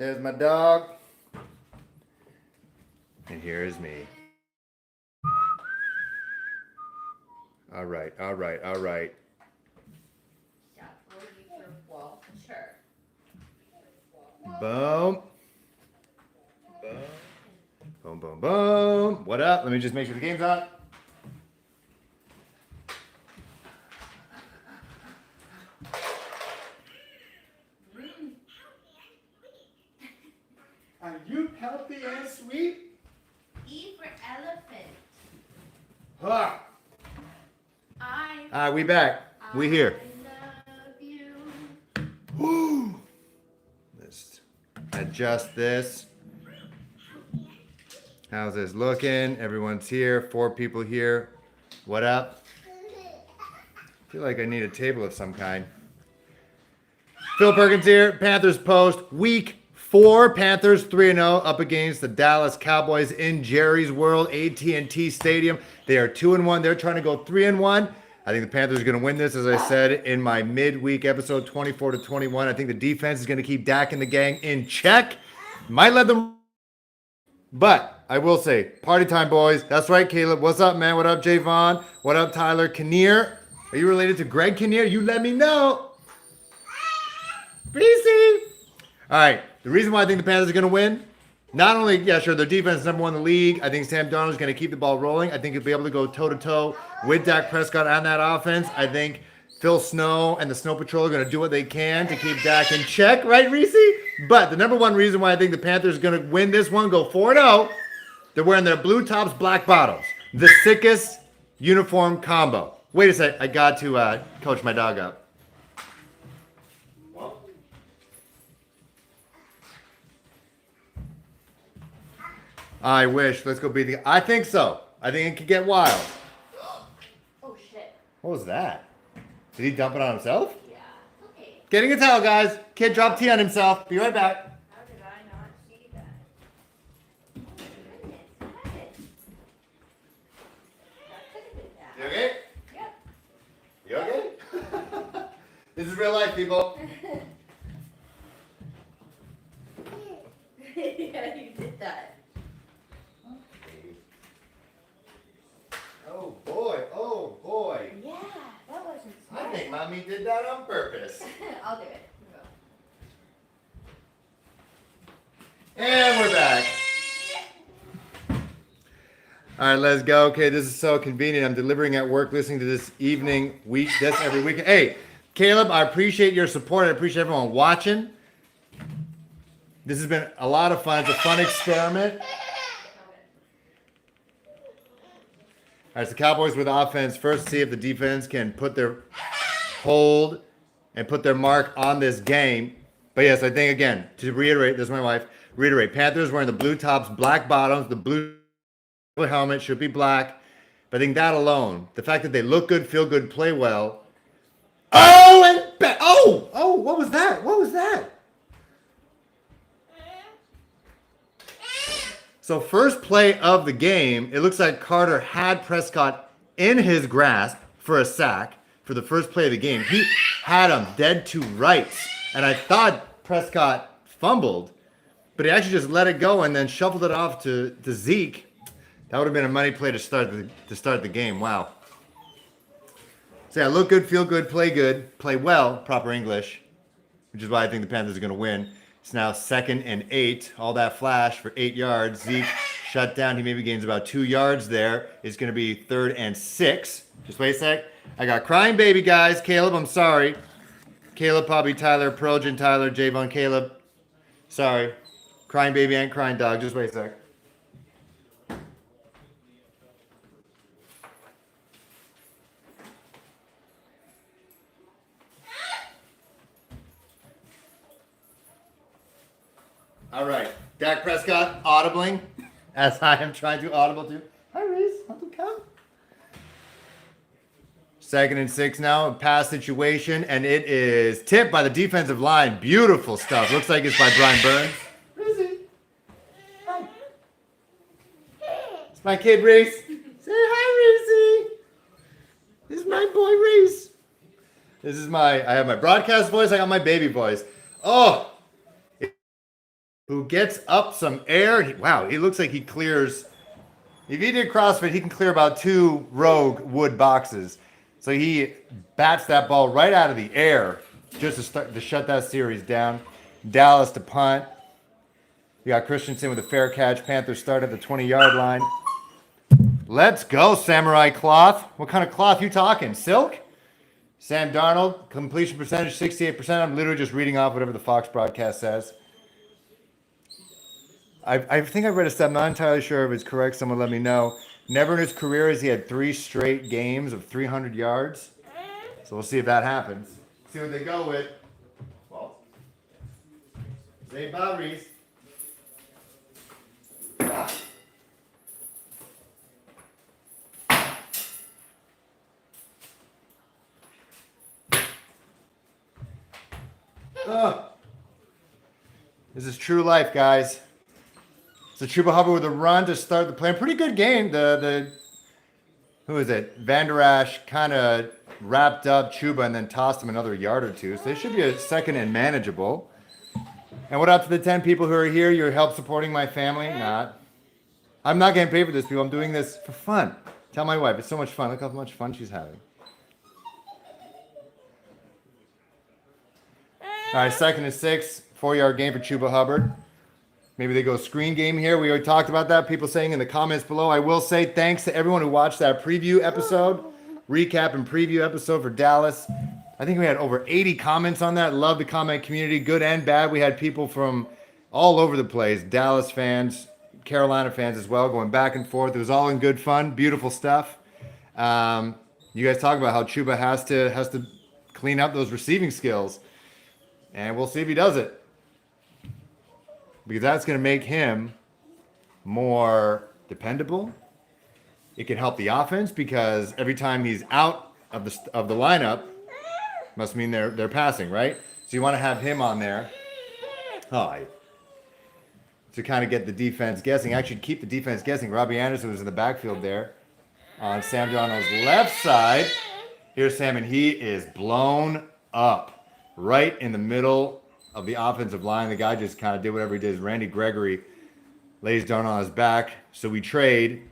There's my dog. And here's me. All right. Yeah, we'll use your wall for sure. Boom. Boom. What up? Let me just make sure the game's on. Are you healthy and sweet? E for elephant. Ha! I We back. We here. love you. Woo! Let's adjust this. How's this looking? Everyone's here. 4 people here. What up? I feel like I need a table of some kind. Phil Perkins here. Panthers post. Week 4. Panthers 3-0 up against the Dallas Cowboys in Jerry's World, AT&T Stadium. They are 2-1. They're trying to go 3-1. I think the Panthers are going to win this, as I said in my midweek episode, 24-21. I think the defense is going to keep Dak and the gang in check. Might let them... But I will say, party time, boys. That's right, Caleb. What's up, man? What up, Javon? What up, Tyler? Kinnear? Are you related to Greg Kinnear? You let me know. BC. All right. The reason why I think the Panthers are going to win, not only, yeah, sure, their defense is number 1 in the league. I think Sam Darnold is going to keep the ball rolling. I think he'll be able to go toe-to-toe with Dak Prescott on that offense. I think Phil Snow and the Snow Patrol are going to do what they can to keep Dak in check, right, Reese? But the number 1 reason why I think the Panthers are going to win this one, go 4-0, they're wearing their blue tops, black bottoms. The sickest uniform combo. Wait a sec. I got to coach my dog up. I wish. Let's go beat the... I think so. I think it could get wild. Oh shit. What was that? Did he dump it on himself? Yeah. Okay. Getting a towel, guys. Kid dropped tea on himself. Be right back. How did I not see that? Oh my goodness. What happened? That could have been You that. okay? Yep. You okay? This is real life, people. Yeah, you did that. Oh boy. Oh boy. Yeah, that wasn't I smart. think mommy did that on purpose. I'll do it. Go. And we're back. All right, let's go. Okay, this is so convenient. I'm delivering at work, listening to this this every week. Hey, Caleb, I appreciate your support. I appreciate everyone watching. This has been a lot of fun. It's a fun experiment. All right, so Cowboys with offense. First, see if the defense can put their hold and put their mark on this game. But yes, I think, again, to reiterate, this is my wife, Panthers wearing the blue tops, black bottoms, the blue helmet should be black. But I think that alone, the fact that they look good, feel good, play well. Oh, and what was that? What was that? So first play of the game, it looks like Carter had Prescott in his grasp for a sack for the first play of the game. He had him dead to rights. And I thought Prescott fumbled, but he actually just let it go and then shuffled it off to Zeke. That would have been a money play to start the game. Wow. So yeah, look good, feel good, play well, proper English, which is why I think the Panthers are going to win. It's now 2nd and 8. All that flash for 8 yards. Zeke shut down. He maybe gains about 2 yards there. It's going to be 3rd and 6. Just wait a sec. I got crying baby, guys. Caleb, I'm sorry. Caleb, Poppy, Tyler, Projan, Tyler, Javon, Caleb. Sorry. Crying baby and crying dog. Just wait a sec. All right. Dak Prescott audibling, as I am trying to audible to. Hi, Reese. Want to come? 2nd and 6 now. A pass situation, and it is tipped by the defensive line. Beautiful stuff. Looks like it's by Brian Burns. Reese. Hi. It's my kid, Reese. Say hi, Reese. This is my boy, Reese. I have my broadcast voice. I got my baby voice. Oh, who gets up some air. Wow, he looks like he clears. If he did CrossFit, he can clear about 2 rogue wood boxes. So he bats that ball right out of the air just to shut that series down. Dallas to punt. We got Christensen with a fair catch. Panthers start at the 20-yard line. Let's go, Samurai Cloth. What kind of cloth you talking? Silk? Sam Darnold, completion percentage 68%. I'm literally just reading off whatever the Fox broadcast says. I think I read a stat. I'm not entirely sure if it's correct. Someone let me know. Never in his career has he had 3 straight games of 300 yards. So we'll see if that happens. See what they go with. Well, Zay Bowries. This is true life, guys. So Chuba Hubbard with a run to start the play. Pretty good game. Who is it? Van Der Esch kind of wrapped up Chuba and then tossed him another yard or 2. So they should be a second and manageable. And what up to the 10 people who are here? You're help supporting my family? Not. I'm not getting paid for this, people. I'm doing this for fun. Tell my wife. It's so much fun. Look how much fun she's having. All right, 2nd and 6. 4-yard game for Chuba Hubbard. Maybe they go screen game here. We already talked about that. People saying in the comments below. I will say thanks to everyone who watched that preview episode, recap and preview episode for Dallas. I think we had over 80 comments on that. Love the comment community, good and bad. We had people from all over the place, Dallas fans, Carolina fans as well, going back and forth. It was all in good fun, beautiful stuff. You guys talk about how Chuba has to clean up those receiving skills, and we'll see if he does it. Because that's going to make him more dependable. It can help the offense because every time he's out of the lineup, must mean they're passing, right? So you want to have him on there. To kind of get the defense guessing. Actually, keep the defense guessing. Robbie Anderson was in the backfield there on Sam Darnold's left side. Here's Sam, and he is blown up right in the middle of the offensive line. The guy just kind of did whatever he did. Randy Gregory lays down on his back. So we trade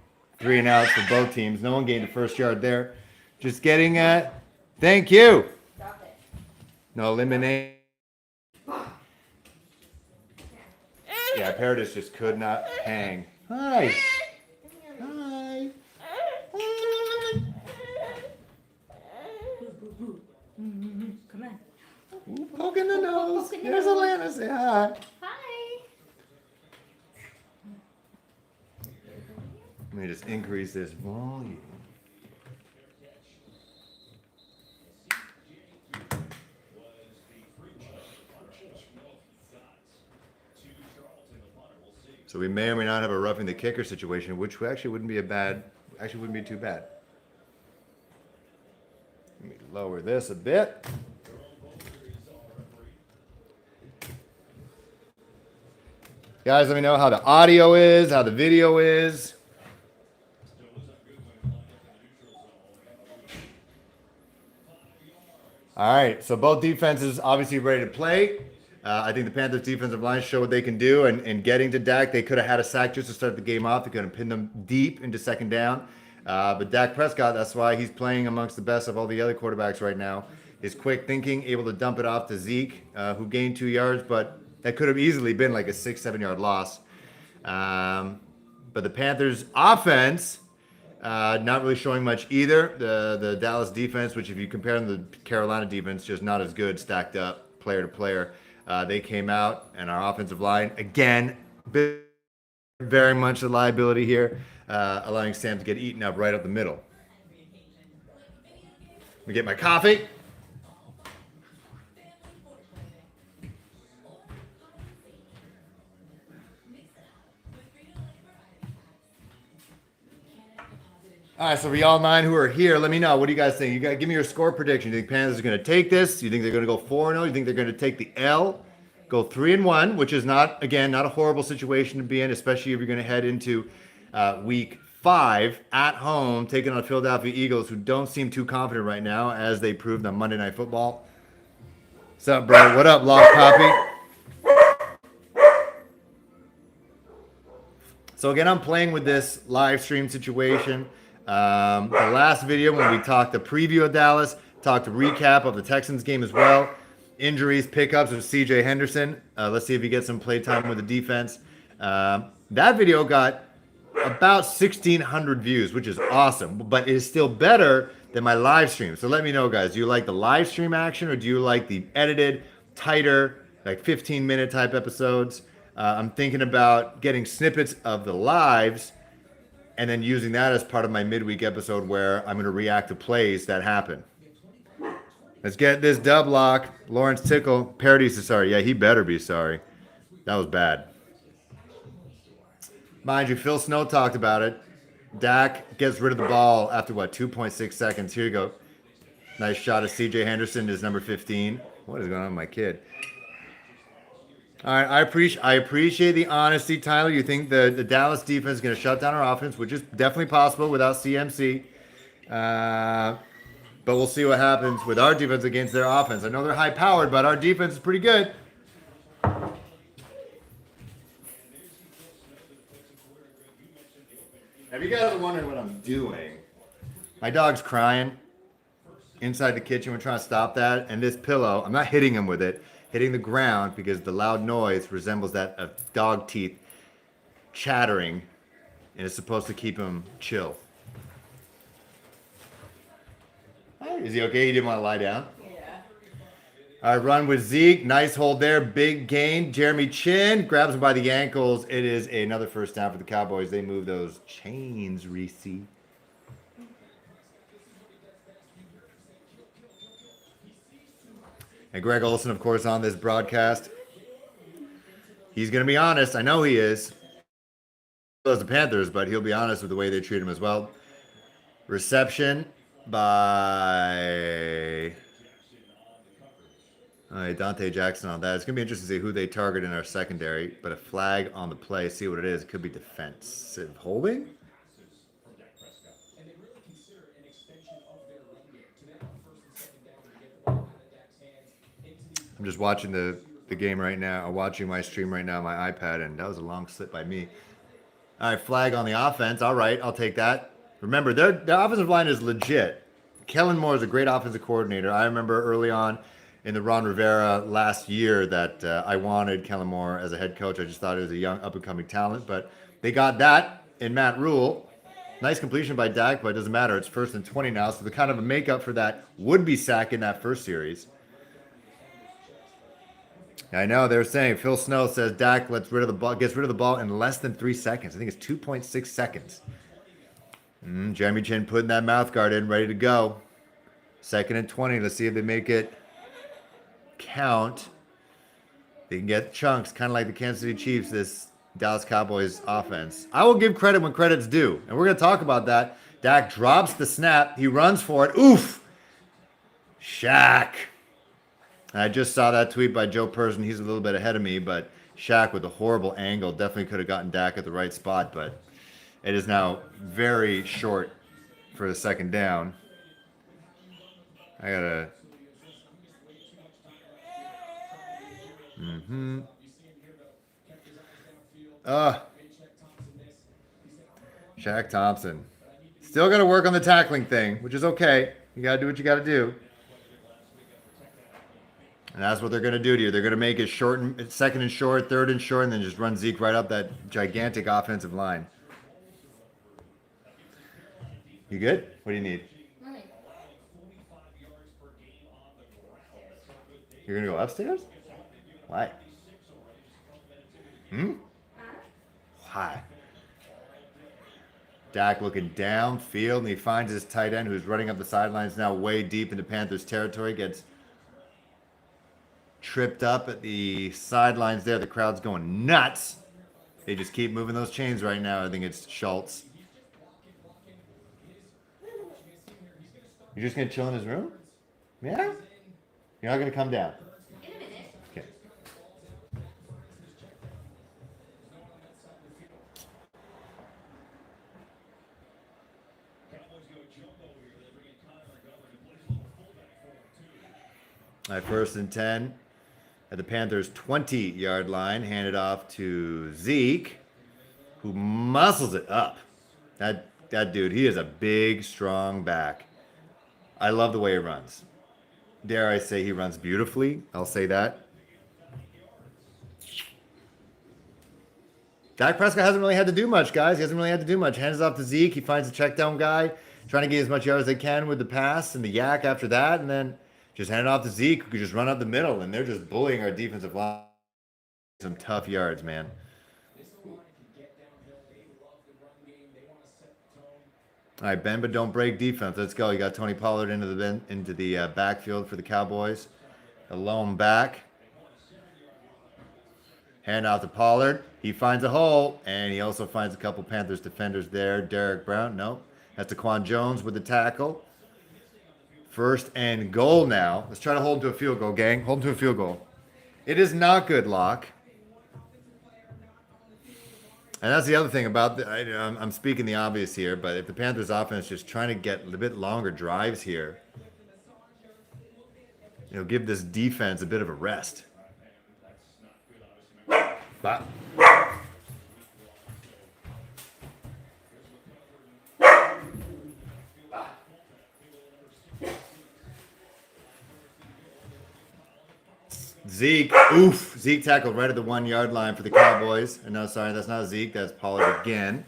3 and outs for both teams. No one gained the first yard there. Just getting thank you. Stop it. No eliminate. Yeah, Paradis just could not hang. Hi. Hi. Come on. Ooh, poking the nose. Poking the There's nose. Alana. Say hi. Hi. Let me just increase this volume. So we may or may not have a roughing the kicker situation, which actually wouldn't be too bad. Let me lower this a bit. Guys, let me know how the audio is, how the video is. All right, so both defenses obviously ready to play. I think the Panthers defensive line showed what they can do, and getting to Dak, they could have had a sack just to start the game off. They could have pinned them deep into second down. But Dak Prescott, that's why he's playing amongst the best of all the other quarterbacks right now. His quick thinking, able to dump it off to Zeke, who gained 2 yards, but that could have easily been like a 6-7 yard loss. But the Panthers offense, not really showing much either. The Dallas defense, which if you compare them to the Carolina defense, just not as good stacked up player to player. They came out, and our offensive line, again, very much a liability here, allowing Sam to get eaten up right up the middle. Let me get my coffee. All right, so for y'all 9 who are here, let me know. What do you guys think? You guys give me your score prediction. Do you think Panthers are going to take this? Do you think they're going to go 4-0? Do you think they're going to take the L, go 3-1, which is not a horrible situation to be in, especially if you're going to head into week 5 at home, taking on the Philadelphia Eagles, who don't seem too confident right now, as they proved on Monday Night Football. What's up, bro? What up, Lost Poppy? So again, I'm playing with this live stream situation. The last video when we talked the preview of Dallas, talked a recap of the Texans game as well. Injuries, pickups of C.J. Henderson. Let's see if he gets some play time with the defense. That video got about 1,600 views, which is awesome, but it is still better than my live stream. So let me know, guys. Do you like the live stream action or do you like the edited, tighter, like 15-minute type episodes? I'm thinking about getting snippets of the lives and then using that as part of my midweek episode where I'm going to react to plays that happen. Let's get this dub lock. Lawrence Tickle. Paradis is sorry. Yeah, he better be sorry. That was bad. Mind you, Phil Snow talked about it. Dak gets rid of the ball after, 2.6 seconds. Here you go. Nice shot of C.J. Henderson, his number 15. What is going on with my kid? All right, I appreciate the honesty, Tyler. You think the Dallas defense is going to shut down our offense, which is definitely possible without CMC. But we'll see what happens with our defense against their offense. I know they're high-powered, but our defense is pretty good. Have you guys ever wondered what I'm doing? My dog's crying inside the kitchen. We're trying to stop that. And this pillow, I'm not hitting him with it, hitting the ground because the loud noise resembles that of dog teeth chattering and it's supposed to keep him chill. Is he okay? He didn't want to lie down? Yeah. All right, run with Zeke. Nice hold there. Big gain. Jeremy Chin grabs him by the ankles. It is another first down for the Cowboys. They move those chains, Reese. And Greg Olson, of course, on this broadcast. He's going to be honest. I know he is. So is the Panthers, but he'll be honest with the way they treat him as well. Reception by Dante Jackson on that. It's going to be interesting to see who they target in our secondary, but a flag on the play. See what it is. It could be defensive holding. I'm just watching the game right now. I'm watching my stream right now on my iPad, and that was a long slip by me. All right, flag on the offense. All right, I'll take that. Remember, their offensive line is legit. Kellen Moore is a great offensive coordinator. I remember early on in the Ron Rivera last year that I wanted Kellen Moore as a head coach. I just thought he was a young, up-and-coming talent, but they got that in Matt Rule. Nice completion by Dak, but it doesn't matter. It's 1st and 20 now, so the kind of a makeup for that would-be sack in that first series. I know they're saying Phil Snow says Dak gets rid of the ball in less than 3 seconds. I think it's 2.6 seconds. Jeremy Chin putting that mouth guard in, ready to go. 2nd and 20. Let's see if they make it count. They can get chunks, kind of like the Kansas City Chiefs, this Dallas Cowboys offense. I will give credit when credit's due, and we're going to talk about that. Dak drops the snap. He runs for it. Oof! Shaq. And I just saw that tweet by Joe Person. He's a little bit ahead of me, but Shaq with a horrible angle definitely could have gotten Dak at the right spot, but it is now very short for the 2nd down. I gotta. Shaq Thompson. Still got to work on the tackling thing, which is okay. You got to do what you got to do. And that's what they're going to do to you. They're going to make it short, 2nd and short, 3rd and short, and then just run Zeke right up that gigantic offensive line. You good? What do you need? Money. You're going to go upstairs? Why? Why? Dak looking downfield, and he finds his tight end who's running up the sidelines now way deep into Panthers territory. Gets tripped up at the sidelines there. The crowd's going nuts. They just keep moving those chains right now. I think it's Schultz. You're just going to chill in his room? Yeah? You're not going to come down? In a minute. Okay. All right, 1st and 10 at the Panthers' 20-yard line. Handed off to Zeke. who muscles it up. That dude, he is a big, strong back. I love the way he runs. Dare I say he runs beautifully? I'll say that. Dak Prescott hasn't really had to do much, guys. He hasn't really had to do much. Hands it off to Zeke. He finds a check down guy, trying to get as much yards as they can with the pass and the yak after that, and then just hand it off to Zeke, who could just run up the middle, and they're just bullying our defensive line. Some tough yards, man. All right, bend but don't break defense. Let's go. You got Tony Pollard into the backfield for the Cowboys. A lone back. Hand off to Pollard. He finds a hole, and he also finds a couple Panthers defenders there. Derek Brown, no. That's Daquan Jones with the tackle. First and goal now. Let's try to hold him to a field goal, gang. Hold him to a field goal. It is not good, Locke. And that's the other thing about I'm speaking the obvious here, but if the Panthers offense is just trying to get a bit longer drives here, give this defense a bit of a rest. But Zeke, oof. Zeke tackled right at the 1 yard line for the Cowboys. No, sorry, that's not Zeke. That's Pollard again.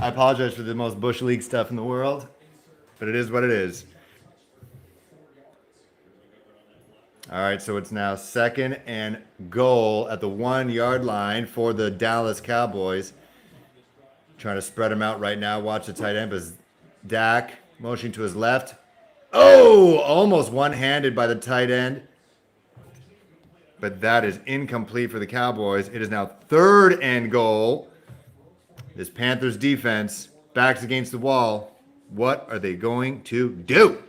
I apologize for the most Bush League stuff in the world, but it is what it is. All right, so it's now second and goal at the 1 yard line for the Dallas Cowboys. Trying to spread them out right now. Watch the tight end, but Dak motioning to his left. Oh, almost one-handed by the tight end. But that is incomplete for the Cowboys. It is now third and goal. This Panthers defense, backs against the wall. What are they going to do?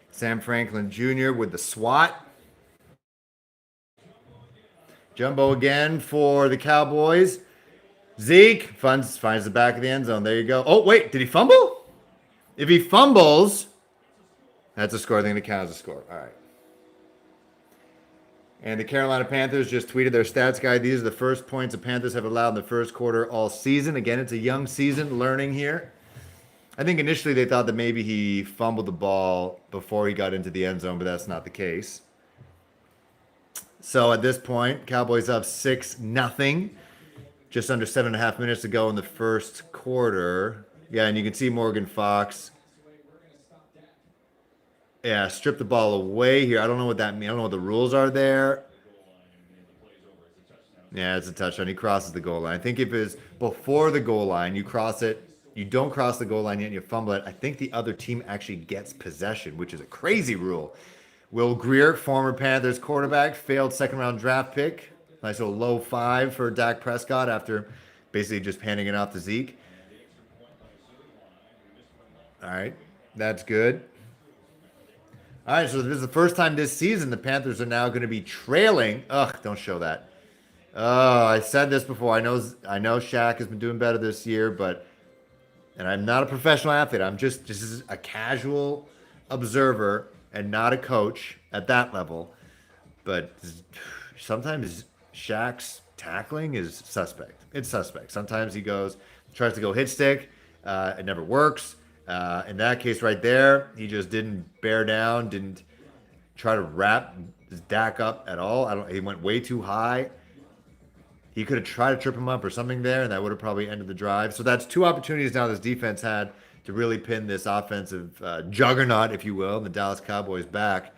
Sam Franklin Jr. with the swat. Jumbo again for the Cowboys. Zeke finds the back of the end zone. There you go. Oh, wait, did he fumble? If he fumbles, that's a score. They're going to count as a score. All right. And the Carolina Panthers just tweeted their stats guide. These are the first points the Panthers have allowed in the first quarter all season. Again, it's a young season learning here. I think initially they thought that maybe he fumbled the ball before he got into the end zone, but that's not the case. So at this point, Cowboys up 6-0. Just under 7.5 minutes to go in the first quarter. Yeah, and you can see Morgan Fox. Yeah, strip the ball away here. I don't know what that means. I don't know what the rules are there. Yeah, it's a touchdown. He crosses the goal line. I think if it's before the goal line, you cross it. You don't cross the goal line yet and you fumble it. I think the other team actually gets possession, which is a crazy rule. Will Grier, former Panthers quarterback, failed second-round draft pick. Nice little low 5 for Dak Prescott after basically just handing it off to Zeke. All right, that's good. All right, so this is the first time this season the Panthers are now going to be trailing. Ugh, don't show that. Oh, I said this before. I know Shaq has been doing better this year, and I'm not a professional athlete. I'm just a casual observer and not a coach at that level. But sometimes Shaq's tackling is suspect. It's suspect. Sometimes he tries to go hit stick. It never works. In that case right there, he just didn't bear down, didn't try to wrap Dak up at all. He went way too high. He could have tried to trip him up or something there, and that would have probably ended the drive. So that's 2 opportunities now this defense had to really pin this offensive juggernaut, if you will, the Dallas Cowboys back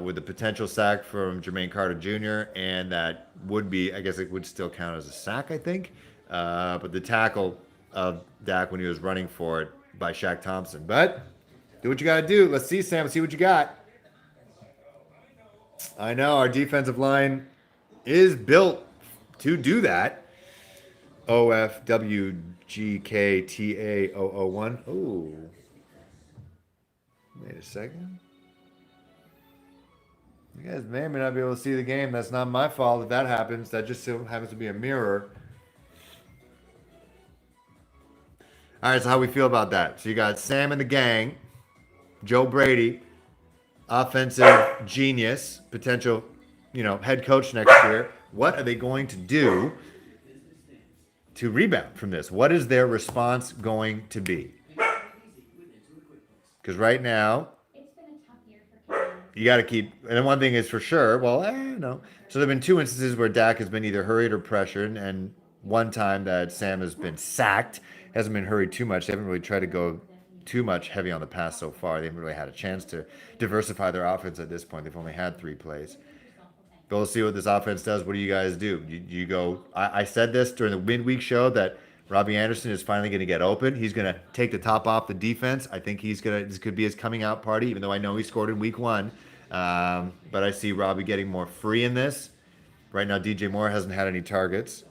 with a potential sack from Jermaine Carter Jr., and that would be, I guess it would still count as a sack, I think. But the tackle of Dak when he was running for it by Shaq Thompson. But do what you got to do. Let's see, Sam. See what you got. I know our defensive line is built to do that. OFWGKTA001. Ooh. Wait a second. You guys may or may not be able to see the game. That's not my fault if that happens. That just so happens to be a mirror. All right, so how we feel about that? So you got Sam and the gang, Joe Brady, offensive genius, potential, head coach next year. What are they going to do to rebound from this? What is their response going to be? Because right now, It's been a tough year for Cam. you got to keep. And then one thing is for sure. Well, no. So there've been two instances where Dak has been either hurried or pressured, and one time that Sam has been sacked. Hasn't been hurried too much. They haven't really tried to go too much heavy on the pass so far. They haven't really had a chance to diversify their offense at this point. They've only had 3 plays. But we'll see what this offense does. What do you guys do? You go. I said this during the midweek show that Robbie Anderson is finally going to get open. He's going to take the top off the defense. I think this could be his coming out party, even though I know he scored in week 1. But I see Robbie getting more free in this. Right now, DJ Moore hasn't had any targets.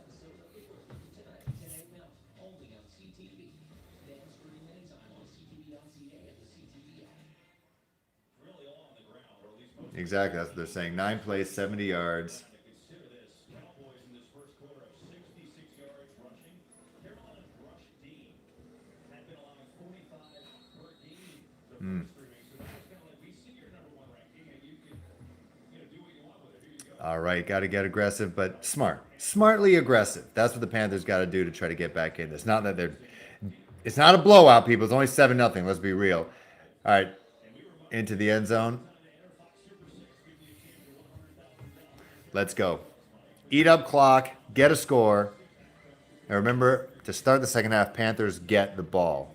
Exactly, that's what they're saying. 9 plays, 70 yards. All right, got to get aggressive, but smartly aggressive. That's what the Panthers got to do to try to get back in this. Not that it's not a blowout, people. It's only 7-0. Let's be real. All right, into the end zone. Let's go. Eat up clock, get a score. And remember, to start the second half, Panthers get the ball.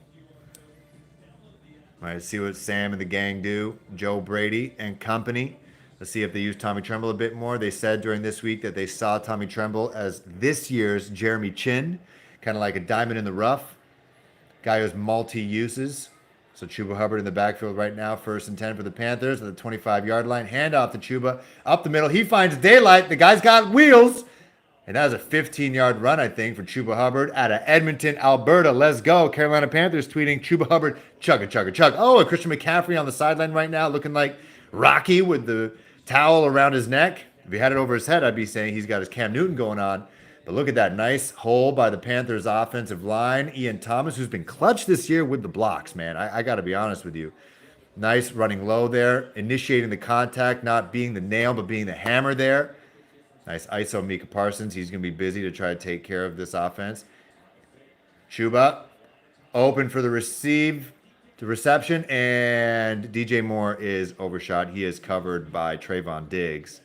All right, see what Sam and the gang do. Joe Brady and company. Let's see if they use Tommy Tremble a bit more. They said during this week that they saw Tommy Tremble as this year's Jeremy Chin, kind of like a diamond in the rough. Guy who has multi-uses. So Chuba Hubbard in the backfield right now, 1st and 10 for the Panthers at the 25-yard line. Hand off to Chuba, up the middle. He finds daylight. The guy's got wheels. And that was a 15-yard run, I think, for Chuba Hubbard out of Edmonton, Alberta. Let's go. Carolina Panthers tweeting, Chuba Hubbard, chugga, chugga, chug. Oh, and Christian McCaffrey on the sideline right now looking like Rocky with the towel around his neck. If he had it over his head, I'd be saying he's got his Cam Newton going on. But look at that nice hole by the Panthers offensive line. Ian Thomas, who's been clutch this year with the blocks, man. I got to be honest with you. Nice running low there, initiating the contact, not being the nail, but being the hammer there. Nice ISO Micah Parsons. He's going to be busy to try to take care of this offense. Chuba, open for the reception, and DJ Moore is overshot. He is covered by Trayvon Diggs.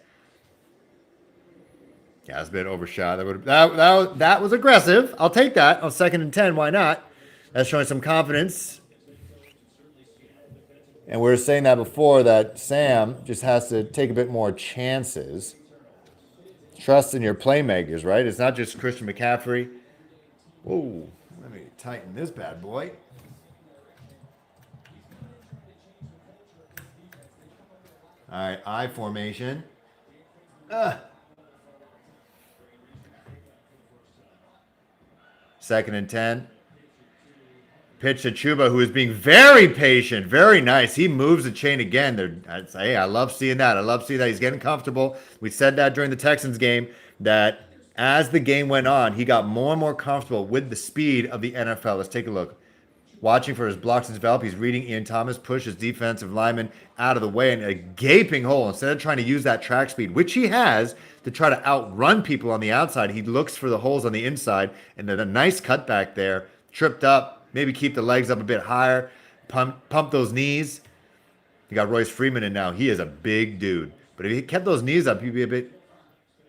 Yeah, it's been overshot. That was aggressive. I'll take that on 2nd and 10. Why not? That's showing some confidence. And we were saying that before, that Sam just has to take a bit more chances. Trust in your playmakers, right? It's not just Christian McCaffrey. Whoa, let me tighten this bad boy. All right, I formation. 2nd and 10. Pitch to Chuba, who is being very patient, very nice. He moves the chain again. Hey, I love seeing that. I love seeing that. He's getting comfortable. We said that during the Texans game, that as the game went on, he got more and more comfortable with the speed of the NFL. Let's take a look. Watching for his blocks to develop. He's reading Ian Thomas push his defensive lineman out of the way in a gaping hole. Instead of trying to use that track speed, which he has, to try to outrun people on the outside, he looks for the holes on the inside. And then a nice cutback there. Tripped up. Maybe keep the legs up a bit higher. Pump those knees. You got Royce Freeman in now. He is a big dude. But if he kept those knees up, he'd be a bit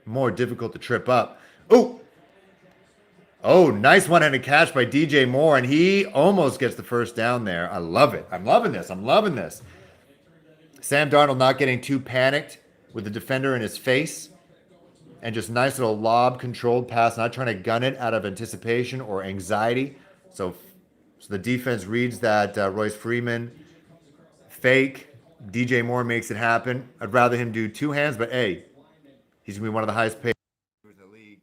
more difficult to trip up. Ooh! Oh, nice one-handed catch by DJ Moore, and he almost gets the first down there. I love it. I'm loving this. I'm loving this. Sam Darnold not getting too panicked with the defender in his face. And just nice little lob-controlled pass, not trying to gun it out of anticipation or anxiety. So the defense reads that Royce Freeman fake. DJ Moore makes it happen. I'd rather him do 2 hands, but hey, he's going to be one of the highest paid in the league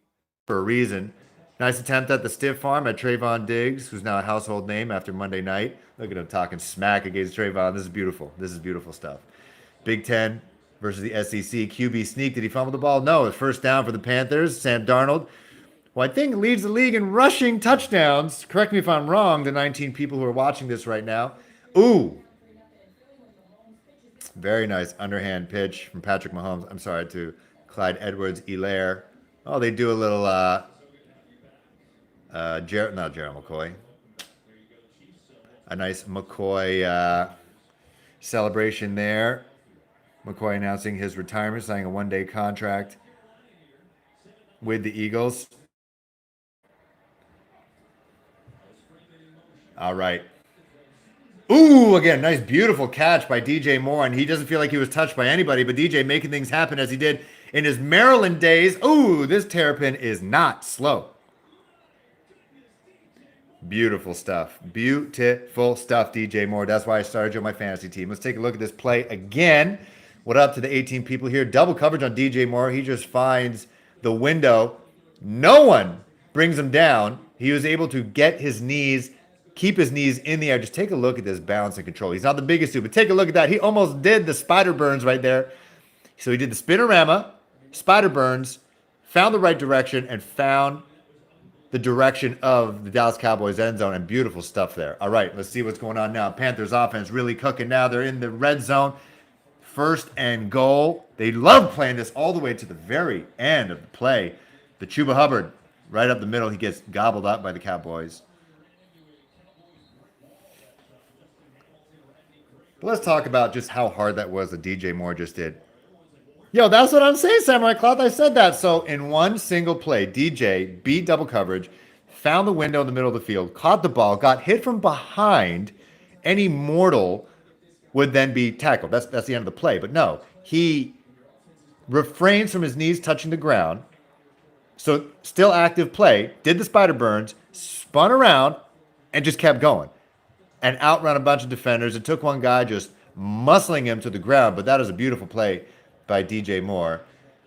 for a reason. Nice attempt at the stiff arm at Trayvon Diggs, who's now a household name after Monday night. Look at him talking smack against Trayvon. This is beautiful. This is beautiful stuff. Big Ten versus the SEC. QB sneak. Did he fumble the ball? No. It's first down for the Panthers. Sam Darnold, who I think leads the league in rushing touchdowns. Correct me if I'm wrong, the 19 people who are watching this right now. Ooh. Very nice underhand pitch from Patrick Mahomes. I'm sorry, to Clyde Edwards-Helaire. Oh, they do a little, not Gerald McCoy. A nice McCoy celebration there. McCoy announcing his retirement, signing a one-day contract with the Eagles. All right. Ooh, again, nice, beautiful catch by DJ Moore, and he doesn't feel like he was touched by anybody, but DJ making things happen as he did in his Maryland days. Ooh, this terrapin is not slow. Beautiful stuff. Beautiful stuff, DJ Moore. That's why I started you on my fantasy team. Let's take a look at this play again. What up to the 18 people here? Double coverage on DJ Moore. He just finds the window. No one brings him down. He was able to get his knees, keep his knees in the air. Just take a look at this balance and control. He's not the biggest dude, but take a look at that. He almost did the spider burns right there. So he did the spinorama, spider burns, found the right direction, and found the direction of the Dallas Cowboys end zone, and beautiful stuff there. All right, let's see what's going on now. Panthers offense really cooking now. They're in the red zone. First and goal. They love playing this all the way to the very end of the play. The Chuba Hubbard right up the middle. He gets gobbled up by the Cowboys. But let's talk about just how hard that was that DJ Moore just did. Yo, that's what I'm saying, Samurai Cloth. I said that. So in one single play, DJ beat double coverage, found the window in the middle of the field, caught the ball, got hit from behind. Any mortal would then be tackled. That's the end of the play. But no, he refrains from his knees touching the ground. So still active play, did the spider burns, spun around, and just kept going. And outrun a bunch of defenders. It took one guy just muscling him to the ground. But that is a beautiful play by DJ Moore.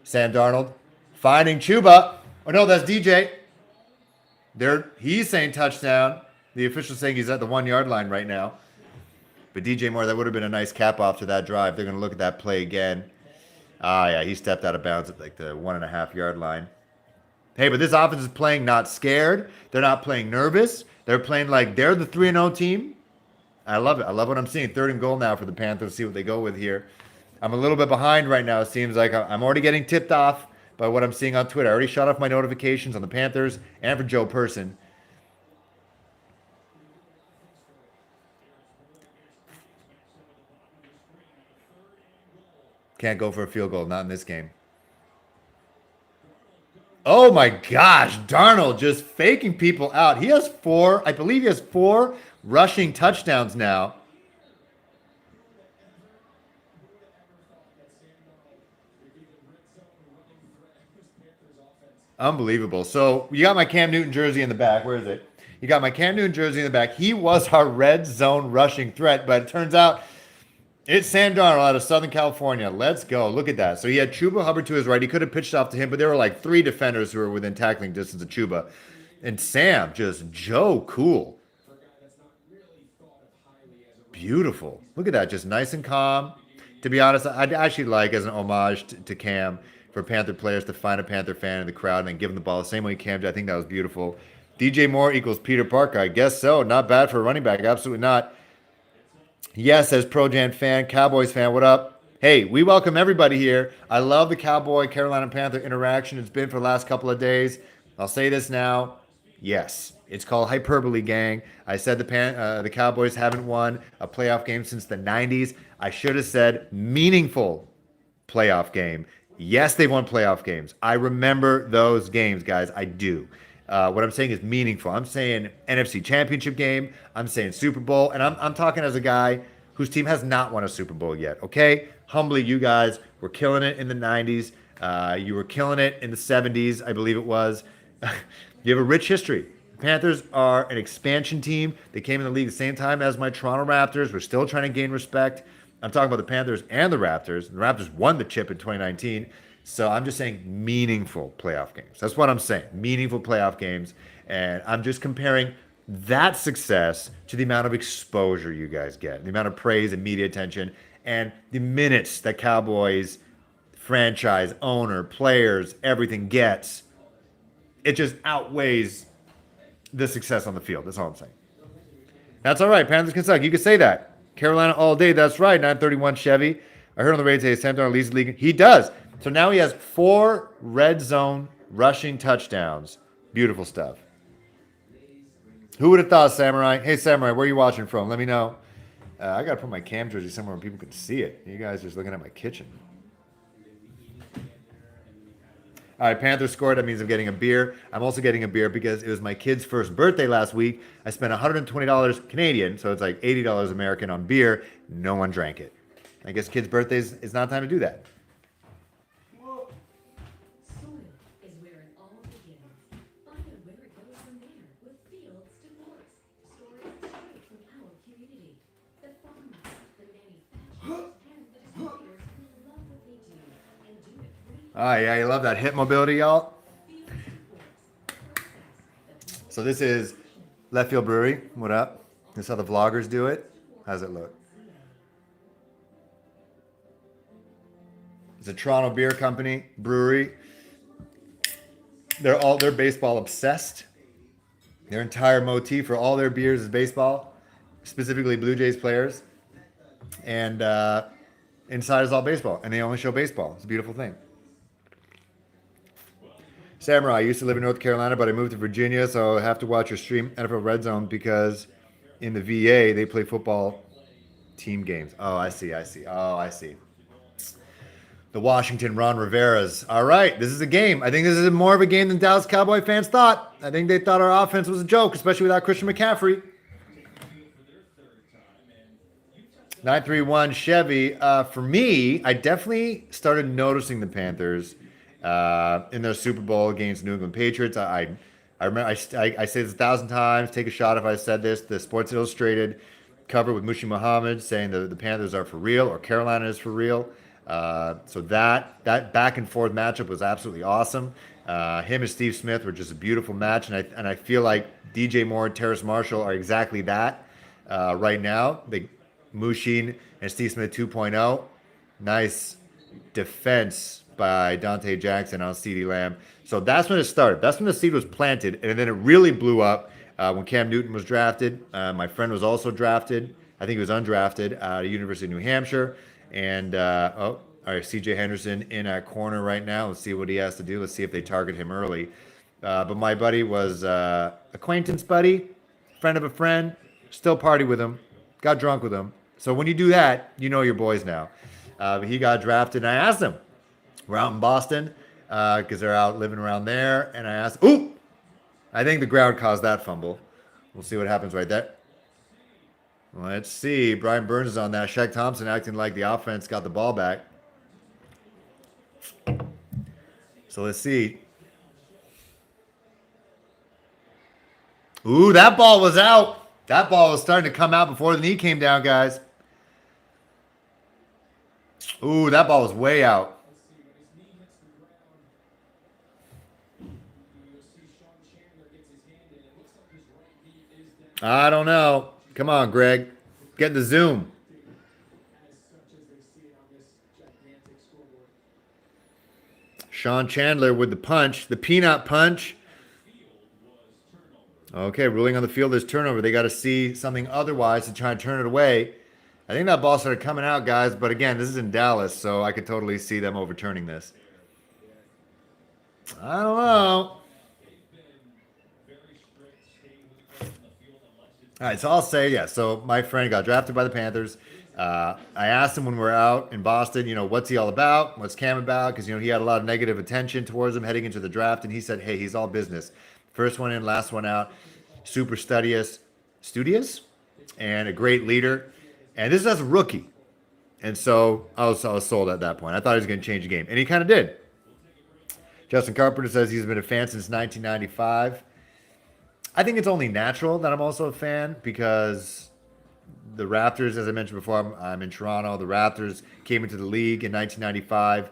Sam Darnold finding Chuba. Oh no, that's DJ. He's saying touchdown. The official's saying he's at the 1 yard line right now. But DJ Moore, that would have been a nice cap off to that drive. They're going to look at that play again. Ah, yeah, he stepped out of bounds at like the 1.5 yard line. Hey, but this offense is playing not scared. They're not playing nervous. They're playing like they're the 3-0 team. I love it. I love what I'm seeing. Third and goal now for the Panthers. See what they go with here. I'm a little bit behind right now. It seems like I'm already getting tipped off by what I'm seeing on Twitter. I already shut off my notifications on the Panthers and for Joe Person. Can't go for a field goal. Not in this game. Oh my gosh. Darnold just faking people out. He has I believe he has 4 rushing touchdowns now. Unbelievable. So you got my Cam Newton jersey in the back. Where is it? You got my Cam Newton jersey in the back. He was our red zone rushing threat, but it turns out it's Sam Darnold out of Southern California. Let's go. Look at that. So he had Chuba Hubbard to his right. He could have pitched off to him, but there were like 3 defenders who were within tackling distance of Chuba. And Sam just Joe cool. Beautiful. Look at that. Just nice and calm. To be honest, I'd actually like, as an homage to Cam, for Panther players to find a Panther fan in the crowd and then give him the ball the same way Cam did. I think that was beautiful. DJ Moore equals Peter Parker. I guess so. Not bad for a running back. Absolutely not. Yes, as Pro-Jan fan, Cowboys fan, what up? Hey, we welcome everybody here. I love the Cowboy-Carolina Panther interaction. It's been for the last couple of days. I'll say this now. Yes, it's called hyperbole, gang. I said the Cowboys haven't won a playoff game since the 90s. I should have said meaningful playoff game. Yes, they've won playoff games. I remember those games, guys. I do. What I'm saying is meaningful. I'm saying NFC Championship game. I'm saying Super Bowl. And I'm talking as a guy whose team has not won a Super Bowl yet, okay? Humbly, you guys were killing it in the 90s. You were killing it in the 70s, I believe it was. You have a rich history. The Panthers are an expansion team. They came in the league the same time as my Toronto Raptors. We're still trying to gain respect. I'm talking about the Panthers and the Raptors. The Raptors won the chip in 2019. So I'm just saying meaningful playoff games. That's what I'm saying. Meaningful playoff games. And I'm just comparing that success to the amount of exposure you guys get, the amount of praise and media attention, and the minutes that Cowboys franchise, owner, players, everything gets, it just outweighs the success on the field. That's all I'm saying. That's all right. Panthers can suck. You can say that. Carolina all day. That's right. 931 Chevy. I heard on the radio today, Sam Darnold leads the league. He does. So now he has 4 red zone rushing touchdowns. Beautiful stuff. Who would have thought, Samurai? Hey, Samurai, where are you watching from? Let me know. I got to put my cam jersey somewhere where people can see it. You guys are just looking at my kitchen. All right, Panthers scored. That means I'm getting a beer. I'm also getting a beer because it was my kid's first birthday last week. I spent $120 Canadian, so it's like $80 American on beer. No one drank it. I guess kids' birthdays, it's not time to do that. Soil is where it all begins. Find out where it goes from there with Fields Divorce. Stories straight from our community. The farmers, the manufacturers, and the distributors who love what they do and do it free. Oh, yeah, you love that hip mobility, y'all. So this is Left Field Brewery. What up? This is how the vloggers do it. How's it look? It's a Toronto beer company, brewery. They're baseball obsessed. Their entire motif for all their beers is baseball, specifically Blue Jays players. And inside is all baseball, and they only show baseball. It's a beautiful thing. Samurai, I used to live in North Carolina, but I moved to Virginia, so I have to watch your stream, NFL Red Zone, because in the VA, they play football team games. Oh, I see. Oh, I see. The Washington Ron Rivera's. All right, this is a game. I think this is more of a game than Dallas Cowboy fans thought. I think they thought our offense was a joke, especially without Christian McCaffrey. 931 Chevy. For me, I definitely started noticing the Panthers in their Super Bowl against New England Patriots. I remember I say this 1,000 times. Take a shot if I said this. The Sports Illustrated cover with Mushi Muhammad saying that the Panthers are for real or Carolina is for real. So that back and forth matchup was absolutely awesome. Him and Steve Smith were just a beautiful match, and I feel like DJ Moore and Terrace Marshall are exactly that right now. Mushin and Steve Smith 2.0. Nice defense by Dante Jackson on CeeDee Lamb. So that's when it started. That's when the seed was planted, and then it really blew up when Cam Newton was drafted. My friend was also drafted. I think he was undrafted out of University of New Hampshire. And, all right, CJ Henderson in at corner right now. Let's see what he has to do. Let's see if they target him early. But my buddy was acquaintance buddy, friend of a friend, still party with him, got drunk with him. So when you do that, you know your boys now. But he got drafted, and I asked him. We're out in Boston because they're out living around there. And I asked, ooh, I think the ground caused that fumble. We'll see what happens right there. Let's see. Brian Burns is on that. Shaq Thompson acting like the offense got the ball back. So let's see. Ooh, that ball was out. That ball was starting to come out before the knee came down, guys. Ooh, that ball was way out. I don't know. Come on, Greg. Get in the zoom. Sean Chandler with the punch. The peanut punch. Okay, ruling on the field is turnover. They got to see something otherwise to try and turn it away. I think that ball started coming out, guys. But again, this is in Dallas, so I could totally see them overturning this. I don't know. All right, so I'll say, yeah, so my friend got drafted by the Panthers. I asked him when we were out in Boston, what's he all about? What's Cam about? Because, he had a lot of negative attention towards him heading into the draft. And he said, hey, he's all business. First one in, last one out. Super studious, and a great leader. And this is as a rookie. And so I was sold at that point. I thought he was going to change the game. And he kind of did. Justin Carpenter says he's been a fan since 1995. I think it's only natural that I'm also a fan because the Raptors, as I mentioned before, I'm in Toronto. The Raptors came into the league in 1995.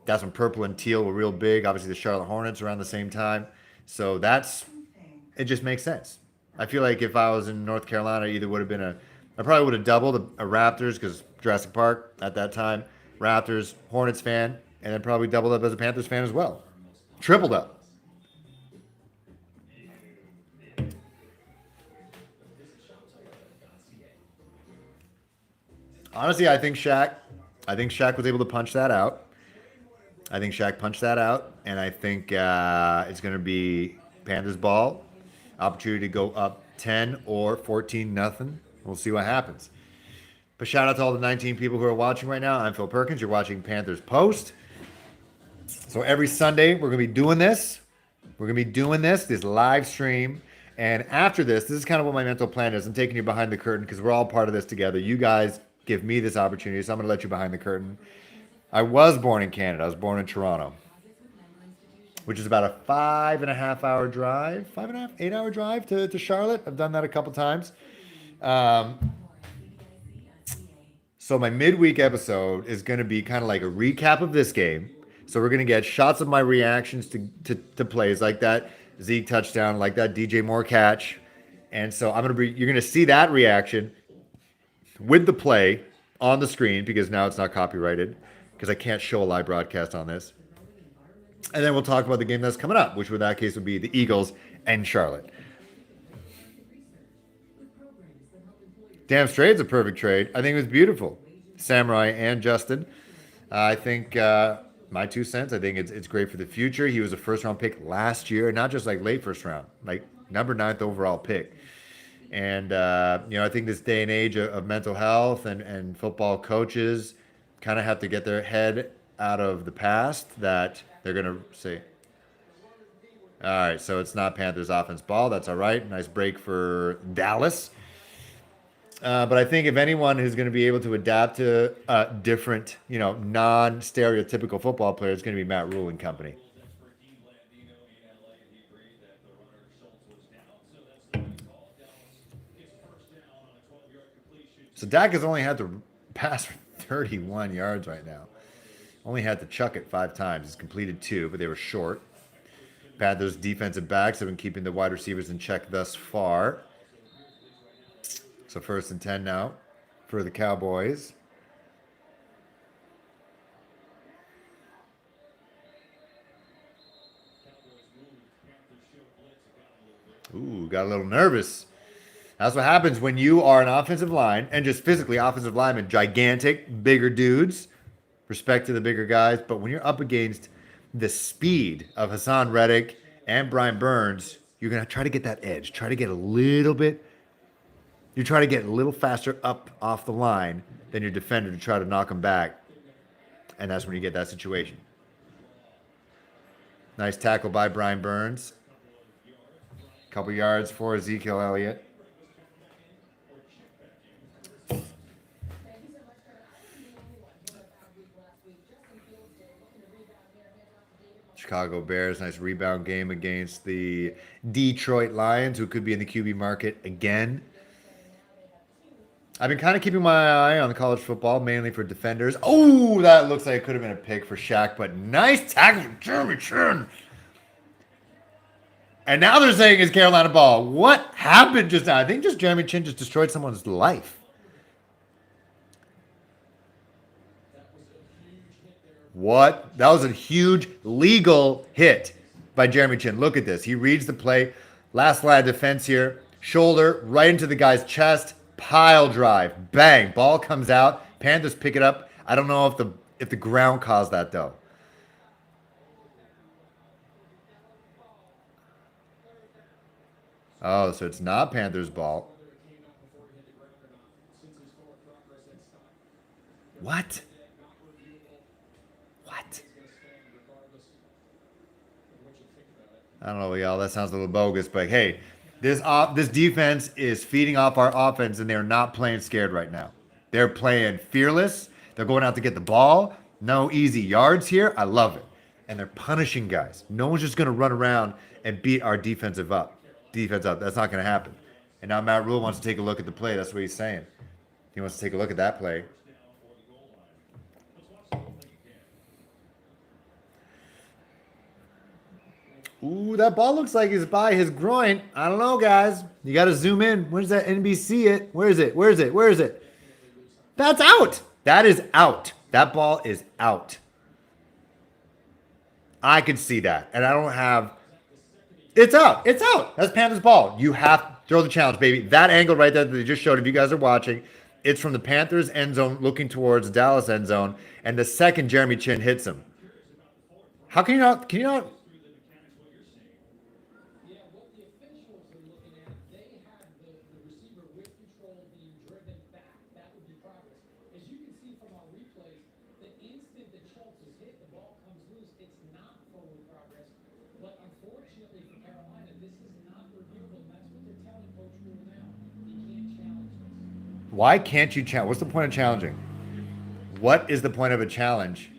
That's when purple and teal were real big. Obviously, the Charlotte Hornets around the same time. So it just makes sense. I feel like if I was in North Carolina, I probably would have doubled a Raptors because Jurassic Park at that time. Raptors, Hornets fan, and then probably doubled up as a Panthers fan as well. Tripled up. Honestly, I think Shaq was able to punch that out. I think Shaq punched that out, and I think it's going to be Panthers ball. Opportunity to go up 10 or 14 nothing. We'll see what happens. But shout out to all the 19 people who are watching right now. I'm Phil Perkins. You're watching Panthers Post. So every Sunday, we're going to be doing this. We're going to be doing this live stream. And after this is kind of what my mental plan is. I'm taking you behind the curtain because we're all part of this together. You guys give me this opportunity, so I'm going to let you behind the curtain. I was born in Canada. I was born in Toronto, which is about a 5.5 hour drive, 5.5, 8 hour drive to Charlotte. I've done that a couple times. So my midweek episode is going to be kind of like a recap of this game. So we're going to get shots of my reactions to plays like that Zeke touchdown, like that DJ Moore catch. And so you're going to see that reaction with the play on the screen because now it's not copyrighted because I can't show a live broadcast on this. And then we'll talk about the game that's coming up, which in that case would be the Eagles and Charlotte. Damn straight, it's a perfect trade. I think it was beautiful. Samurai and Justin. I think my 2 cents, I think it's great for the future. He was a first-round pick last year, not just like late first round, like number 9th overall pick. And, I think this day and age of mental health and football coaches kind of have to get their head out of the past that they're going to say, all right, so it's not Panthers offense ball. That's all right. Nice break for Dallas. But I think if anyone who's going to be able to adapt to different, non-stereotypical football players, it's going to be Matt Rule and company. So Dak has only had to pass for 31 yards right now. Only had to chuck it 5 times. He's completed 2, but they were short. Panthers defensive backs have been keeping the wide receivers in check thus far. So 1st and 10 now for the Cowboys. Ooh, got a little nervous. That's what happens when you are an offensive line and just physically offensive linemen, gigantic, bigger dudes. Respect to the bigger guys, but when you're up against the speed of Hassan Reddick and Brian Burns, you're going to try to get that edge. Try to get a little bit. You try to get a little faster up off the line than your defender to try to knock him back. And that's when you get that situation. Nice tackle by Brian Burns. Couple yards for Ezekiel Elliott. Chicago Bears, nice rebound game against the Detroit Lions, who could be in the QB market again. I've been kind of keeping my eye on the college football, mainly for defenders. Oh, that looks like it could have been a pick for Shaq, but nice tackle from Jeremy Chin. And now they're saying it's Carolina ball. What happened just now? I think just Jeremy Chin just destroyed someone's life. What? That was a huge legal hit by Jeremy Chin. Look at this. He reads the play. Last line of defense here. Shoulder right into the guy's chest. Pile drive. Bang. Ball comes out. Panthers pick it up. I don't know if the ground caused that, though. Oh, so it's not Panthers ball. What? What? I don't know, y'all. That sounds a little bogus, but hey, this defense is feeding off our offense, and they're not playing scared right now. They're playing fearless. They're going out to get the ball. No easy yards here. I love it. And they're punishing guys. No one's just going to run around and beat our defense up. That's not going to happen. And now Matt Rule wants to take a look at the play. That's what he's saying. He wants to take a look at that play. Ooh, that ball looks like it's by his groin. I don't know, guys. You got to zoom in. Where's that NBC it? Where is it? Where is it? Where is it? That's out. That is out. That ball is out. I could see that. And I don't have. It's out. It's out. That's Panthers ball. You have to throw the challenge, baby. That angle right there that they just showed, if you guys are watching, it's from the Panthers end zone looking towards Dallas end zone. And the second Jeremy Chin hits him. How can you not? Can you not? Why can't you challenge? What's the point of challenging? What is the point of a challenge?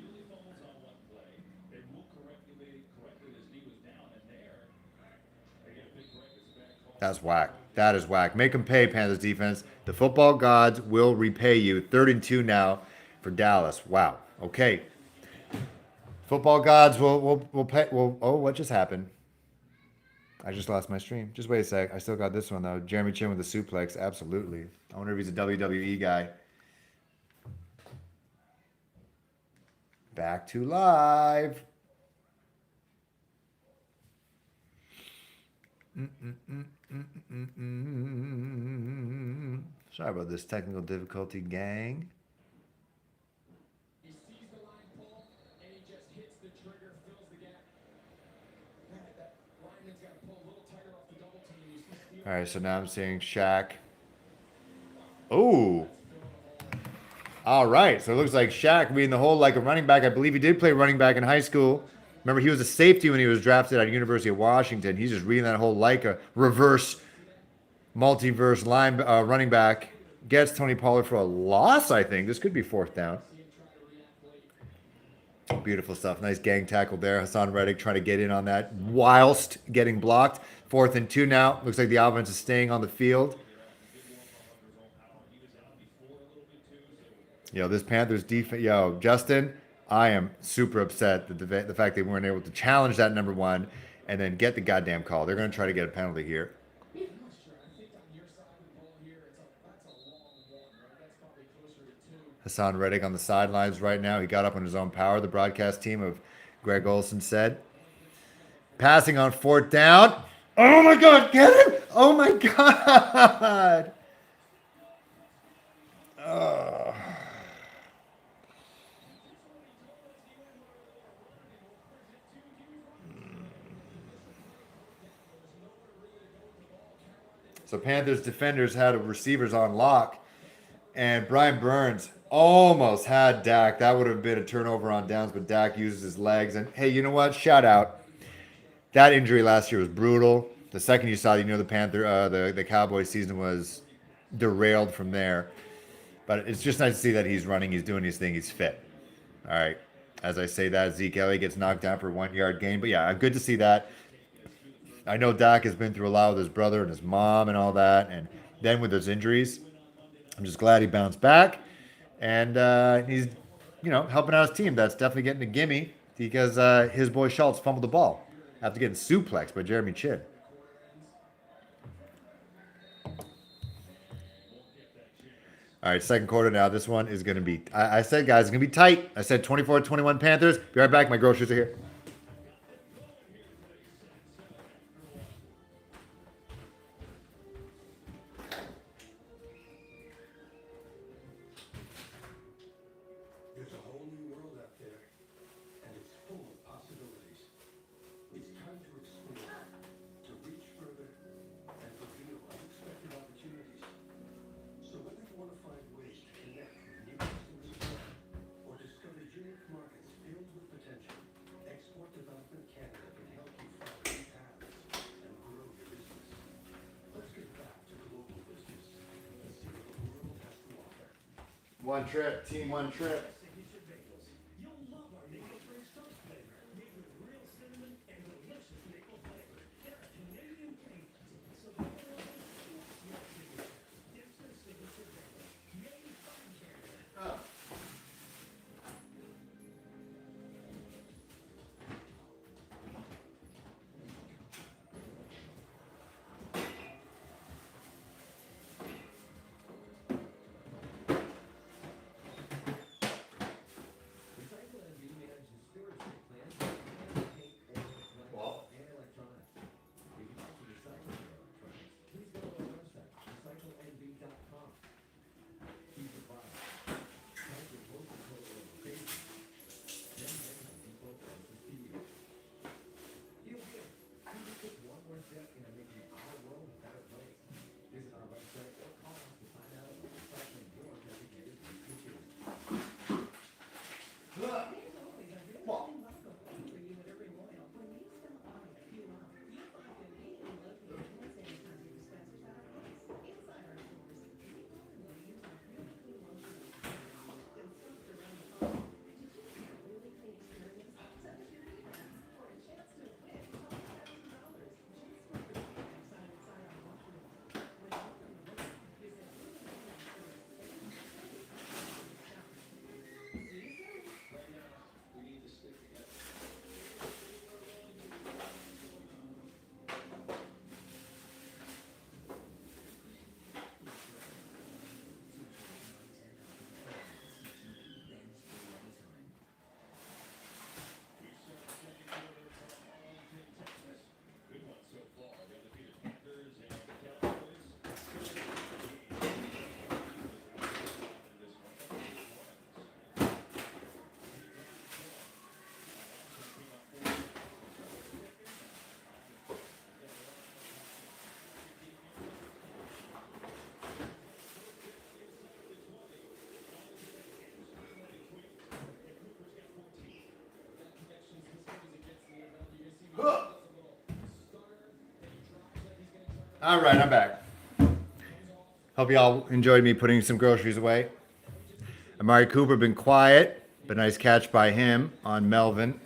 That's whack. That is whack. Make them pay, Panthers defense. The football gods will repay you. 3rd and 2 now for Dallas. Wow. Okay. Football gods will pay. Will, oh, what just happened? I just lost my stream. Just wait a sec. I still got this one though. Jeremy Chin with the suplex. Absolutely. I wonder if he's a WWE guy. Back to live. Sorry about this technical difficulty, gang. He sees the line pull, and he just hits the trigger, fills the gap. That lineman's got to pull a little tighter off the double team. All right, so now I'm seeing Shaq. Oh. All right, so it looks like Shaq being the whole like a running back. I believe he did play running back in high school. Remember, he was a safety when he was drafted at University of Washington. He's just reading that whole like a reverse, multiverse line running back. Gets Tony Pollard for a loss, I think. This could be 4th down. Beautiful stuff. Nice gang tackle there. Hassan Reddick trying to get in on that whilst getting blocked. 4th and 2 now. Looks like the offense is staying on the field. Yo, this Panthers defense. Yo, Justin, I am super upset that the fact they weren't able to challenge that number 1 and then get the goddamn call. They're going to try to get a penalty here. Hassan Reddick on the sidelines right now. He got up on his own power, the broadcast team of Greg Olson said. Passing on 4th down. Oh my God, get him! Oh my God! Oh. So Panthers defenders had receivers on lock, and Brian Burns almost had Dak. That would have been a turnover on downs, but Dak uses his legs. And hey, you know what? Shout out. That injury last year was brutal. The second you saw, the Cowboys season was derailed from there. But it's just nice to see that he's running, he's doing his thing, he's fit. All right. As I say that, Zeke Elliott gets knocked down for a 1-yard gain. But yeah, good to see that. I know Dak has been through a lot with his brother and his mom and all that. And then with his injuries, I'm just glad he bounced back. And he's, helping out his team. That's definitely getting a gimme because his boy Schultz fumbled the ball after getting suplexed by Jeremy Chin. All right, 2nd quarter now. This one is going to be, I said, guys, it's going to be tight. I said 24-21 Panthers. Be right back. My groceries are here. There's a whole new world out there, and it's full of possibilities. It's time to explore, to reach further, and fulfill unexpected opportunities. So whether you want to find ways to connect with new customers or discover unique markets filled with potential, Export Development Canada can help you find new paths and grow your business. Let's get back to global business and see what the world has to offer. One trip, team, one trip. All right, I'm back. Hope y'all enjoyed me putting some groceries away. Amari Cooper been quiet, but nice catch by him on Melvin.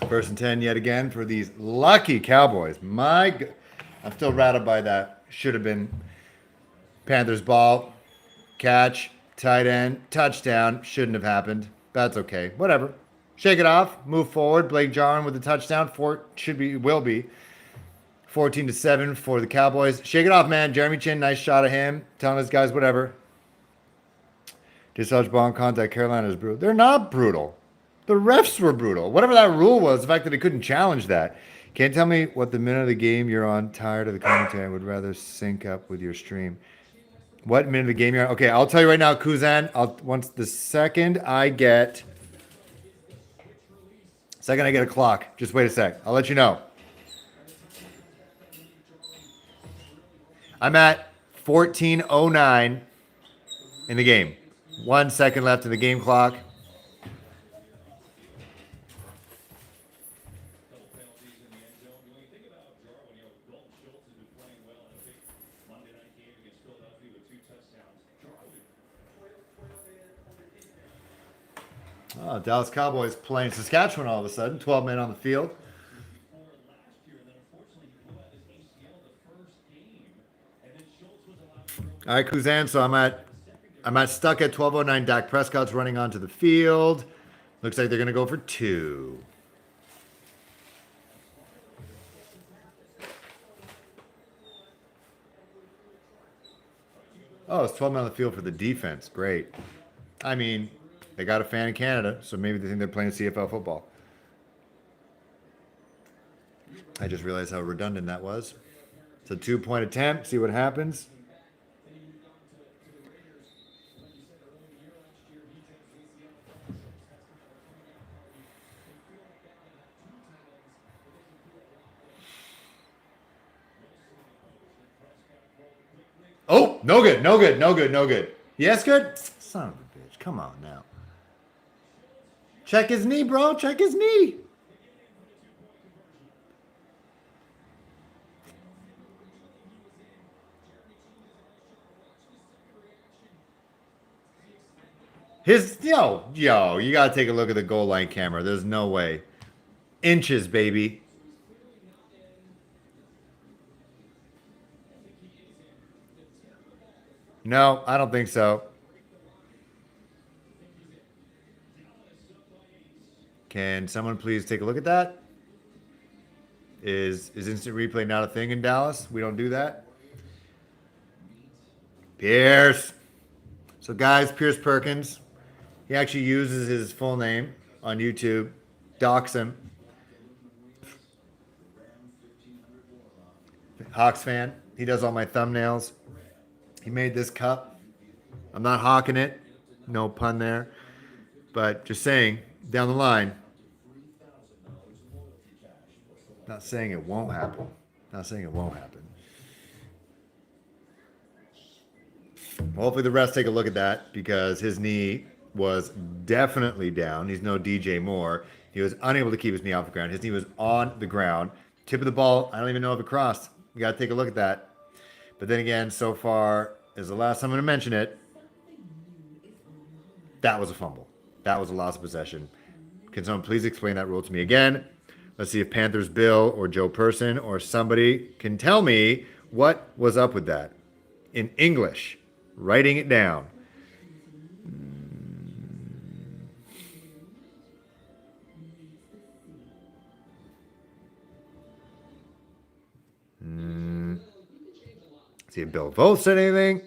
First and 10 yet again for these lucky Cowboys. I'm still rattled by that. Should have been Panthers ball, catch, tight end, touchdown. Shouldn't have happened. That's okay. Whatever. Shake it off. Move forward. Blake Jarwin with the touchdown. Will be 14-7 for the Cowboys. Shake it off, man. Jeremy Chin, nice shot of him. Telling his guys whatever. Discharge ball in contact. Carolina is brutal. They're not brutal. The refs were brutal. Whatever that rule was, the fact that they couldn't challenge that. Can't tell me what the minute of the game you're on. Tired of the commentary. I would rather sync up with your stream. What minute of the game you're on? Okay, I'll tell you right now, Kuzan. Once the second I get a clock. Just wait a sec. I'll let you know. I'm at 14:09 in the game. 1 second left in the game clock. Oh, Dallas Cowboys playing Saskatchewan all of a sudden. 12 men on the field. All right, Kuzan. So I'm stuck at 12:09. Dak Prescott's running onto the field. Looks like they're going to go for 2. Oh, it's 12 men on the field for the defense. Great. I mean, they got a fan in Canada, so maybe they think they're playing CFL football. I just realized how redundant that was. It's a 2-point attempt. See what happens. Oh, no good, no good, no good, no good. Yes, good? Son of a bitch. Come on now. Check his knee, bro. Check his knee. Yo, you got to take a look at the goal line camera. There's no way. Inches, baby. No, I don't think so. Can someone please take a look at that? Is instant replay not a thing in Dallas? We don't do that. Pierce. So guys, Pierce Perkins. He actually uses his full name on YouTube. Dox him. Hawks fan. He does all my thumbnails. He made this cup. I'm not hawking it. No pun there. But just saying, down the line. Not saying it won't happen. Not saying it won't happen. Well, hopefully the refs take a look at that because his knee was definitely down. He's no DJ Moore. He was unable to keep his knee off the ground. His knee was on the ground. Tip of the ball, I don't even know if it crossed. You got to take a look at that. But then again, so far, is the last time I'm going to mention it, that was a fumble. That was a loss of possession. Can someone please explain that rule to me again? Let's see if Panthers Bill or Joe Person or somebody can tell me what was up with that. In English, writing it down. See if Bill Voth said anything.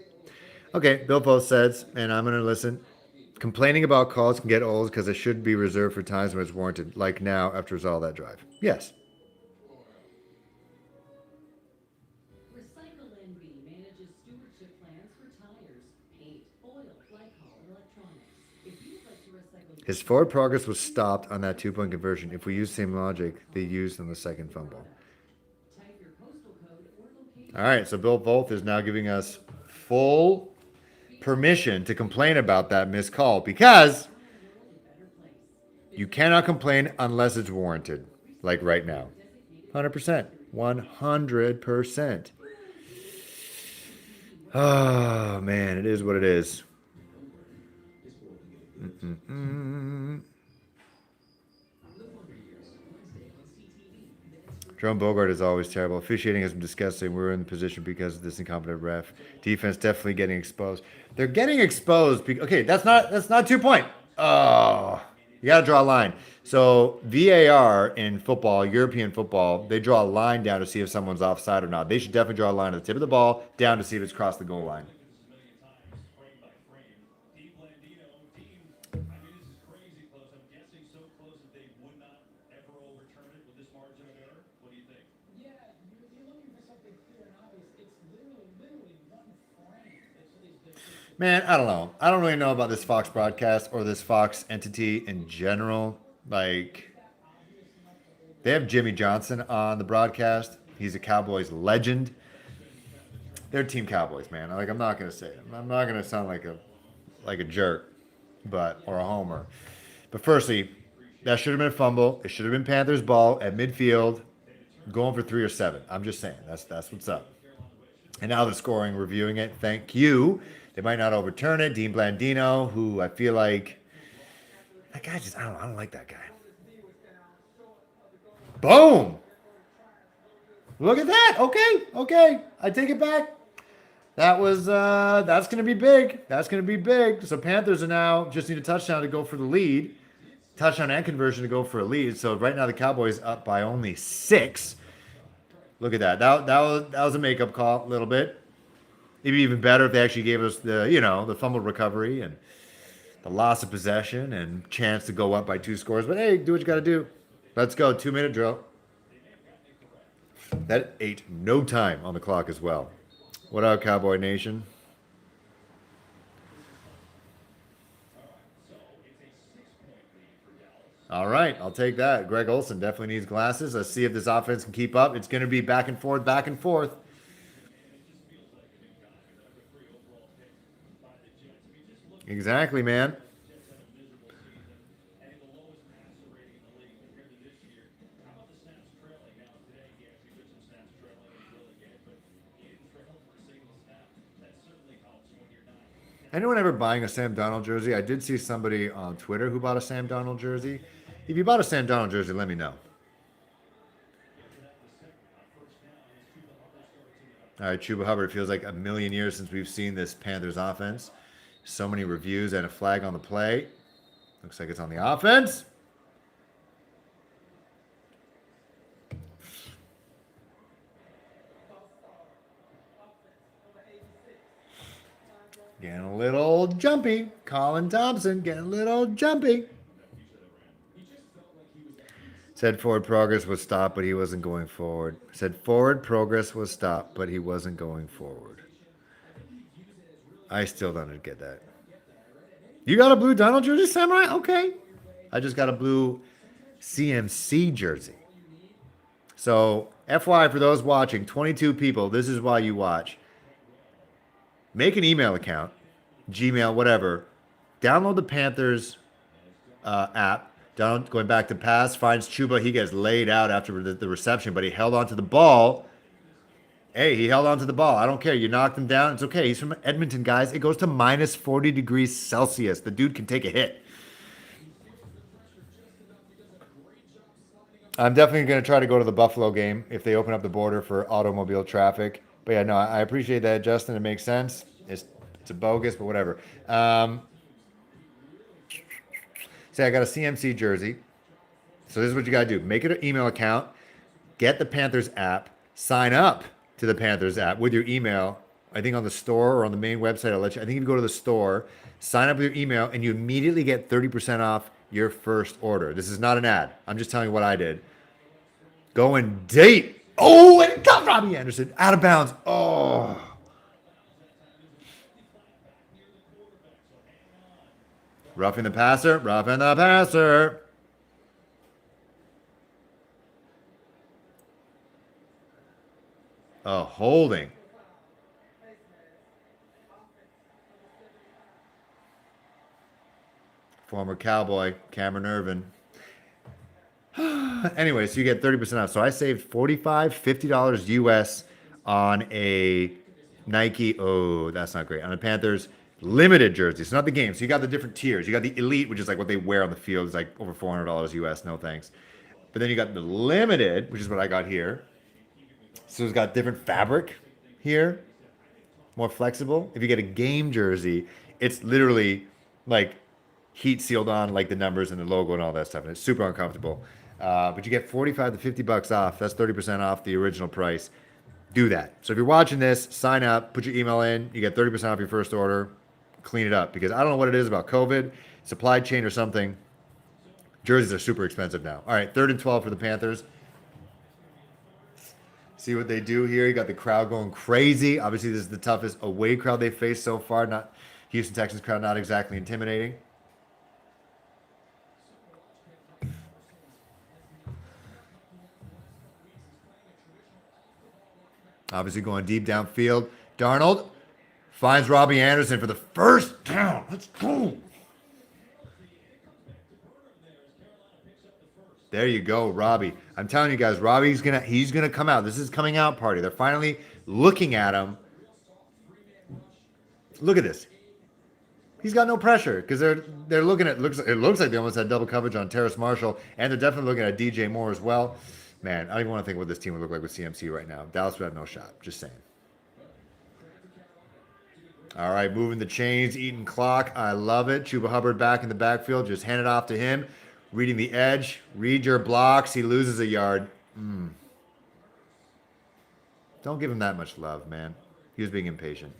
Okay, Bill Voth says, and I'm going to listen. Complaining about calls can get old because it should be reserved for times when it's warranted, like now after all that drive. Yes. Recycle NB manages stewardship plans for tires, paint, oil, glycol, and electronics. If you'd like to recycle His forward progress was stopped on that 2-point conversion. If we use the same logic they used on the second fumble. type your postal code or location. All right, so Bill Voth is now giving us full permission to complain about that missed call because you cannot complain unless it's warranted, like right now. 100%. 100%. Oh, man, it is what it is. Jerome Bogart is always terrible. Officiating has been disgusting. We're in the position because of this incompetent ref. Defense definitely getting exposed. They're getting exposed. Okay, that's not 2 point. Oh, you got to draw a line. So VAR in football, European football, they draw a line down to see if someone's offside or not. They should definitely draw a line at the tip of the ball down to see if it's crossed the goal line. Man, I don't know. I don't really know about this Fox broadcast or this Fox entity in general. Like, they have Jimmy Johnson on the broadcast. He's a Cowboys legend. They're Team Cowboys, man. Like, I'm not gonna say it. I'm not gonna sound like a jerk, or a homer. But firstly, that should have been a fumble. It should have been Panthers ball at midfield, going for 3 or 7. I'm just saying. That's what's up. And now the scoring, reviewing it. Thank you. They might not overturn it. Dean Blandino, who I feel like that guy I don't like that guy. Boom. Look at that. Okay. I take it back. That's gonna be big. That's gonna be big. So Panthers are now just need a touchdown to go for the lead. Touchdown and conversion to go for a lead. So right now the Cowboys up by only 6. Look at that. That was a makeup call a little bit. It'd be even better if they actually gave us the fumble recovery and the loss of possession and chance to go up by 2 scores. But hey, do what you got to do. Let's go. 2-minute drill. That ate no time on the clock as well. What up, Cowboy Nation? All right, I'll take that. Greg Olson definitely needs glasses. Let's see if this offense can keep up. It's going to be back and forth, back and forth. Exactly, man. Anyone ever buying a Sam Darnold jersey? I did see somebody on Twitter who bought a Sam Darnold jersey. If you bought a Sam Darnold jersey, let me know. All right, Chuba Hubbard. Feels like a million years since we've seen this Panthers offense. So many reviews and a flag on the play. Looks like it's on the offense. Getting a little jumpy. Colin Thompson getting a little jumpy. Said forward progress was stopped, but he wasn't going forward. Said forward progress was stopped, but he wasn't going forward. I still don't get that. You got a blue Donald jersey, Samurai? Okay. I just got a blue CMC jersey. So, FYI for those watching, 22 people, this is why you watch. Make an email account, Gmail, whatever. Download the Panthers app. Going back to pass, finds Chuba. He gets laid out after the reception, but he held on to the ball. Hey, he held on to the ball. I don't care. You knocked him down. It's okay. He's from Edmonton, guys. It goes to minus 40 degrees Celsius. The dude can take a hit. I'm definitely going to try to go to the Buffalo game if they open up the border for automobile traffic. But yeah, no, I appreciate that, Justin. It makes sense. It's a bogus, but whatever. Say I got a CMC jersey. So this is what you got to do. Make an email account. Get the Panthers app. Sign up to the Panthers app with your email. I think on the store or on the main website, I think if you go to the store, sign up with your email, and you immediately get 30% off your first order. This is not an ad. I'm just telling you what I did. Go and date. Oh, and it got Robbie Anderson out of bounds. Oh. Roughing the passer. Roughing the passer. Oh, holding. Former Cowboy, Cameron Irvin. Anyway, so you get 30% off. So I saved $45, $50 US on a Nike. Oh, that's not great. On a Panthers limited jersey. It's not the game. So you got the different tiers. You got the elite, which is like what they wear on the field. It's like over $400 US. No thanks. But then you got the limited, which is what I got here. So it's got different fabric here, more flexible. If you get a game jersey, it's literally like heat sealed on, like the numbers and the logo and all that stuff. And it's super uncomfortable. But you get 45 to 50 bucks off. That's 30% off the original price. Do that. So if you're watching this, sign up, put your email in. You get 30% off your first order. Clean it up, because I don't know what it is about COVID, supply chain or something. Jerseys are super expensive now. All right, 3rd and 12 for the Panthers. See what they do here. You got the crowd going crazy. Obviously, this is the toughest away crowd they've faced so far. Not Houston Texans crowd, not exactly intimidating. Obviously going deep downfield. Darnold finds Robbie Anderson for the first down. Let's go. There you go, Robbie. I'm telling you guys, Robbie's he's gonna come out. This is coming out party. They're finally looking at him. Look at this. He's got no pressure because they're looking at it looks like they almost had double coverage on Terrace Marshall, and they're definitely looking at DJ Moore as well. Man, I don't even want to think what this team would look like with CMC right now. Dallas would have no shot. Just saying. All right, moving the chains, eating clock. I love it. Chuba Hubbard back in the backfield. Just hand it off to him. Reading the edge. Read your blocks. He loses a yard. Don't give him that much love, man. He was being impatient.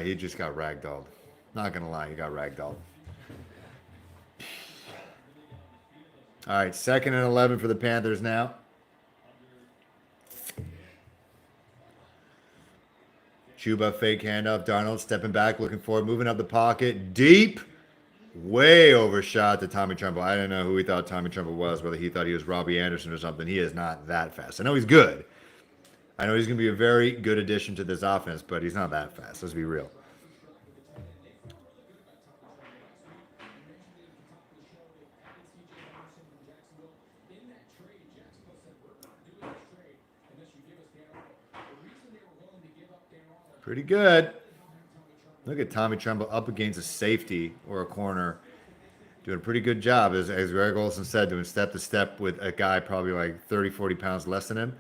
He just got ragdolled. Not gonna lie, he got ragdolled. All right, 2nd and 11 for the Panthers now. Chuba fake handoff. Darnold stepping back, looking forward, moving up the pocket, deep, way overshot to Tommy Tremble. I don't know who he thought Tommy Tremble was, whether he thought he was Robbie Anderson or something. He is not that fast. I know he's good. I know he's going to be a very good addition to this offense, but he's not that fast. Let's be real. Pretty good. Look at Tommy Tremble up against a safety or a corner. Doing a pretty good job, as Greg Olsen said, doing step to step with a guy probably like 30, 40 pounds less than him.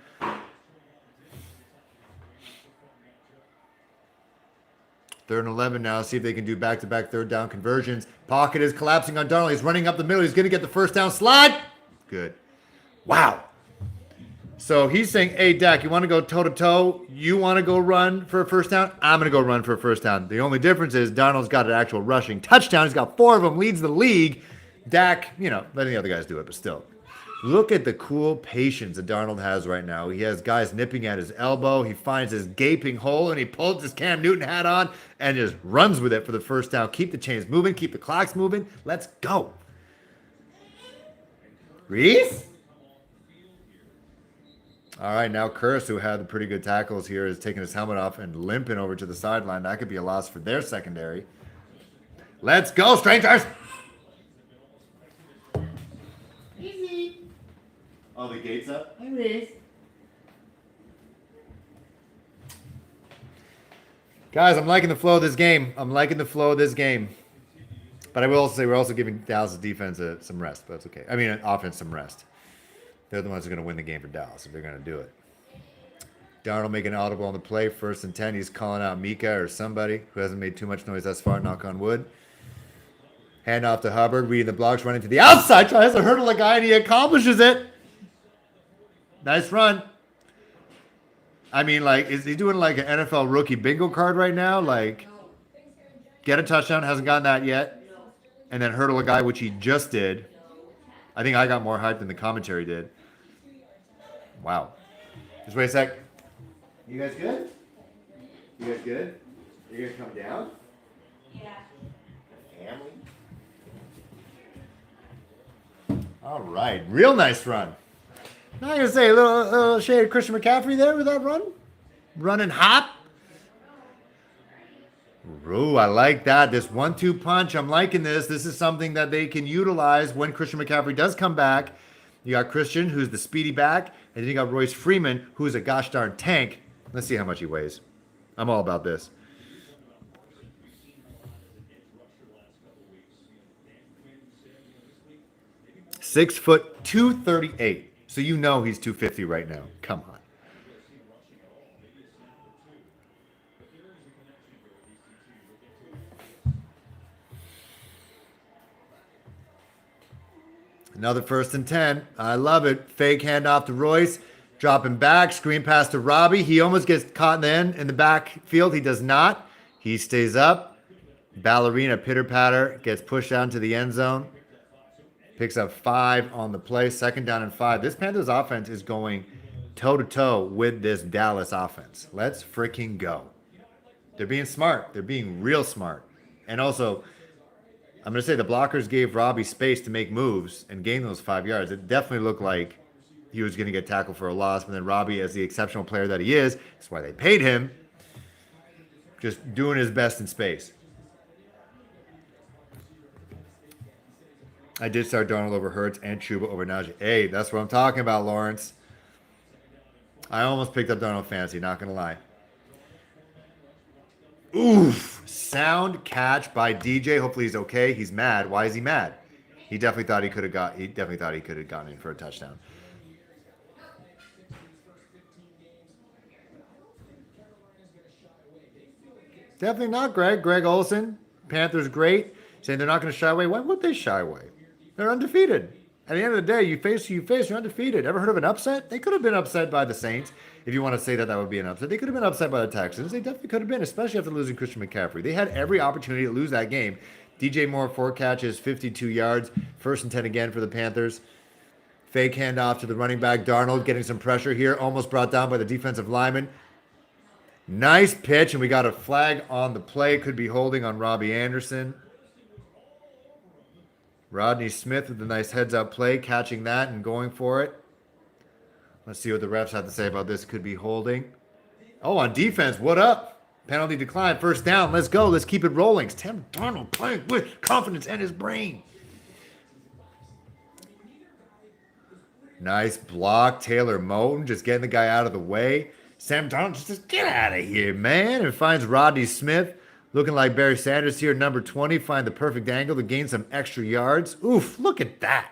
Third and 11 now. See if they can do back-to-back third down conversions. Pocket is collapsing on Darnold. He's running up the middle. He's going to get the first down slide. Good. Wow. So he's saying, hey, Dak, you want to go toe-to-toe? You want to go run for a first down? I'm going to go run for a first down. The only difference is Darnold's got an actual rushing touchdown. He's got 4 of them, leads the league. Dak, letting the other guys do it, but still. Look at the cool patience that Darnold has right now. He has guys nipping at his elbow. He finds his gaping hole, and he pulls his Cam Newton hat on and just runs with it for the first down. Keep the chains moving. Keep the clocks moving. Let's go. Reese? All right, now Curse, who had the pretty good tackles here, is taking his helmet off and limping over to the sideline. That could be a loss for their secondary. Let's go, strangers! Easy. Oh, the gate's up? There it is. Guys, I'm liking the flow of this game. But I will also say we're also giving Dallas' defense some rest, but that's okay. I mean, offense some rest. They're the ones who are going to win the game for Dallas if they're going to do it. Darnold making an audible on the play. 1st and 10. He's calling out Mika or somebody who hasn't made too much noise thus far. Knock on wood. Hand off to Hubbard. Reading the blocks. Running to the outside. Tries to hurdle a guy and he accomplishes it. Nice run. I mean, is he doing like an NFL rookie bingo card right now? Get a touchdown. Hasn't gotten that yet. And then hurdle a guy, which he just did. I think I got more hype than the commentary did. Wow. Just wait a sec. You guys good? You guys good? Are you going to come down? Family. All right. Real nice run. Not going to say a little shade of Christian McCaffrey there with that run. Run and hop. Ooh, I like that. This 1-2 punch. I'm liking this. This is something that they can utilize when Christian McCaffrey does come back. You got Christian, who's the speedy back, and then you got Royce Freeman, who's a gosh darn tank. Let's see how much he weighs. I'm all about this. 6', 238. So you know he's 250 right now. Come on. Another 1st and 10. I love it. Fake handoff to Royce. Dropping back. Screen pass to Robbie. He almost gets caught in the end in the backfield. He does not. He stays up. Ballerina pitter patter. Gets pushed down to the end zone. Picks up 5 on the play. 2nd down and 5. This Panthers offense is going toe-to-toe with this Dallas offense. Let's freaking go. They're being smart. They're being real smart. And also, I'm going to say the blockers gave Robbie space to make moves and gain those 5 yards. It definitely looked like he was going to get tackled for a loss. But then Robbie, as the exceptional player that he is, that's why they paid him, just doing his best in space. I did start Darnold over Hurts and Chuba over Najee. Hey, that's what I'm talking about, Lawrence. I almost picked up Darnold fantasy, not going to lie. Oof. Sound catch by DJ. Hopefully he's okay. He's mad. Why is he mad? He definitely thought he could have gotten in for a touchdown. Definitely not, Greg. Greg Olson, Panthers great. Saying they're not going to shy away. Why would they shy away? They're undefeated. At the end of the day, you face who you face, you're undefeated. Ever heard of an upset? They could have been upset by the Saints. If you want to say that would be an upset. They could have been upset by the Texans. They definitely could have been, especially after losing Christian McCaffrey. They had every opportunity to lose that game. DJ Moore, 4 catches, 52 yards. 1st and 10 again for the Panthers. Fake handoff to the running back. Darnold getting some pressure here. Almost brought down by the defensive lineman. Nice pitch, and we got a flag on the play. Could be holding on Robbie Anderson. Rodney Smith with a nice heads-up play, catching that and going for it. Let's see what the refs have to say about this. Could be holding. Oh, on defense, what up? Penalty decline, 1st down. Let's go. Let's keep it rolling. Sam Darnold playing with confidence in his brain. Nice block. Taylor Moton just getting the guy out of the way. Sam Darnold just get out of here, man. And finds Rodney Smith. Looking like Barry Sanders here, number 20. Find the perfect angle to gain some extra yards. Oof, look at that.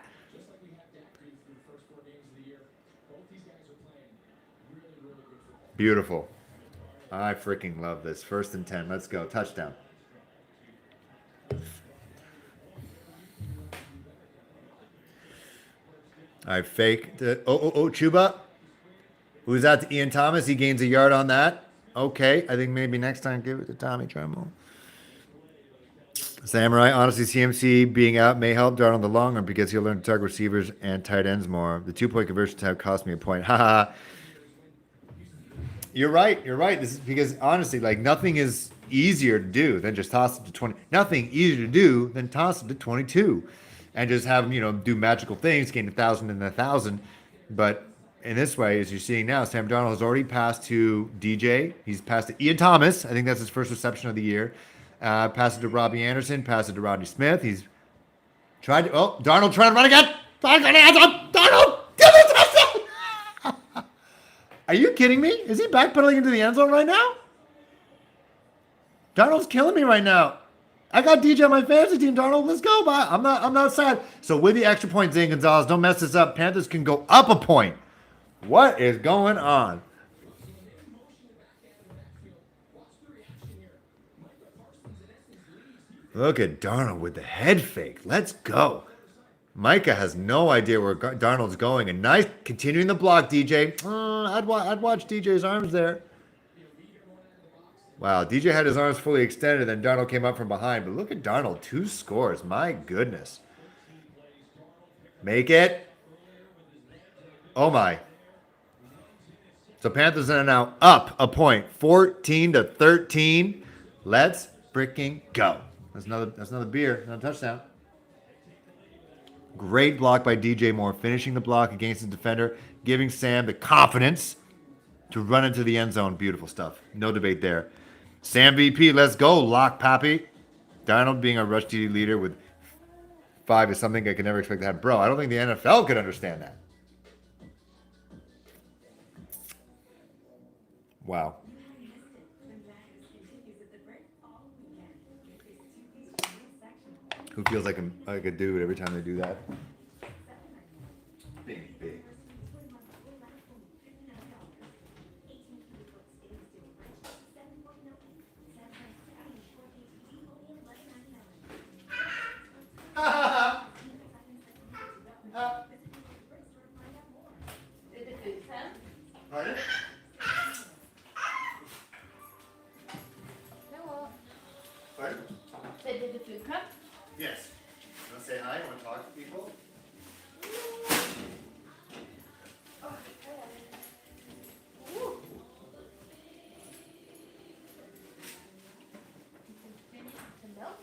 Beautiful. I freaking love this. 1st and 10. Let's go. Touchdown. All right, fake. Chuba. Who's that to Ian Thomas? He gains a yard on that. Okay, I think maybe next time give it to Tommy Tremble. Samurai, honestly, CMC being out may help Darnold in the long run because he'll learn to target receivers and tight ends more. The 2-point conversion time cost me a point. Haha. You're right. This is because honestly, like nothing is easier to do than just toss it to 20. Nothing easier to do than toss it to 22, and just have them, do magical things, gain 1,000 and 1,000. But in this way, as you're seeing now, Sam Darnold has already passed to DJ. He's passed to Ian Thomas. I think that's his first reception of the year. Passed it to Robbie Anderson. Passed it to Rodney Smith. He's tried to. Oh, Darnold trying to run again. Darnold! Give me a touchdown! Are you kidding me? Is he backpedaling into the end zone right now? Darnold's killing me right now. I got DJ on my fantasy team, Darnold. Let's go, bye. I'm not sad. So with the extra point, Zane Gonzalez, don't mess this up. Panthers can go up a point. What is going on? Look at Darnold with the head fake. Let's go. Micah has no idea where Darnold's going. And nice, continuing the block, DJ. I'd watch DJ's arms there. Wow, DJ had his arms fully extended, and then Darnold came up from behind. But look at Darnold, 2 scores. My goodness. Make it. Oh, my. So Panthers are now up a point, 14-13. Let's freaking go. That's another beer, another touchdown. Great block by DJ Moore, finishing the block against the defender, giving Sam the confidence to run into the end zone. Beautiful stuff. No debate there. Sam VP, let's go. Lock Pappy. Darnold being a rush TD leader with 5 is something I could never expect to have. Bro, I don't think the NFL could understand that. Wow. Who feels like a dude every time they do that? Big. Did the food come? Pardon? No. Pardon? Did the food come? Yes. You want to say hi? You want to talk to people? Some milk?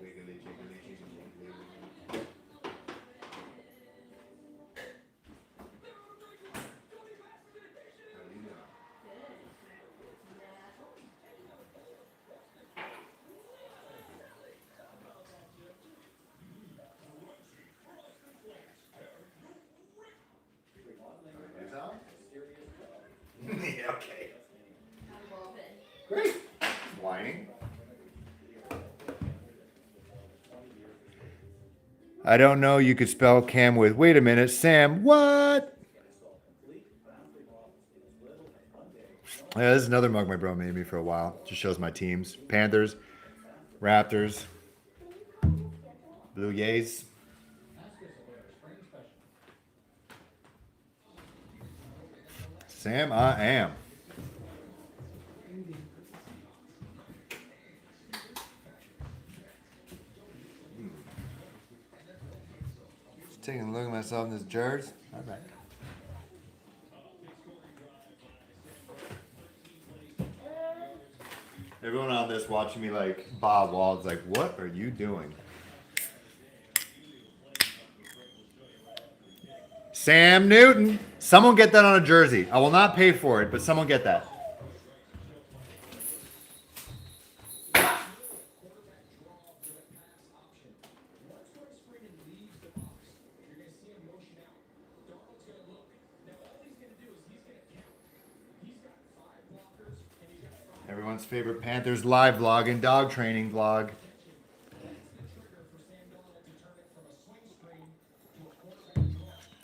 Wiggly, jiggly, jiggly, jiggly. How do you know? Is on? Yeah, okay. A little bit. Great. Whining. I don't know. You could spell Cam with. Wait a minute, Sam. What? Yeah, this is another mug my bro made me for a while. Just shows my teams: Panthers, Raptors, Blue Jays. Sam, I am. Just taking a look at myself in this jersey. All right. Everyone on this watching me like Bob Wald's like, what are you doing? Sam Newton. Someone get that on a jersey. I will not pay for it, but someone get that. Everyone's favorite Panthers live vlog and dog training vlog.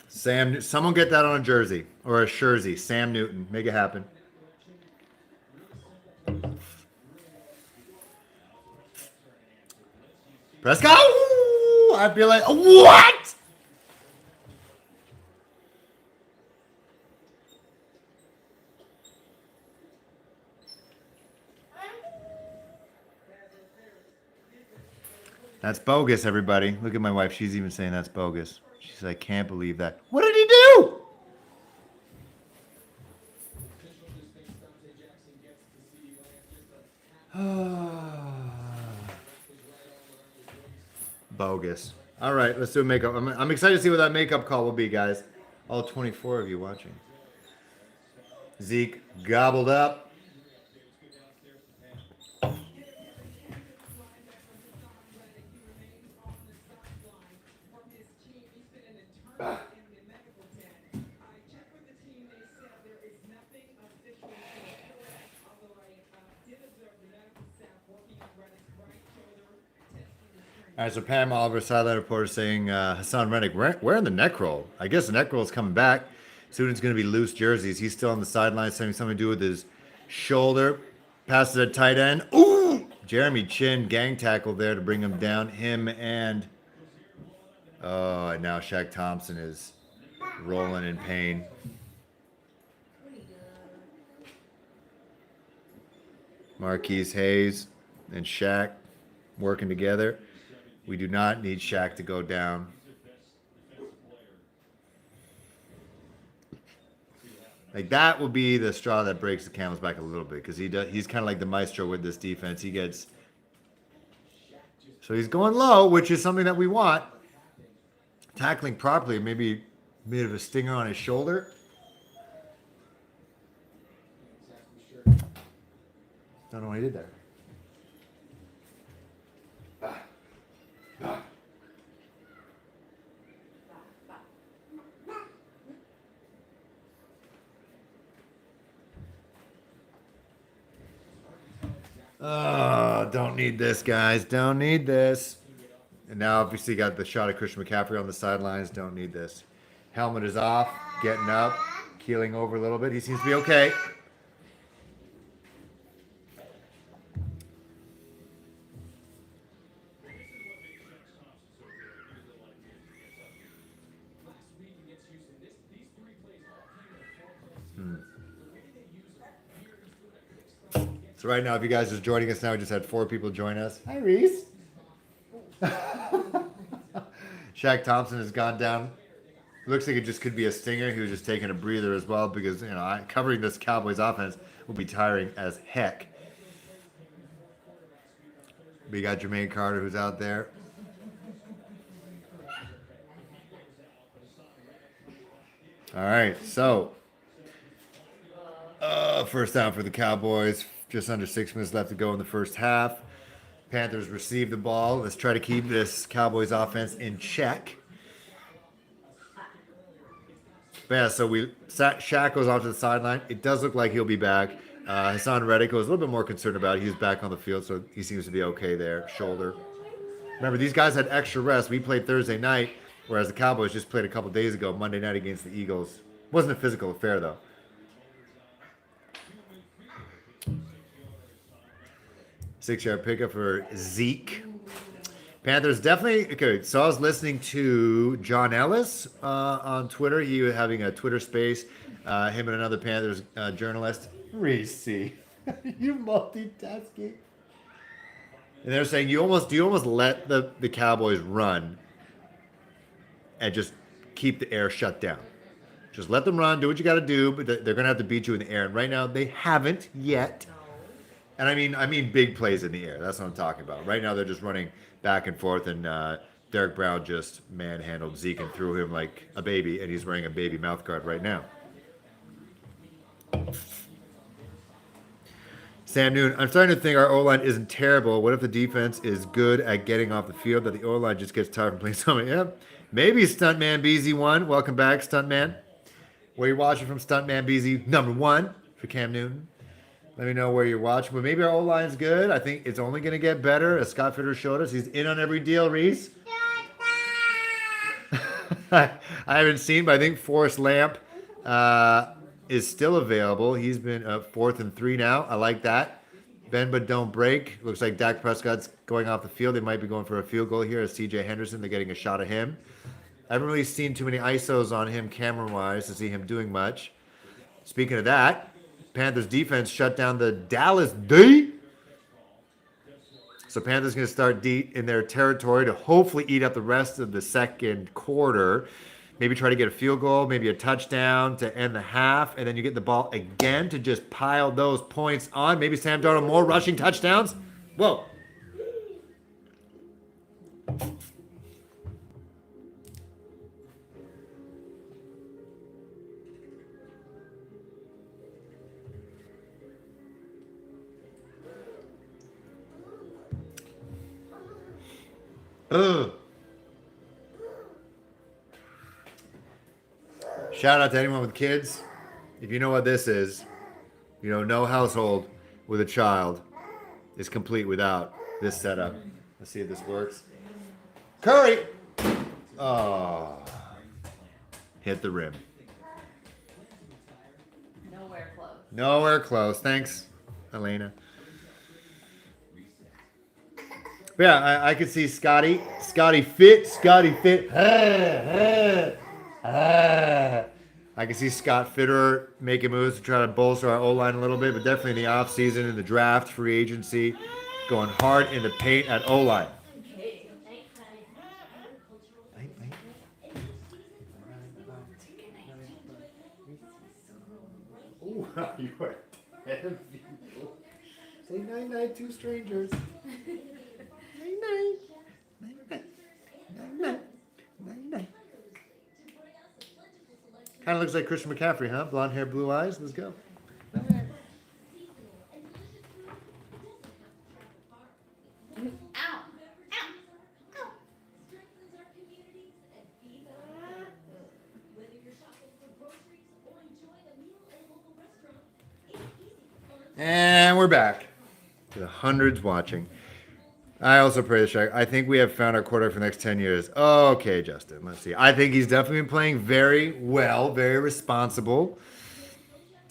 Sam, someone get that on a jersey or a jersey. Sam Newton, make it happen. Prescott, I feel like what? That's bogus, everybody. Look at my wife. She's even saying that's bogus. She said, I can't believe that. What did he do? Bogus. All right, let's do a makeup. I'm excited to see what that makeup call will be, guys. All 24 of you watching. Zeke gobbled up. All right, so Pam Oliver, sideline reporter, saying Hassan Reddick, wearing the neck roll. I guess the neck roll is coming back. Soon it's going to be loose jerseys. He's still on the sideline, having something to do with his shoulder. Passes at tight end. Ooh! Jeremy Chin, gang tackle there to bring him down. Him and now Shaq Thompson is rolling in pain. Marquise Hayes and Shaq working together. We do not need Shaq to go down. Like that will be the straw that breaks the camel's back a little bit because he's kind of like the maestro with this defense. He gets so he's going low, which is something that we want. Tackling properly, maybe a bit of a stinger on his shoulder. Don't know what he did there. Oh, don't need this, guys. Don't need this. And now, obviously, got the shot of Christian McCaffrey on the sidelines. Don't need this. Helmet is off. Getting up. Keeling over a little bit. He seems to be okay. So right now, if you guys are just joining us now, we just had 4 people join us. Hi, Reese. Shaq Thompson has gone down. Looks like it just could be a stinger. He was just taking a breather as well because, covering this Cowboys offense will be tiring as heck. We got Jermaine Carter who's out there. All right, so first down for the Cowboys. Just under 6 minutes left to go in the first half. Panthers receive the ball. Let's try to keep this Cowboys offense in check. But yeah, so Shaq goes off to the sideline. It does look like he'll be back. Hassan Reddick was a little bit more concerned about it. He's back on the field, so he seems to be okay there. Shoulder. Remember, these guys had extra rest. We played Thursday night, whereas the Cowboys just played a couple days ago, Monday night against the Eagles. Wasn't a physical affair, though. 6-yard pickup for Zeke. Panthers definitely okay. So I was listening to John Ellis on Twitter. He was having a Twitter space. Him and another Panthers journalist. Reese, you multitasking. And they're saying you almost let the Cowboys run and just keep the air shut down. Just let them run, do what you got to do, but they're going to have to beat you in the air. And right now they haven't yet. And I mean big plays in the air. That's what I'm talking about. Right now they're just running back and forth, and Derek Brown just manhandled Zeke and threw him like a baby, and he's wearing a baby mouth guard right now. Sam Noon, I'm starting to think our O-line isn't terrible. What if the defense is good at getting off the field, that the O-line just gets tired from playing something? Yeah, maybe Stuntman BZ1. Welcome back, Stuntman. Where you watching from, Stuntman BZ number 1 for Cam Newton. Let me know where you're watching. But maybe our O-line's good. I think it's only going to get better. As Scott Fitter showed us, he's in on every deal, Reese. I haven't seen, but I think Forrest Lamp is still available. He's been 4th and 3 now. I like that. Bend but don't break. Looks like Dak Prescott's going off the field. They might be going for a field goal here as CJ Henderson. They're getting a shot of him. I haven't really seen too many ISOs on him camera-wise to see him doing much. Speaking of that, Panthers defense shut down the Dallas D. So Panthers going to start deep in their territory to hopefully eat up the rest of the second quarter. Maybe try to get a field goal, maybe a touchdown to end the half, and then you get the ball again to just pile those points on. Maybe Sam Darnold more rushing touchdowns. Whoa. Ugh. Shout out to anyone with kids. If you know what this is, no household with a child is complete without this setup. Let's see if this works. Curry! Oh. Hit the rim. Nowhere close. Nowhere close. Thanks, Elena. But yeah, I could see Scotty fit. I can see Scott Fitterer making moves to try to bolster our O-line a little bit, but definitely in the offseason, in the draft, free agency, going hard in the paint at O-line. You are dead people. Say night night to strangers. Night night. Night night. Night night. Night night. Kind of looks like Christian McCaffrey, huh? Blonde hair, blue eyes. Let's go. Ow! Ow! And we're back. To the hundreds watching. I also pray the strike. I think we have found our quarterback for the next 10 years. Okay, Justin. Let's see. I think he's definitely been playing very well, very responsible.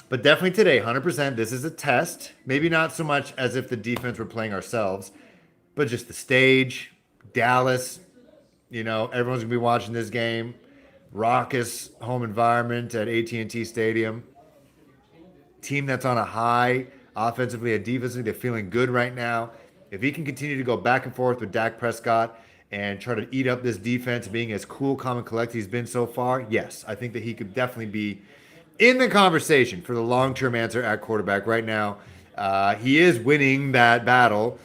But definitely today, 100%. This is a test. Maybe not so much as if the defense were playing ourselves, but just the stage, Dallas. You know, everyone's gonna be watching this game. Raucous home environment at AT&T Stadium. Team that's on a high, offensively and defensively. They're feeling good right now. If he can continue to go back and forth with Dak Prescott and try to eat up this defense, being as cool, calm, and collected he's been so far, yes, I think that he could definitely be in the conversation for the long-term answer at quarterback right now. He is winning that battle.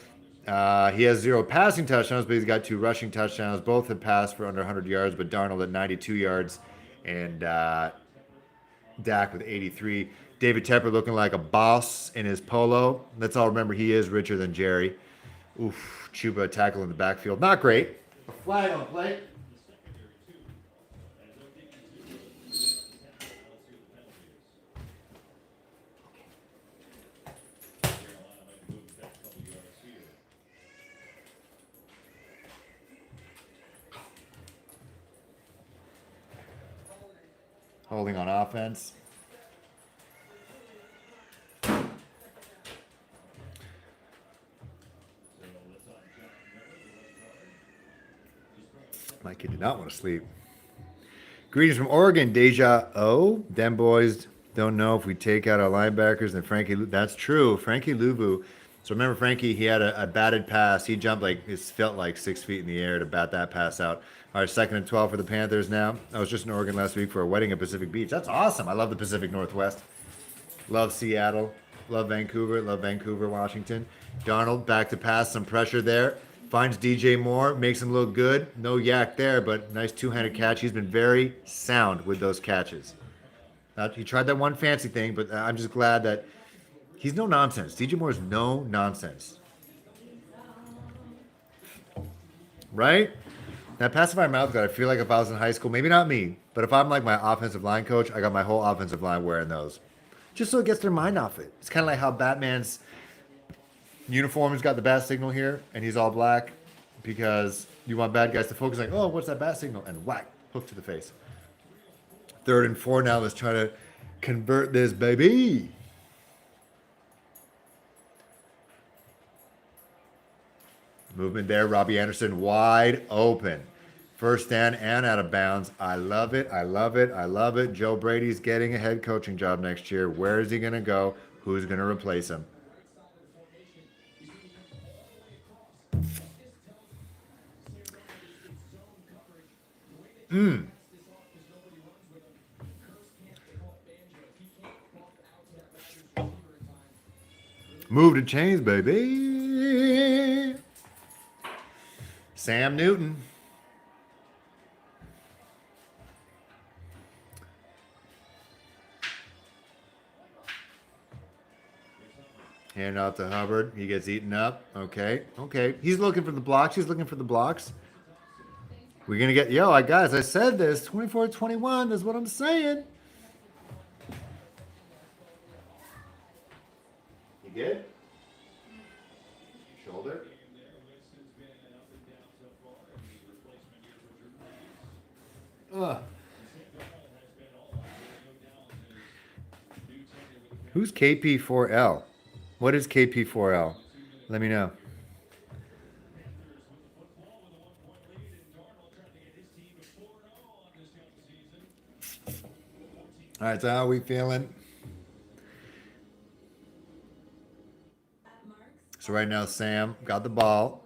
He has 0 passing touchdowns, but he's got 2 rushing touchdowns. Both have passed for under 100 yards, but Darnold at 92 yards and Dak with 83. David Tepper looking like a boss in his polo. Let's all remember he is richer than Jerry. Oof, Chuba tackle in the backfield. Not great. A flag on play. Holding on offense. My kid did not want to sleep. Greetings from Oregon, Deja O. Them boys don't know if we take out our linebackers and Frankie. That's true. Frankie Luvu. So remember, Frankie, he had a batted pass. He jumped it felt like 6 feet in the air to bat that pass out. All right, 2nd and 12 for the Panthers now. I was just in Oregon last week for a wedding at Pacific Beach. That's awesome. I love the Pacific Northwest. Love Seattle. Love Vancouver. Love Vancouver, Washington. Darnold back to pass. Some pressure there. Finds DJ Moore. Makes him look good. No yak there, but nice two-handed catch. He's been very sound with those catches. He tried that one fancy thing, but I'm just glad that he's no nonsense. DJ Moore is no nonsense. Right? That pacifier mouth guard, I feel like if I was in high school, maybe not me, but if I'm like my offensive line coach, I got my whole offensive line wearing those. Just so it gets their mind off it. It's kind of like how Batman's uniform's got the bat signal here, and he's all black because you want bad guys to focus like, oh, what's that bat signal? And whack, hook to the face. 3rd and 4 now. Let's try to convert this, baby. Movement there. Robbie Anderson wide open. First down and out of bounds. I love it. I love it. I love it. Joe Brady's getting a head coaching job next year. Where is he going to go? Who's going to replace him? Move to chains, baby. Sam Newton. Hand out to Hubbard. He gets eaten up. Okay. He's looking for the blocks. We're going to get, guys, I said this. 24-21 is what I'm saying. You good? Shoulder. Who's KP4L? What is KP4L? Let me know. All right, so how are we feeling? So right now, Sam got the ball.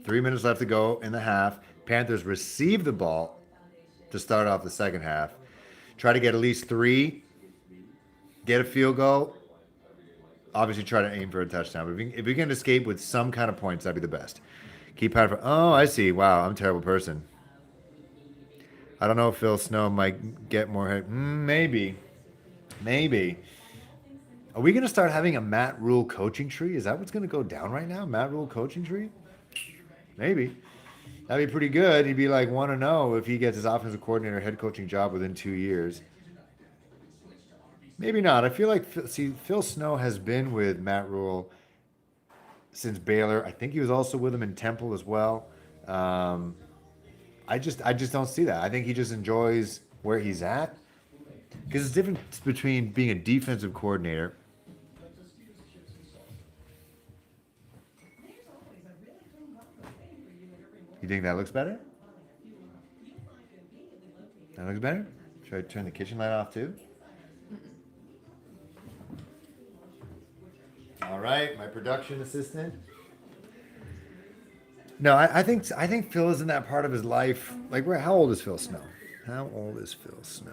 3 minutes left to go in the half. Panthers receive the ball to start off the second half. Try to get at least 3. get a field goal. Obviously, try to aim for a touchdown. But if we can escape with some kind of points, that'd be the best. Keep out for. Oh, I see. Wow, I'm a terrible person. I don't know if Phil Snow might get more hit. Maybe. Maybe. Are we going to start having a Matt Rule coaching tree? Is that what's going to go down right now? Matt Rule coaching tree? Maybe. That'd be pretty good. He'd be like 1-0 if he gets his offensive coordinator head coaching job within 2 years. Maybe not. I feel like, Phil Snow has been with Matt Rule since Baylor. I think he was also with him in Temple as well. I just don't see that. I think he just enjoys where he's at. Because it's different between being a defensive coordinator. You think that looks better? That looks better? Should I turn the kitchen light off too? All right, my production assistant. No, I think Phil is in that part of his life. Like, how old is Phil Snow? How old is Phil Snow?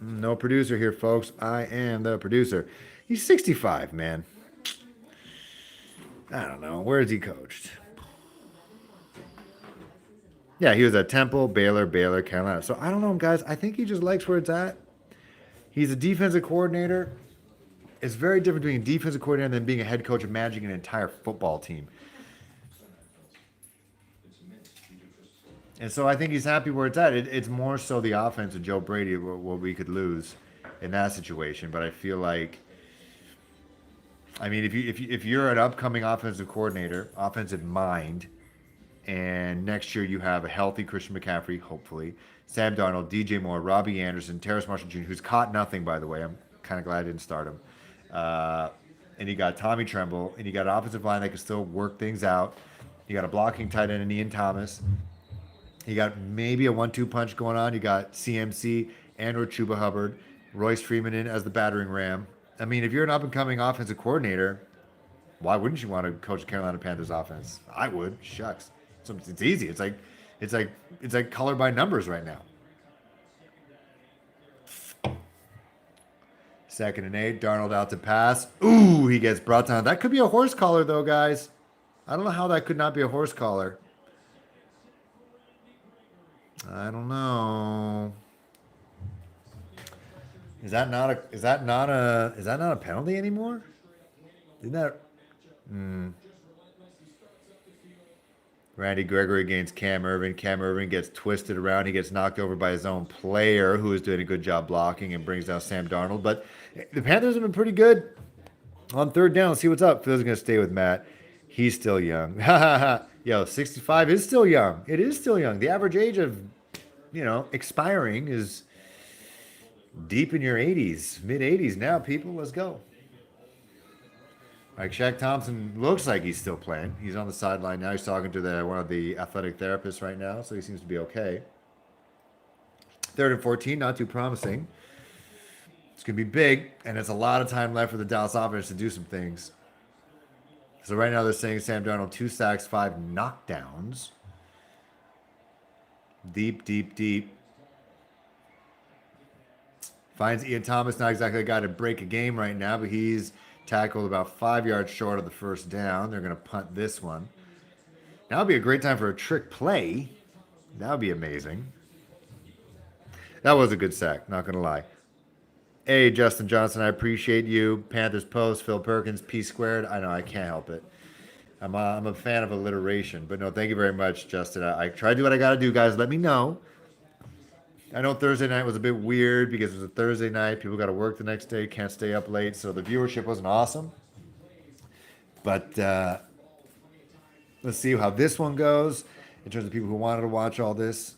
No producer here, folks. I am the producer. He's 65, man. I don't know. Where has he coached? Yeah, he was at Temple, Baylor, Carolina. So I don't know, guys. I think he just likes where it's at. He's a defensive coordinator. It's very different being a defensive coordinator than being a head coach and managing an entire football team. And so I think he's happy where it's at. It's more so the offense of Joe Brady what we could lose in that situation. But I feel like, I mean, if you're an upcoming offensive coordinator, offensive mind, and next year you have a healthy Christian McCaffrey, hopefully, Sam Darnold, DJ Moore, Robbie Anderson, Terrace Marshall Jr., who's caught nothing, by the way. I'm kind of glad I didn't start him. And you got Tommy Tremble, and you got an offensive line that can still work things out. You got a blocking tight end in Ian Thomas. You got maybe a 1-2 punch going on. You got CMC and or Chuba Hubbard, Royce Freeman in as the battering ram. I mean, if you're an up-and-coming offensive coordinator, why wouldn't you want to coach the Carolina Panthers offense? I would. Shucks. It's easy. It's like color by numbers right now. 2nd and 8. Darnold out to pass. Ooh, he gets brought down. That could be a horse collar, though, guys. I don't know how that could not be a horse collar. I don't know. Is that not a penalty anymore? Isn't that? Randy Gregory against Cam Irvin. Cam Irvin gets twisted around. He gets knocked over by his own player, who is doing a good job blocking, and brings down Sam Darnold. But the Panthers have been pretty good on 3rd down. Let's see what's up. Phil's going to stay with Matt. He's still young. Yo, 65 is still young. It is still young. The average age of, expiring is deep in your 80s, mid-80s now, people. Let's go. Like Shaq Thompson looks like he's still playing. He's on the sideline now. He's talking to one of the athletic therapists right now, so he seems to be okay. 3rd and 14, not too promising. It's going to be big, and it's a lot of time left for the Dallas offense to do some things. So right now they're saying Sam Darnold, 2 sacks, 5 knockdowns. Deep. Finds Ian Thomas, not exactly a guy to break a game right now, but he's tackled about 5 yards short of the 1st down. They're going to punt this one. Now would be a great time for a trick play. That would be amazing. That was a good sack, not going to lie. Hey, Justin Johnson, I appreciate you. Panthers Post, Phil Perkins, P squared. I know, I can't help it. I'm a fan of alliteration. But no, thank you very much, Justin. I try to do what I got to do, guys. Let me know. I know Thursday night was a bit weird because it was a Thursday night. People got to work the next day, can't stay up late. So the viewership wasn't awesome. But let's see how this one goes in terms of people who wanted to watch all this.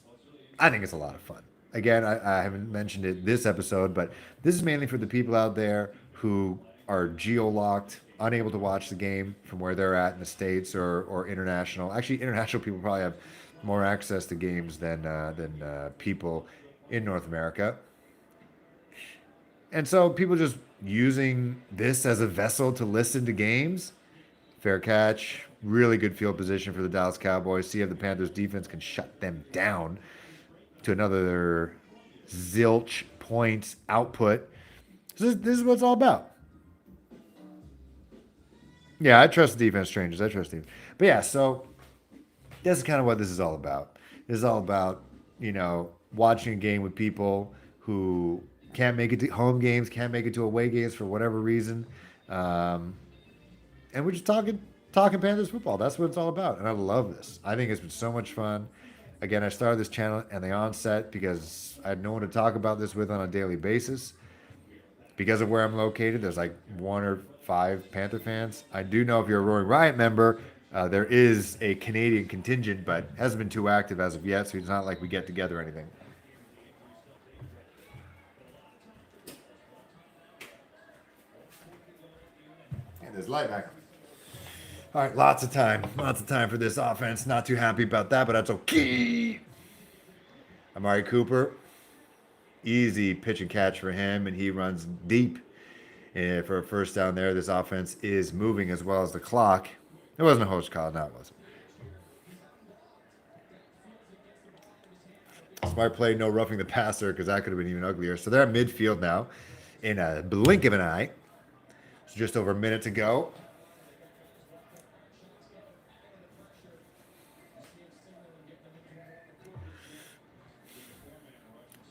I think it's a lot of fun. Again, I haven't mentioned it this episode, but this is mainly for the people out there who are geo-locked, unable to watch the game from where they're at in the States or international. Actually, international people probably have more access to games than people in North America. And so people just using this as a vessel to listen to games. Fair catch. Really good field position for the Dallas Cowboys. See if the Panthers defense can shut them down to another zilch points, output. This is what it's all about. Yeah, I trust the defense strangers. I trust the defense. But yeah, so that's kind of what this is all about. This is all about, watching a game with people who can't make it to home games, can't make it to away games for whatever reason. Um, and we're just talking Panthers football. That's what it's all about. And I love this. I think it's been so much fun. Again, I started this channel and the onset because I had no one to talk about this with on a daily basis. Because of where I'm located, there's like 1 or 5 Panther fans. I do know if you're a Roaring Riot member, there is a Canadian contingent, but hasn't been too active as of yet, so it's not like we get together or anything. And there's light back. All right, lots of time for this offense. Not too happy about that, but that's okay. Amari Cooper, easy pitch and catch for him, and he runs deep for a first down there. This offense is moving as well as the clock. It wasn't a host call, no, it wasn't. Smart play, no roughing the passer, because that could have been even uglier. So they're at midfield now in a blink of an eye. It's just over a minute to go.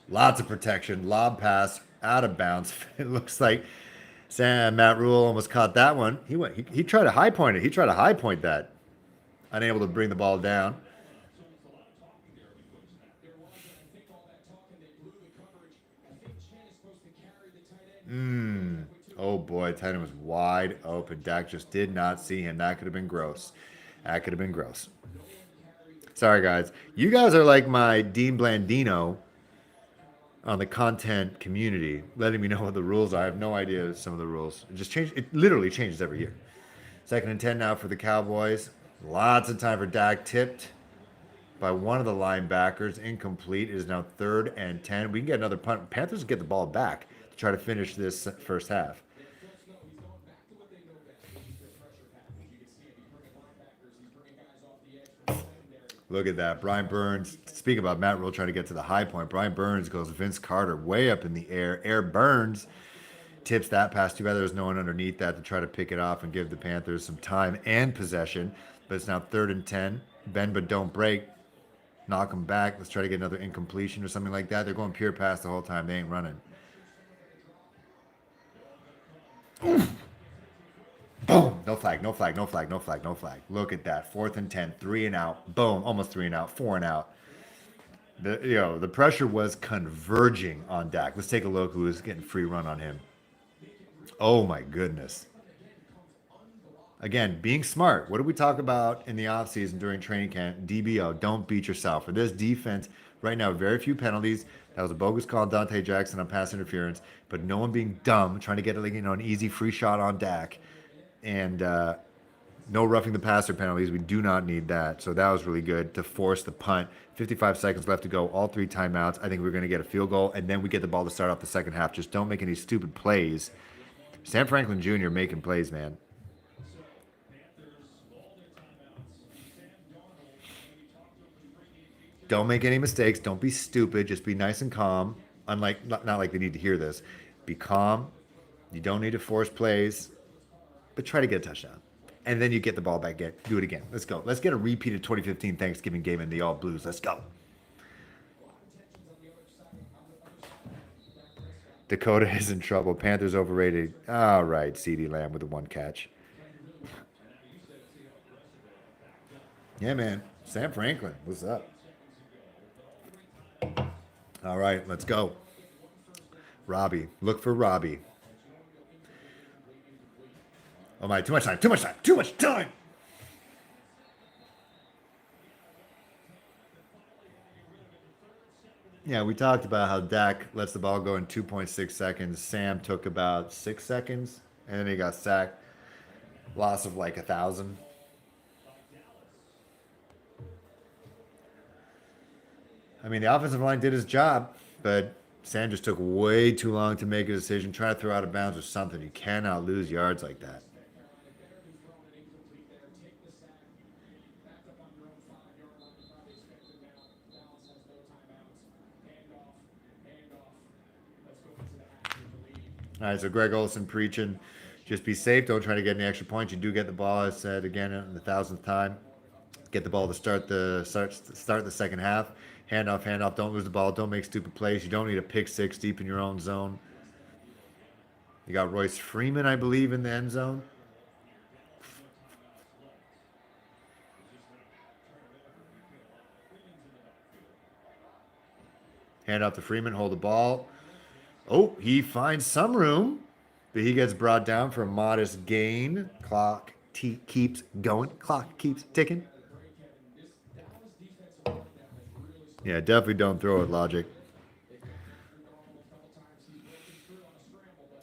Lots of protection. Lob pass out of bounds. It looks like Matt Rule almost caught that one. He tried to high point it. He tried to high point that. Unable to bring the ball down. Oh boy, tight end was wide open. Dak just did not see him. That could have been gross. That could have been gross. Sorry, guys. You guys are like my Dean Blandino on the content community, letting me know what the rules are. I have no idea some of the rules. It literally changes every year. 2nd and 10 now for the Cowboys. Lots of time for Dak. Tipped by one of the linebackers. Incomplete. It is now 3rd and 10. We can get another punt. Panthers get the ball back to try to finish this first half. Look at that. Brian Burns, speaking about Matt Rule trying to get to the high point, Brian Burns goes Vince Carter way up in the air. Air Burns tips that pass. Too bad there was no one underneath that to try to pick it off and give the Panthers some time and possession. But it's now 3rd and 10. Bend but don't break. Knock them back. Let's try to get another incompletion or something like that. They're going pure pass the whole time. They ain't running. Boom. No flag, no flag, no flag, no flag, no flag. Look at that. 4th and 10. 3 and out. Boom. Almost 3 and out. 4 and out. The pressure was converging on Dak. Let's take a look who was getting free run on him. Oh my goodness. Again, being smart. What did we talk about in the offseason during training camp? DBO, don't beat yourself. For this defense, right now, very few penalties. That was a bogus call on Dante Jackson on pass interference, but no one being dumb, trying to get an easy free shot on Dak. And no roughing the passer penalties. We do not need that. So that was really good to force the punt. 55 seconds left to go. All 3 timeouts. I think we're going to get a field goal, and then we get the ball to start off the second half. Just don't make any stupid plays. Sam Franklin Jr. making plays, man. Don't make any mistakes. Don't be stupid. Just be nice and calm. Not like they need to hear this. Be calm. You don't need to force plays, but try to get a touchdown. And then you get the ball back. Do it again. Let's go. Let's get a repeat of 2015 Thanksgiving game in the All Blues. Let's go. Dakota is in trouble. Panthers overrated. All right, CeeDee Lamb with the 1 catch. Yeah, man. Sam Franklin, what's up? All right, let's go. Robbie. Look for Robbie. Oh my, too much time. Yeah, we talked about how Dak lets the ball go in 2.6 seconds. Sam took about 6 seconds, and then he got sacked. Loss of like 1,000. I mean, the offensive line did his job, but Sam just took way too long to make a decision. Try to throw out of bounds or something. You cannot lose yards like that. All right, so Greg Olson preaching, just be safe. Don't try to get any extra points. You do get the ball. I said again the thousandth time. Get the ball to start the second half. Hand off, hand off. Don't lose the ball. Don't make stupid plays. You don't need a pick six deep in your own zone. You got Royce Freeman, I believe, in the end zone. Hand off to Freeman. Hold the ball. Oh, he finds some room, but he gets brought down for a modest gain. Clock keeps going. Clock keeps ticking. Yeah, definitely don't throw it, Logic.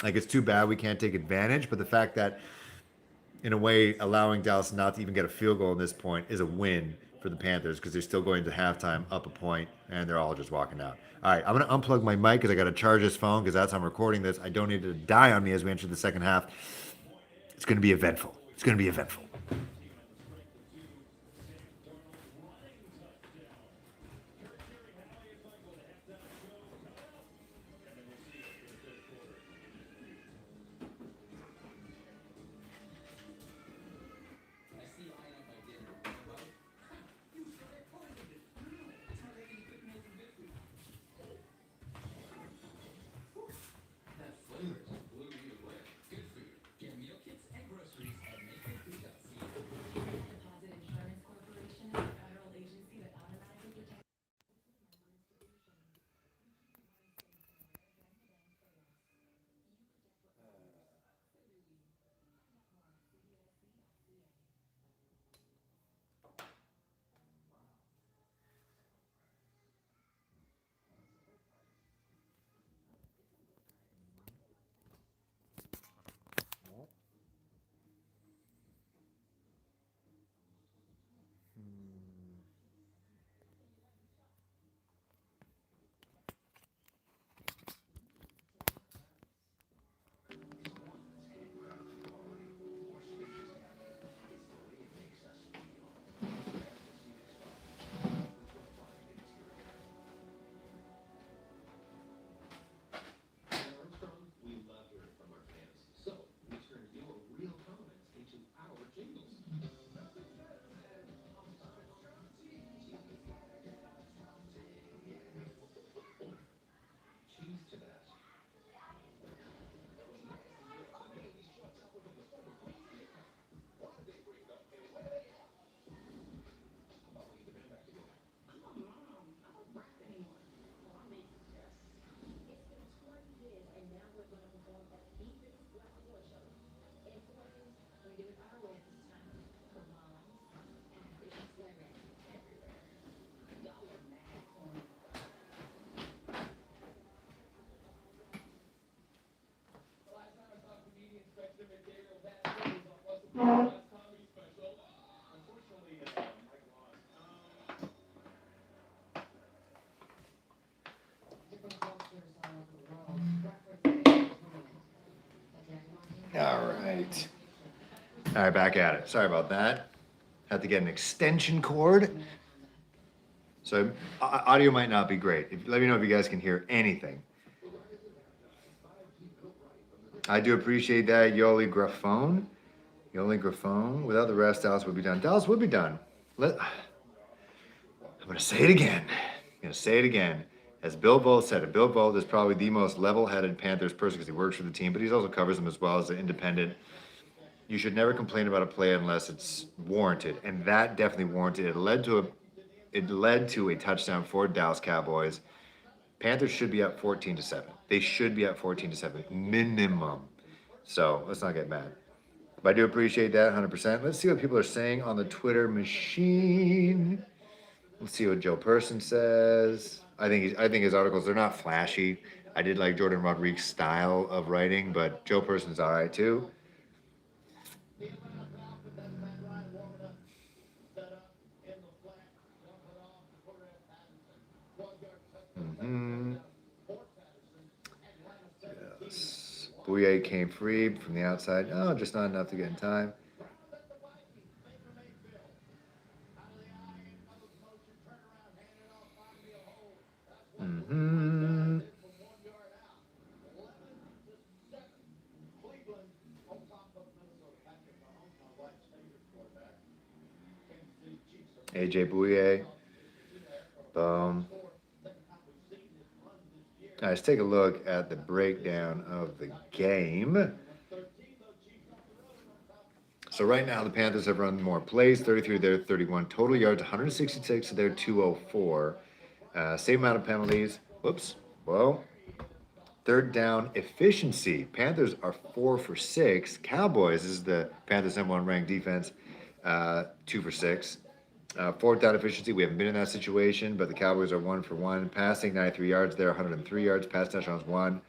Like, it's too bad we can't take advantage, but the fact that, in a way, allowing Dallas not to even get a field goal at this point is a win for the Panthers because they're still going to halftime up a point and they're all just walking out. All right, I'm going to unplug my mic because I got to charge this phone because that's how I'm recording this. I don't need it to die on me as we enter the second half. It's going to be eventful. It's going to be eventful. Deposit Insurance Corporation is a federal agency that automatically protects. Armstrong, we love hearing from our fans. So, we turn your real comments into our jingles. Cheese to that. All right. All right, back at it. Sorry about that. Had to get an extension cord. So audio might not be great. Let me know if you guys can hear anything. I do appreciate that, Yoli Graphone. Yoli Graphone. Without the rest, Dallas would be done. Dallas would be done. I'm going to say it again. I'm going to say it again. As Bill Vogt said it, Bill Vogt is probably the most level-headed Panthers person because he works for the team, but he also covers them as well as an independent. You should never complain about a play unless it's warranted, and that definitely warranted. It led to a touchdown for Dallas Cowboys. Panthers should be up 14-7. They should be up 14-7 minimum. So let's not get mad. But I do appreciate that 100%. Let's see what people are saying on the Twitter machine. Let's see what Joe Person says. I think his articles, they're not flashy. I did like Jordan Rodriguez's style of writing, but Joe Person's all right too. Mm-hmm. Yes. Bouye came free from the outside. Oh, just not enough to get in time. Mm-hmm. AJ Bouye. Boom. All right, let's take a look at the breakdown of the game. So right now the Panthers have run more plays, 33 to their 31. Total yards, 166 to their 204. Same amount of penalties. Whoops. Whoa. Third down efficiency. Panthers are 4 for 6. Cowboys, this is the Panthers #1 ranked defense, 2 for 6. Fourth down efficiency, we haven't been in that situation, but the Cowboys are 1 for 1. Passing, 93 yards. They're 103 yards. Pass touchdowns, 1.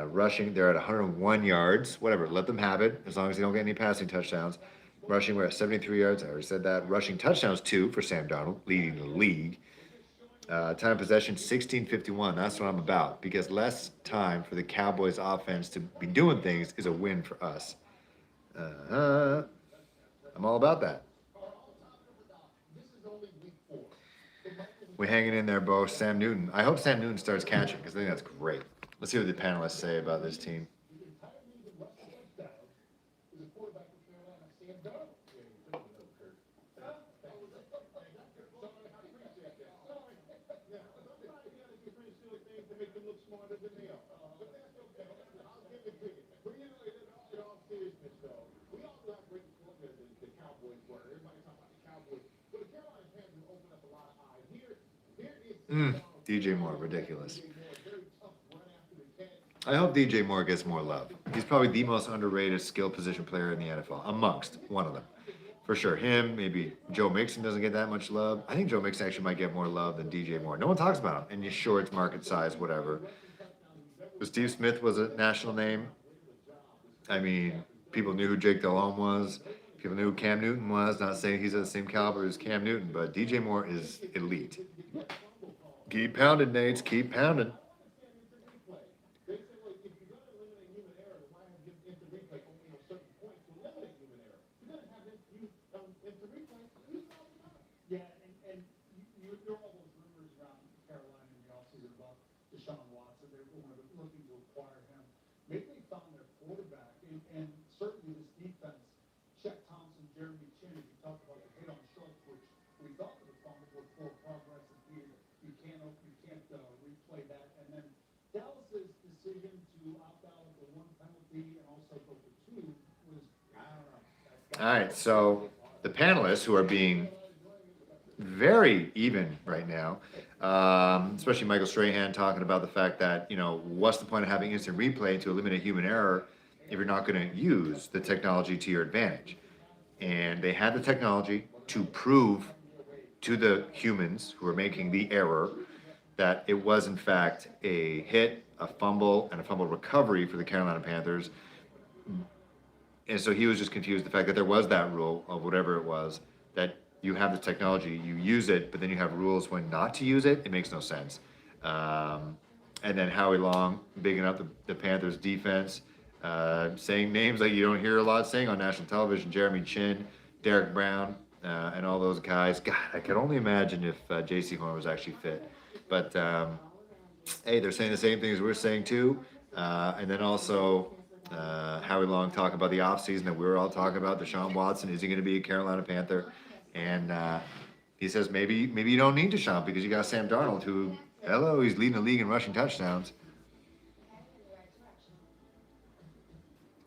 Rushing, they're at 101 yards. Whatever, let them have it as long as they don't get any passing touchdowns. Rushing, we're at 73 yards. I already said that. Rushing touchdowns, 2 for Sam Darnold, leading the league. Time of possession, 16:51. That's what I'm about, because less time for the Cowboys offense to be doing things is a win for us. I'm all about that. We're hanging in there, Bo. Sam Newton. I hope Sam Newton starts catching, because I think that's great. Let's see what the panelists say about this team. DJ Moore, ridiculous. I hope DJ Moore gets more love. He's probably the most underrated skill position player in the NFL, amongst one of them. For sure, him, maybe Joe Mixon doesn't get that much love. I think Joe Mixon actually might get more love than DJ Moore. No one talks about him, and you're sure it's market size, whatever. But Steve Smith was a national name. I mean, people knew who Jake Delhomme was. People knew who Cam Newton was. Not saying he's at the same caliber as Cam Newton, but DJ Moore is elite. Keep pounding, Nates. Keep pounding. All right, so the panelists, who are being very even right now, especially Michael Strahan talking about the fact that, what's the point of having instant replay to eliminate human error if you're not going to use the technology to your advantage? And they had the technology to prove to the humans who are making the error that it was in fact a hit, a fumble, and a fumble recovery for the Carolina Panthers. And so he was just confused the fact that there was that rule of whatever it was, that you have the technology, you use it, but then you have rules when not to use it. It makes no sense. And then Howie Long bigging up the Panthers defense, saying names like you don't hear a lot saying on national television, Jeremy Chin, Derek Brown, and all those guys. God, I could only imagine if J.C. Horn was actually fit. But hey, they're saying the same things we're saying too. And then also Howie Long talking about the offseason that we were all talking about. Deshaun Watson, is he going to be a Carolina Panther? And he says maybe you don't need Deshaun because you got Sam Darnold, who, he's leading the league in rushing touchdowns.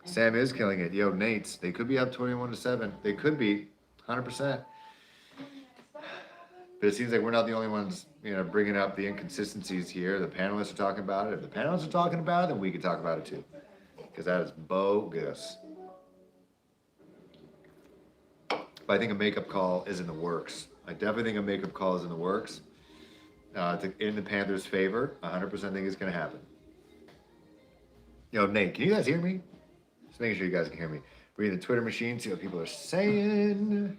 Sam is killing it. Yo, Nates, they could be up 21-7. They could be, 100%. But it seems like we're not the only ones, bringing up the inconsistencies here. The panelists are talking about it. If the panelists are talking about it, then we can talk about it too. Because that is bogus. But I think a makeup call is in the works. I definitely think a makeup call is in the works. In the Panthers' favor, 100% think it's going to happen. Nate, can you guys hear me? Just making sure you guys can hear me. Reading the Twitter machine, see what people are saying.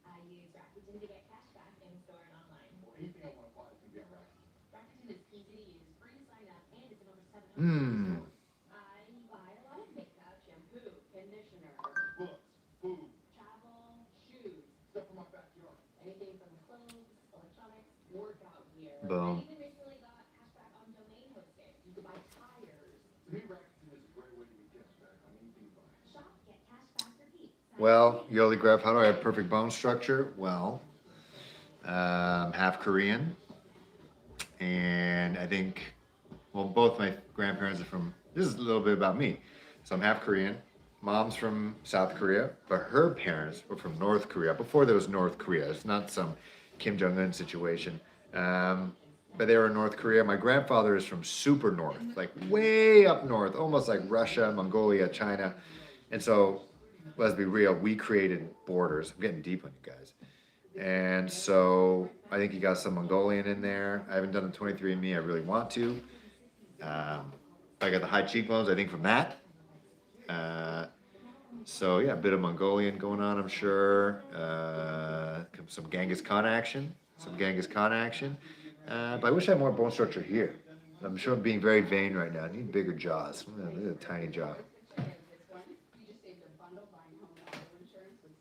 I use Rakuten to get cash back in store and online. Hmm. I buy a lot of makeup, shampoo, conditioner, Books, food, travel, shoes, stuff from my backyard. anything from clothes, electronics, workout gear. I Boom. even recently got cashback on domain hosting. You could buy tires. To me, Rakuten is a great way to get cash back on anything you buy. Shop, get cashback, repeat. Well, Yoli Graf, how do I have perfect bone structure? Well, half Korean, and I think, well, both my grandparents are from. This is a little bit about me. So I'm half Korean. Mom's from South Korea, but her parents were from North Korea. Before there was North Korea, it's not some Kim Jong Un situation. But they were in North Korea. My grandfather is from super north, like way up north, almost like Russia, Mongolia, China. And so, let's be real, we created borders. I'm getting deep on you guys. And so I think you got some Mongolian in there. I haven't done the 23andMe. I really want to. I got the high cheekbones, I think, from that. So yeah, a bit of Mongolian going on, I'm sure. Some Genghis Khan action. But I wish I had more bone structure here. I'm sure I'm being very vain right now. I need bigger jaws. Look at a tiny jaw. You just saved a bundle buying home and auto insurance with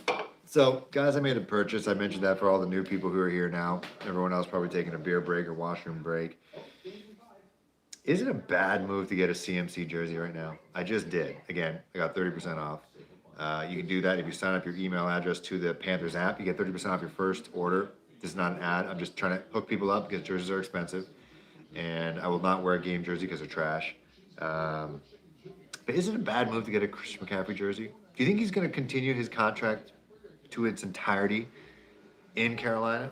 Sonic. So, guys, I made a purchase. I mentioned that for all the new people who are here now. Everyone else probably taking a beer break or washroom break. Is it a bad move to get a CMC jersey right now? I just did. Again, I got 30% off. You can do that if you sign up your email address to the Panthers app. You get 30% off your first order. This is not an ad. I'm just trying to hook people up because jerseys are expensive. And I will not wear a game jersey because they're trash. But is it a bad move to get a Christian McCaffrey jersey? Do you think he's going to continue his contract to its entirety in Carolina?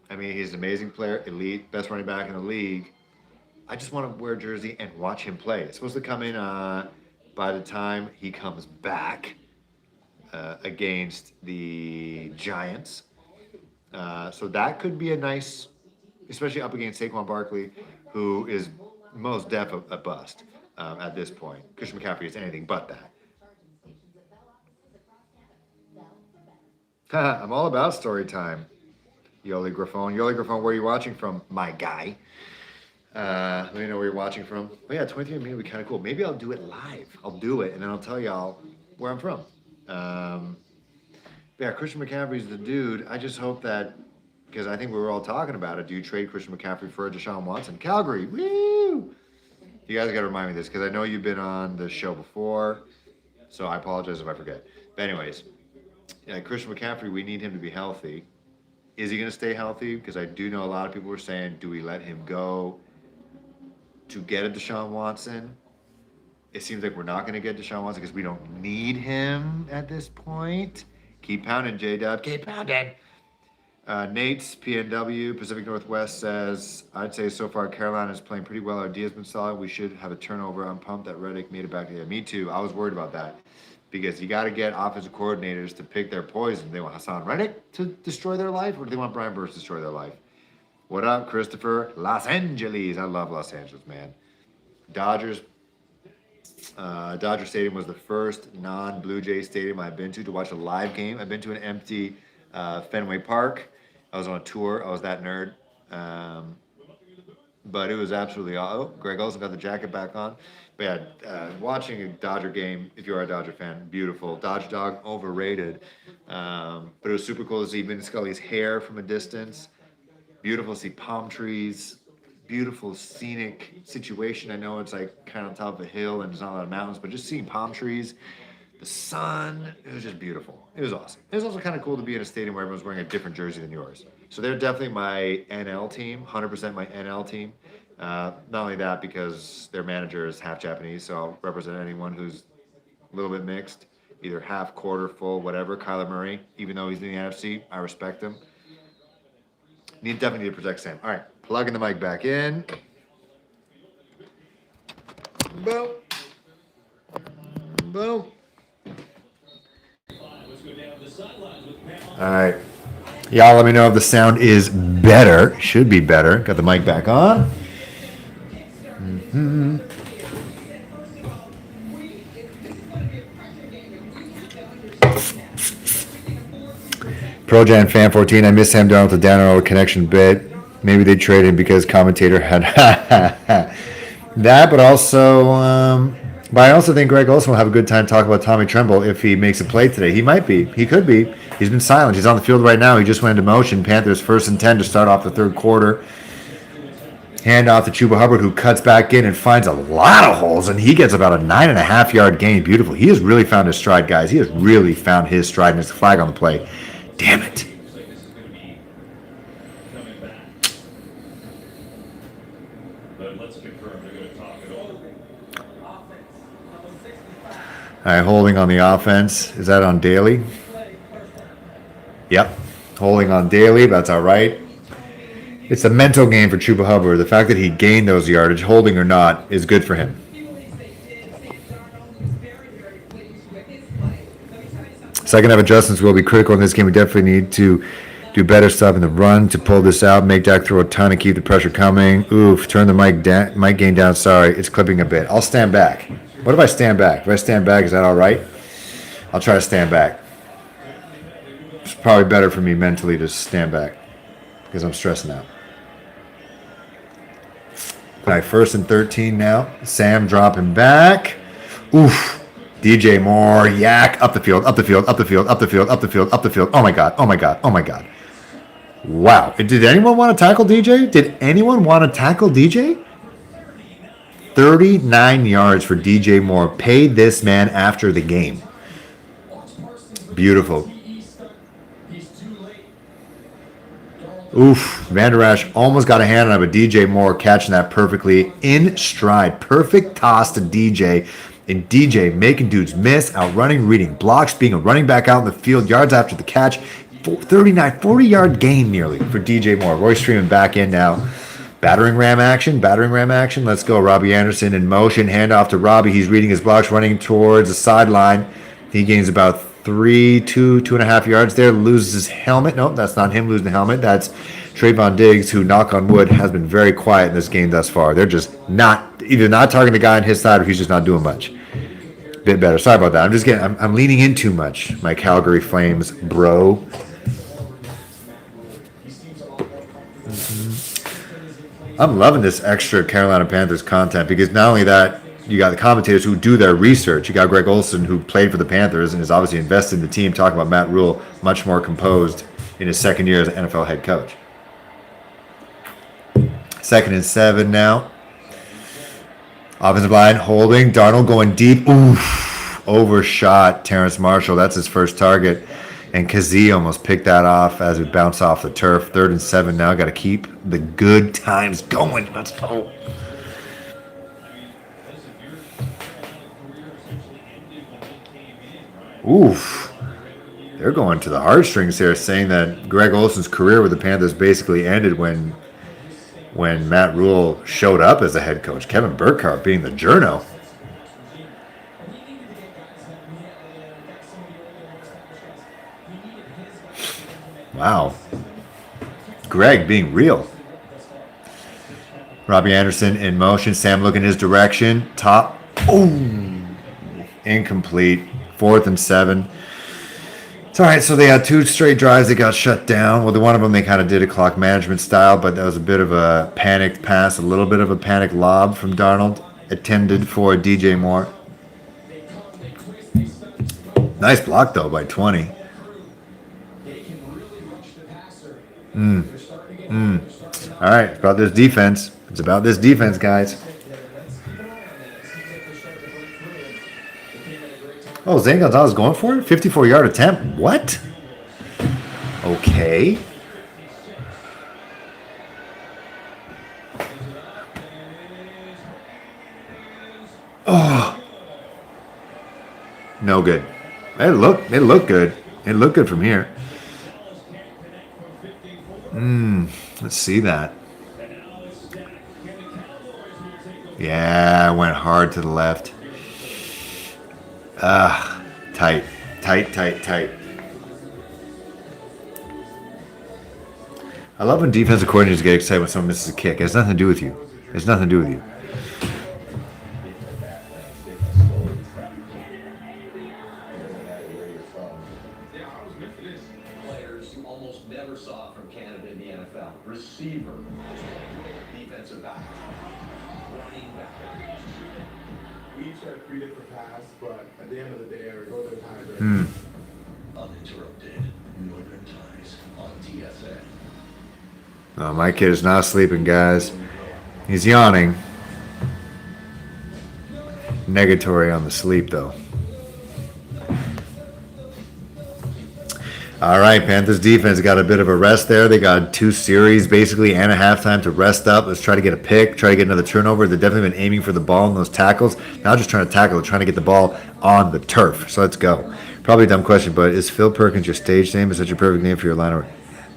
I mean, he's an amazing player, elite, best running back in the league. I just want to wear a jersey and watch him play. It's supposed to come in by the time he comes back against the Giants. So that could be a nice, especially up against Saquon Barkley, who is most def a bust at this point. Christian McCaffrey is anything but that. I'm all about story time. Yoli Griffon. Yoli Griffon, where are you watching from, my guy? Let me know where you're watching from. Oh yeah, 23andMe would be kind of cool. Maybe I'll do it live. I'll do it, and then I'll tell y'all where I'm from. Yeah, Christian McCaffrey's the dude. I just hope that, because I think we were all talking about it, do you trade Christian McCaffrey for Deshaun Watson? Calgary, woo! You guys got to remind me of this, because I know you've been on the show before, so I apologize if I forget. But anyways, yeah, Christian McCaffrey, we need him to be healthy. Is he going to stay healthy? Because I do know a lot of people were saying, do we let him go to get a Deshaun Watson? It seems like we're not going to get Deshaun Watson because we don't need him at this point. Keep pounding, J-Dub. Keep pounding. Nate's PNW, Pacific Northwest, says, I'd say so far Carolina is playing pretty well. Our D has been solid. We should have a turnover. I'm pumped that Reddick made it back together. Me too. I was worried about that because you got to get offensive coordinators to pick their poison. They want Hassan Reddick to destroy their life, or do they want Brian Burns to destroy their life? What up, Christopher? Los Angeles. I love Los Angeles, man. Dodger Stadium was the first non-Blue Jay stadium I've been to watch a live game. I've been to an empty Fenway Park. I was on a tour. I was that nerd. But it was absolutely awesome. Oh, Greg Olsen got the jacket back on. But yeah, watching a Dodger game, if you are a Dodger fan, beautiful. Dodge Dog, overrated. But it was super cool to see Vin Scully's hair from a distance. Beautiful to see palm trees. Beautiful scenic situation. I know it's like kind of on top of a hill and there's not a lot of mountains, but just seeing palm trees, the sun, it was just beautiful. It was awesome. It was also kind of cool to be in a stadium where everyone's wearing a different jersey than yours. So they're definitely my NL team, 100% my NL team. Not only that, because their manager is half Japanese, so I'll represent anyone who's a little bit mixed, either half, quarter, full, whatever. Kyler Murray, even though he's in the NFC, I respect him. Definitely need to protect Sam. All right, plugging the mic back in. Boom. Boom. All right. Y'all let me know if the sound is better. Should be better. Got the mic back on. Mm-hmm. ProJan Fan 14, I miss Sam Darnold to Darnold connection bit. Maybe they traded him because commentator had that, but also, but I also think Greg Olson will have a good time talking about Tommy Tremble if he makes a play today. He might be. He could be. He's been silent. He's on the field right now. He just went into motion. Panthers 1st and 10 to start off the third quarter. Hand off to Chuba Hubbard, who cuts back in and finds a lot of holes, and he gets about a 9.5-yard gain. Beautiful. He has really found his stride, guys. He has really found his stride, and there's a flag on the play. Damn it. All right, holding on the offense. Is that on Daly? Yep. Holding on Daly. That's all right. It's a mental game for Chuba Hubbard. The fact that he gained those yardage, holding or not, is good for him. Second half adjustments will be critical in this game. We definitely need to do better stuff in the run to pull this out, make Dak throw a ton and keep the pressure coming. Oof, turn the mic gain down. Sorry, it's clipping a bit. I'll stand back. What if I stand back? If I stand back, is that all right? I'll try to stand back. It's probably better for me mentally to stand back because I'm stressing out. All right, 1st and 13 now. Sam dropping back. Oof. DJ Moore, yak, up the field, up the field, up the field, up the field, up the field, up the field. Oh my God, oh my God, oh my God. Wow. Did anyone want to tackle DJ? Did anyone want to tackle DJ? 39 yards for DJ Moore. Paid this man after the game. Beautiful. Oof. Van Der Esch almost got a hand on it, but DJ Moore catching that perfectly in stride. Perfect toss to DJ. And DJ making dudes miss, outrunning, reading blocks, being a running back out in the field, yards after the catch. 40-yard gain nearly for DJ Moore. Royce Freeman back in now. Battering ram action. Let's go. Robbie Anderson in motion. Handoff to Robbie. He's reading his blocks, running towards the sideline. He gains about 2.5 yards there. Loses his helmet. Nope, that's not him losing the helmet. That's Trayvon Diggs, who, knock on wood, has been very quiet in this game thus far. They're just either not targeting the guy on his side or he's just not doing much. Bit better. Sorry about that. I'm leaning in too much, my Calgary Flames bro. I'm loving this extra Carolina Panthers content because not only that, you got the commentators who do their research. You got Greg Olson, who played for the Panthers and is obviously invested in the team, talking about Matt Rule, much more composed in his second year as an NFL head coach. 2nd and 7 now. Offensive line holding. Darnold going deep. Oof. Overshot Terrace Marshall. That's his first target. And Kazee almost picked that off as it bounced off the turf. 3rd and 7 now. Got to keep the good times going. Let's go. Oof. They're going to the heartstrings here, saying that Greg Olson's career with the Panthers basically ended when Matt Rule showed up as a head coach. Kevin Burkhardt being the journo. Wow. Greg being real. Robbie Anderson in motion. Sam looking his direction. Top. Oh. Incomplete. 4th and 7. It's all right. So they had 2 straight drives that got shut down. Well, the one of them they kind of did a clock management style, but that was a bit of a panicked pass, a little bit of a panic lob from Darnold, intended for DJ Moore. Nice block, though, by 20. All right. It's about this defense. It's about this defense, guys. Oh, Zane Gonzalez going for it? 54-yard attempt. What? Okay. Oh. No good. It looked good. It looked good from here. Let's see that. Yeah, went hard to the left. Tight. I love when defensive coordinators get excited when someone misses a kick. It has nothing to do with you. Players you almost never saw from Canada in the NFL. Receiver. receiver, defensive back, running back. We each have 3 different paths, but at the end of the day, our go to time. Uninterrupted Northern Ties on TSN. Oh, my kid is not sleeping, guys. He's yawning. Negatory on the sleep, though. All right, Panthers defense got a bit of a rest there. They got 2 series basically and a halftime to rest up. Let's try to get a pick, try to get another turnover. They've definitely been aiming for the ball in those tackles. Not just trying to tackle, trying to get the ball on the turf. So let's go. Probably a dumb question, but is Phil Perkins your stage name? Is that your perfect name for your line?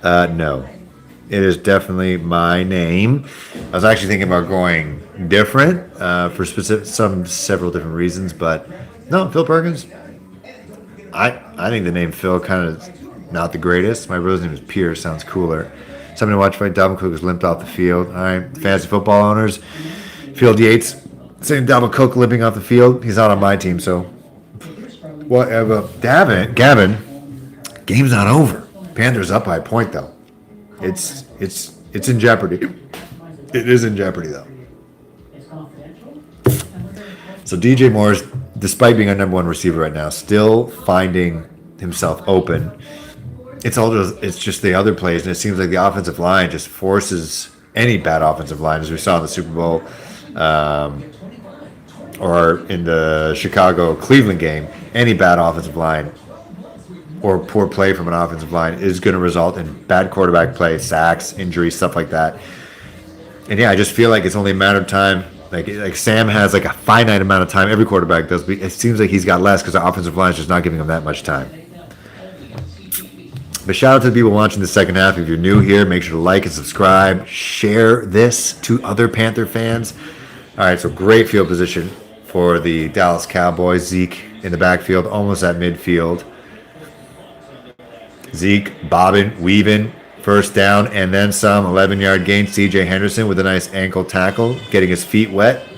No. It is definitely my name. I was actually thinking about going different for several different reasons, but no, Phil Perkins. I think the name Phil kind of not the greatest. My brother's name is Pierce. Sounds cooler. Something to watch fight. Dalvin Cook has limped off the field. All right, fantasy football owners. Field Yates saying Dalvin Cook limping off the field. He's not on my team, so whatever. Gavin, game's not over. Panthers up by a point though. It's in jeopardy. It is in jeopardy though. So DJ Moore's, despite being our number 1 receiver right now, still finding himself open. It's just the other plays, and it seems like the offensive line just forces any bad offensive line, as we saw in the Super Bowl or in the Chicago-Cleveland game. Any bad offensive line or poor play from an offensive line is going to result in bad quarterback play, sacks, injuries, stuff like that. And yeah, I just feel like it's only a matter of time. Like Sam has like a finite amount of time. Every quarterback does. But it seems like he's got less because the offensive line is just not giving him that much time. But shout out to the people watching the second half. If you're new here, make sure to like and subscribe. Share this to other Panther fans. All right, so great field position for the Dallas Cowboys. Zeke in the backfield, almost at midfield. Zeke bobbing, weaving, first down, and then some. 11-yard gain. C.J. Henderson with a nice ankle tackle, getting his feet wet.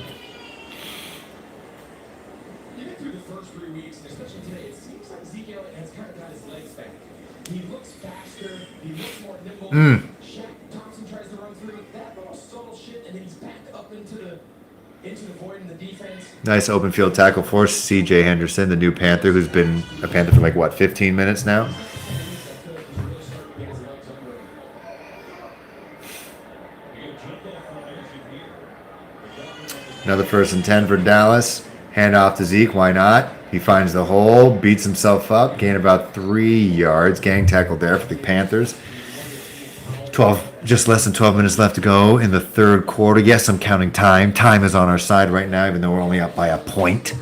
Even through the first 3 weeks, and especially today, it seems like Zeke Elliott has kind of got his legs back. He looks faster. He looks more nimble. Shaq Thompson tries to run through that little subtle shit, and then he's back up into the void in the defense. Nice open field tackle for C.J. Henderson, the new Panther, who's been a Panther for 15 minutes now. Another 1st and 10 for Dallas. Hand off to Zeke. Why not? He finds the hole, beats himself up, gain about 3 yards. Gang tackle there for the Panthers. Just less than 12 minutes left to go in the third quarter. Yes, I'm counting time. Time is on our side right now, even though we're only up by a point.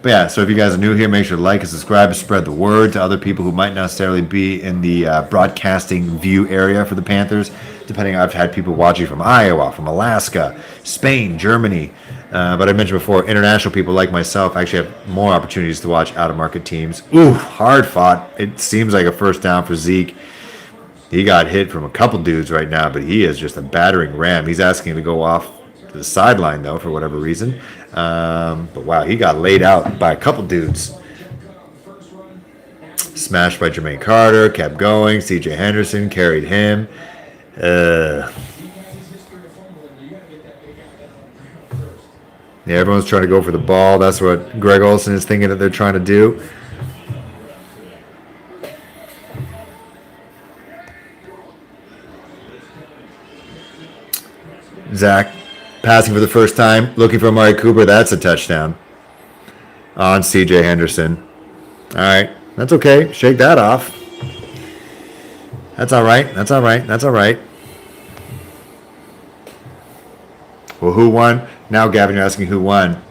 But yeah, so if you guys are new here, make sure to like and subscribe and spread the word to other people who might not necessarily be in the broadcasting view area for the Panthers. Depending, I've had people watching from Iowa, from Alaska, Spain, Germany. But I mentioned before, international people like myself actually have more opportunities to watch out-of-market teams. Ooh, hard fought. It seems like a first down for Zeke. He got hit from a couple dudes right now, but he is just a battering ram. He's asking to go off to the sideline, though, for whatever reason. But wow, he got laid out by a couple dudes. Smashed by Jermaine Carter, kept going. C.J. Henderson carried him. Yeah, everyone's trying to go for the ball. That's what Greg Olsen is thinking that they're trying to do. Zach passing for the first time, looking for Amari Cooper. That's a touchdown on C.J. Henderson. All right, that's okay. Shake that off. That's all right. That's all right. That's all right. Well, who won? Now, Gavin, you're asking who won.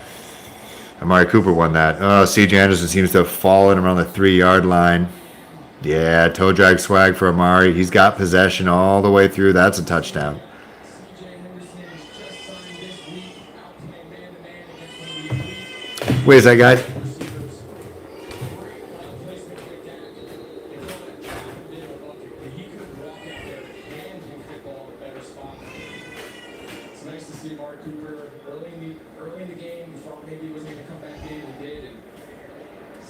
Amari Cooper won that. Oh, C.J. Anderson seems to have fallen around the 3-yard line. Yeah, toe drag swag for Amari. He's got possession all the way through. That's a touchdown. Wait a second, guys. It's nice to see Amari Cooper early in the game. We thought maybe he wasn't going to come back in, and he did. And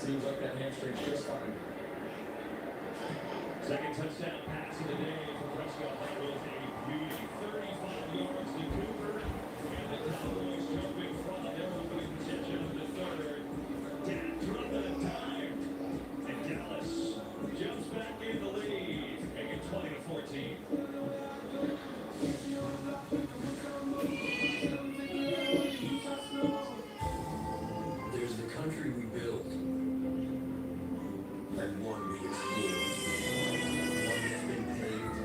seems like that hamstring's just fine. Second touchdown pass of the day for Prescott. That was a beauty. 35 yards to Cooper. And the Cowboys jump in front. They're opening possession of the third. Dak running a time. And Dallas jumps back in the lead. Make it 20-14. There's the country we build, and one we explore. One that's been paved,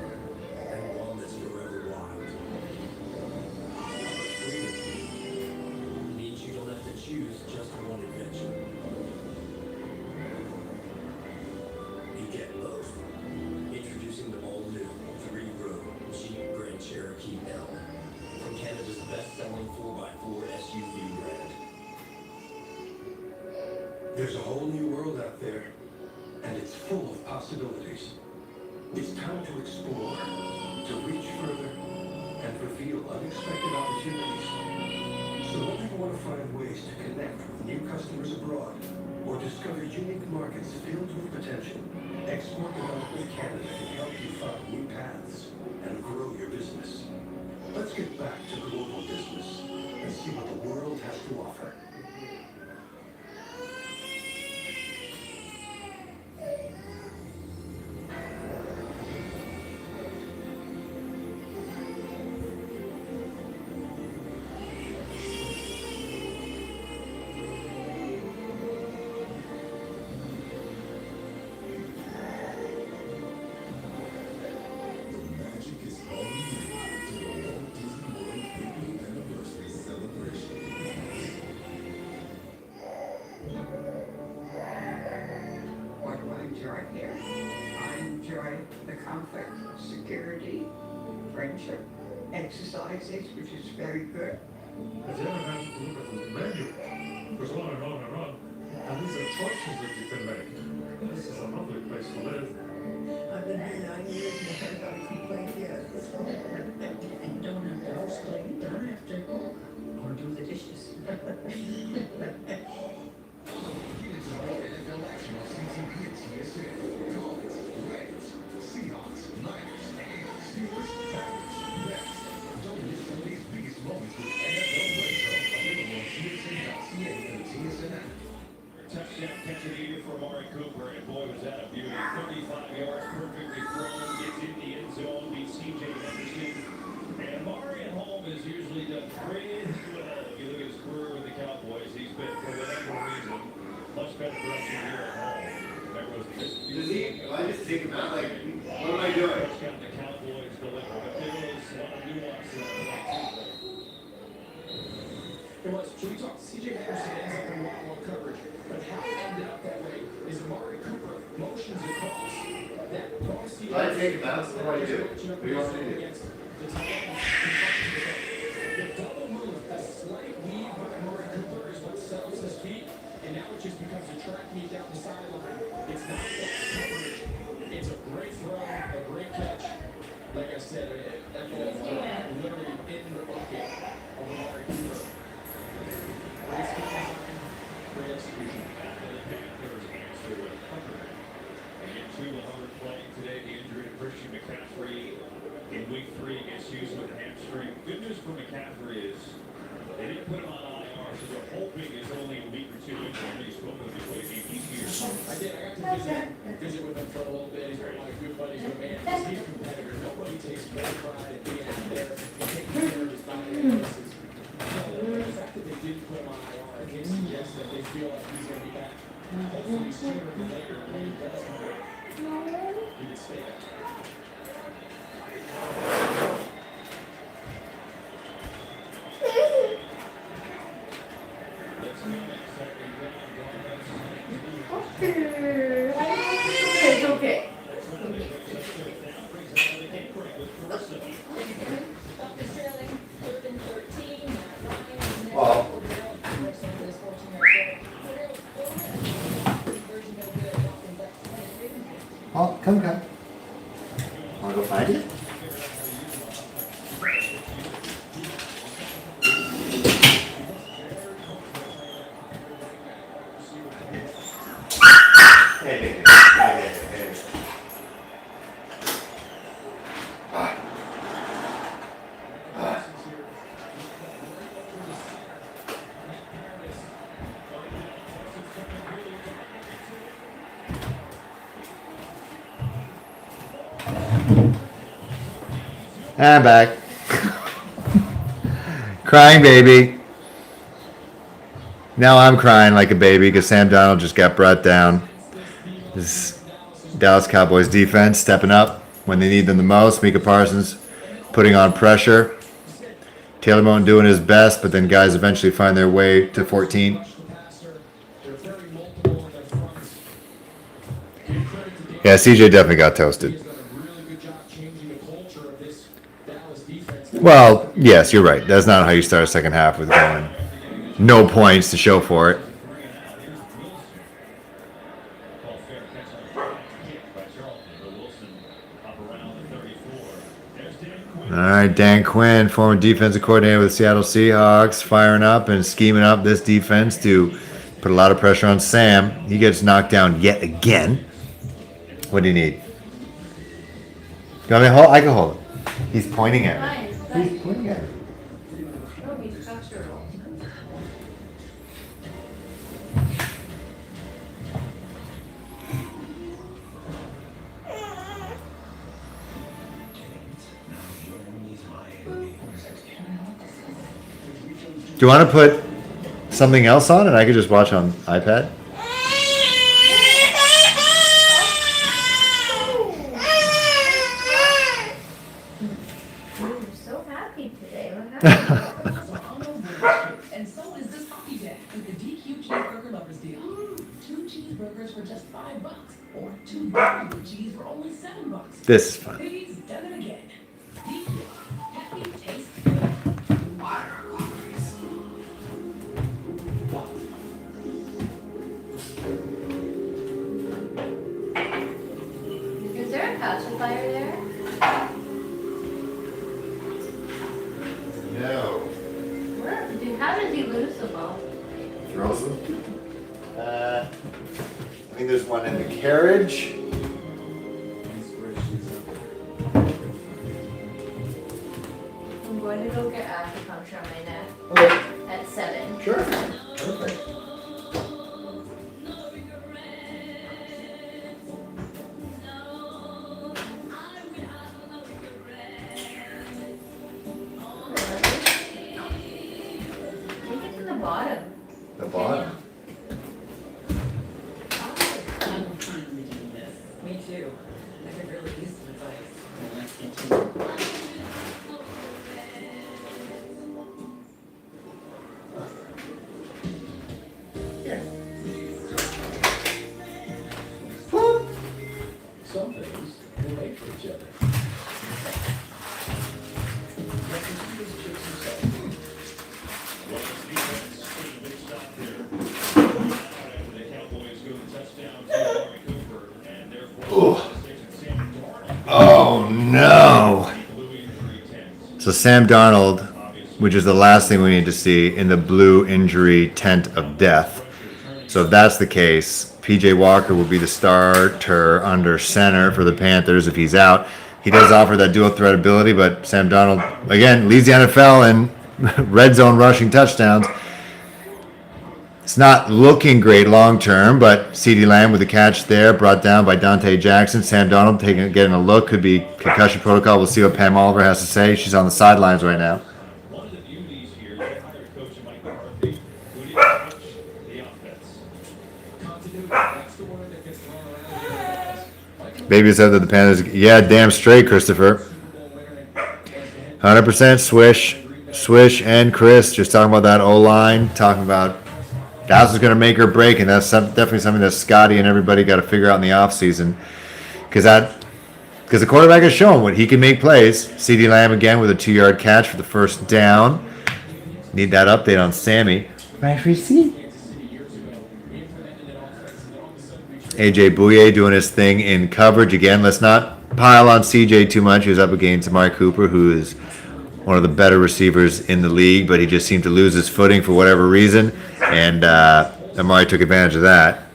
and one that's forever wild. Freedom means you don't have to choose just one adventure. You get both. Introducing the all-new three-row Jeep Grand Cherokee L, from Canada's best-selling 4x4 SUV brand. There's a whole new world out there, and it's full of possibilities. It's time to explore, to reach further, and reveal unexpected opportunities. So whether you want to find ways to connect with new customers abroad, or discover unique markets filled with potential, Export Development Canada can help you find new paths and grow your business. Let's get back to global business and see what the world has to offer. Magic is all you need to the Walt Disney World 50th anniversary celebration. What do I enjoy here? I enjoy the comfort, security, friendship, exercises, which is very good. Have you ever had to look at the menu? Goes on and on and on. And these are choices that you can make. This is a lovely place to live. I've been here 9 years and I haven't got a complaint yet. And don't have to house clean, don't have to cook or do the dishes. It's all NFL action on season hits USA. Cowboys, Reds, Seahawks, Niners, Eagles, Steelers, Panthers, Nets. Don't miss today's biggest moments with NFL Radio. Available on TSN.ca and the TSN app. Touchdown catch of the year for Amari Cooper, and boy, was that a beauty. 35 yards, perfectly thrown, gets in the end zone, beats C.J. Henderson. And Amari at home has usually done pretty well. If you look at his career with the Cowboys, he's been, for whatever reason, much better production here at home. Everyone's just... Does he? I just take him out. Like, what am I doing? Touchdown the Cowboys deliver, but there was a lot of nuance in that play, too. It was. Should we talk? C.J. Henderson ends up in one-on-one coverage, but how it ended up that way is Amari Cooper motions across. That cross field. I take it out. What do I do? What do you want me to do? Against the tight end. The double move, a slight weave by Amari Cooper is what settles his feet, and now it just becomes a track meet down the sideline. It's not that coverage. It's a great throw, a great catch. Like I said, that ball literally in the bucket of Amari Cooper. Great scheme design, great execution. After the Panthers answer with Hubbard. And into the Hubbard playing today, the injury to Christian McCaffrey in week 3 gets used with a hamstring. Good news for McCaffrey is they didn't put him on IR, so they're hoping it's only a week or 2 injury. He's spoken to before he's here. I did. I got to visit with him for a little bit. He's one of my good buddies, but man, he's a competitor. Nobody takes more pride in being out there and taking care of his body. The fact that they didn't put him on IR, I think suggests that they feel like he's going to be back. Hopefully sooner than later. When he does come back, he can stay out. Let's go next second round. It's okay. Well, oh, come. Wanna go find it? Hey, baby. Hey. I'm back. Crying baby. Now I'm crying like a baby because Sam Darnold just got brought down. This Dallas Cowboys defense stepping up when they need them the most. Micah Parsons putting on pressure. Taylor Moton doing his best, but then guys eventually find their way to 14. Yeah, CJ definitely got toasted. Well, yes, you're right. That's not how you start a second half with going no points to show for it. All right, Dan Quinn, former defensive coordinator with the Seattle Seahawks, firing up and scheming up this defense to put a lot of pressure on Sam. He gets knocked down yet again. What do you need? You want me to hold? I can hold it. He's pointing at me. He's pointing at me. Oh, he's comfortable. Do you want to put something else on and I could just watch on iPad? I'm so happy today. What happened? And so is this hockey day with the DQ cheeseburger lovers deal. 2 cheeseburgers for just $5, or 2 burgers with cheese for only $7. This is fun. He's done it again. DQ. Happy taste good. Is there a pacifier there? No. What? Dude, how does he lose the ball? Throws them? I think there's one in the carriage. I'm going to go get acupuncture on my neck Okay. at 7. Sure. Perfect. I think it's in the bottom. The bottom. I'm finally doing this. Me too. I could really use some advice. Let's get to it. Some things they make for each other. Oh no. So Sam Darnold, which is the last thing we need to see in the blue injury tent of death. So if that's the case, PJ Walker will be the starter under center for the Panthers if he's out. He does offer that dual threat ability, but Sam Darnold, again, leads the NFL in red zone rushing touchdowns. It's not looking great long term, but CeeDee Lamb with the catch there, brought down by Dante Jackson. Sam Darnold getting a look, could be concussion protocol. We'll see what Pam Oliver has to say. She's on the sidelines right now. One of the beauties here is they hired Coach Mike McCarthy, who didn't coach the offense. Continuity, that's the word that gets thrown around here. Baby said that the Panthers, yeah, damn straight, Christopher. 100% Swish and Chris just talking about that O-line, talking about Dallas is going to make or break, and that's definitely something that Scotty and everybody got to figure out in the offseason. Because the quarterback has shown what he can make plays. CeeDee Lamb again with a 2-yard catch for the first down. Need that update on Sammy. Right receipt. AJ Bouye doing his thing in coverage again. Let's not pile on CJ too much. He was up against Amari Cooper, who is one of the better receivers in the league, but he just seemed to lose his footing for whatever reason, and Amari took advantage of that.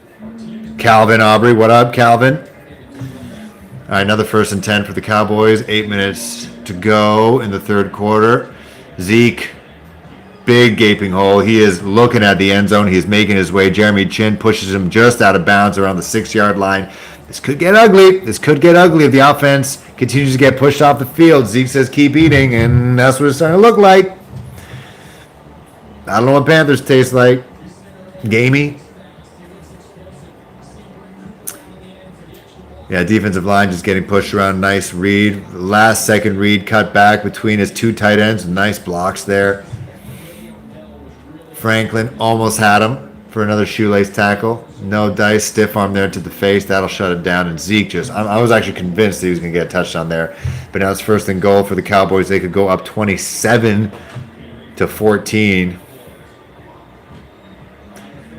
Calvin Aubrey, what up, Calvin? All right, another 1st and 10 for the Cowboys. 8 minutes to go in the third quarter. Zeke, big gaping hole. He is looking at the end zone. He's making his way. Jeremy Chin pushes him just out of bounds around the 6-yard line. This could get ugly. This could get ugly if the offense continues to get pushed off the field. Zeke says keep eating, and that's what it's starting to look like. I don't know what Panthers taste like. Gamey. Yeah, defensive line just getting pushed around. Nice read. Last second read cut back between his two tight ends. Nice blocks there. Franklin almost had him for another shoelace tackle. No dice, stiff arm there to the face. That'll shut it down. And Zeke just, I was actually convinced that he was going to get a touchdown there. But now it's first and goal for the Cowboys. They could go up 27-14.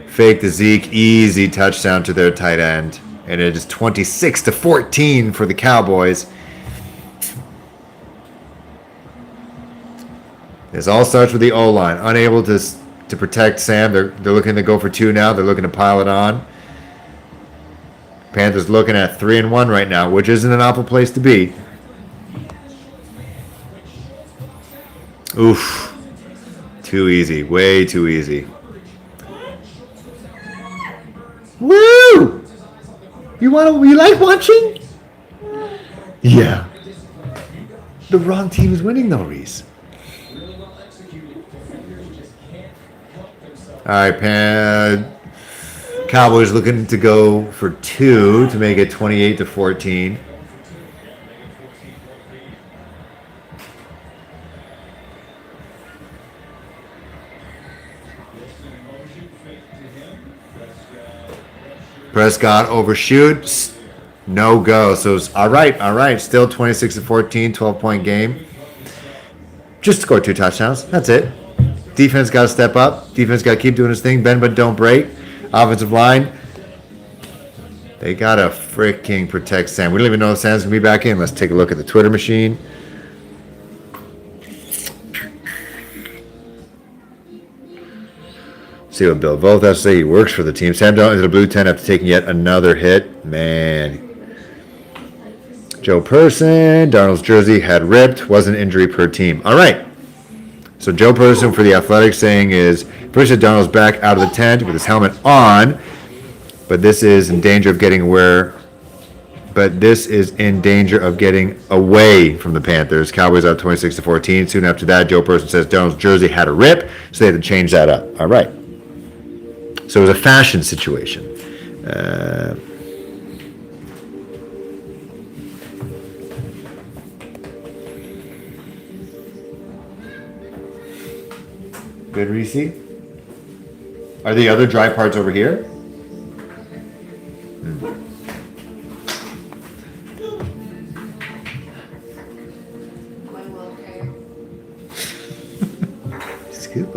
Fake the Zeke, easy touchdown to their tight end. And it is 26-14 for the Cowboys. This all starts with the O-line. Unable to protect Sam. They're looking to go for two now. They're looking to pile it on. Panthers looking at 3-1 right now, which isn't an awful place to be. Oof. Too easy. Way too easy. Woo! You like watching? Yeah. The wrong team is winning though, Reese. All right, Cowboys looking to go for two to make it 28-14. Prescott overshoots. No go. So it's all right. Still 26-14, 12-point game. Just score two touchdowns. That's it. Defense got to step up. Defense got to keep doing his thing. Bend but don't break. Offensive line. They got to freaking protect Sam. We don't even know if Sam's going to be back in. Let's take a look at the Twitter machine. See what Bill Voth has to say. He works for the team. Sam Darnold into the blue tent after taking yet another hit. Man. Joe Person. Darnold's jersey had ripped. Wasn't injury per team. All right. So Joe Person for the Athletics saying is, first Darnold's back out of the tent with his helmet on, but this is in danger of getting away from the Panthers. Cowboys up 26-14. Soon after that, Joe Person says Darnold's jersey had a rip, so they had to change that up. All right. So it was a fashion situation. Good, Reese. Are the other dry parts over here? Scoop.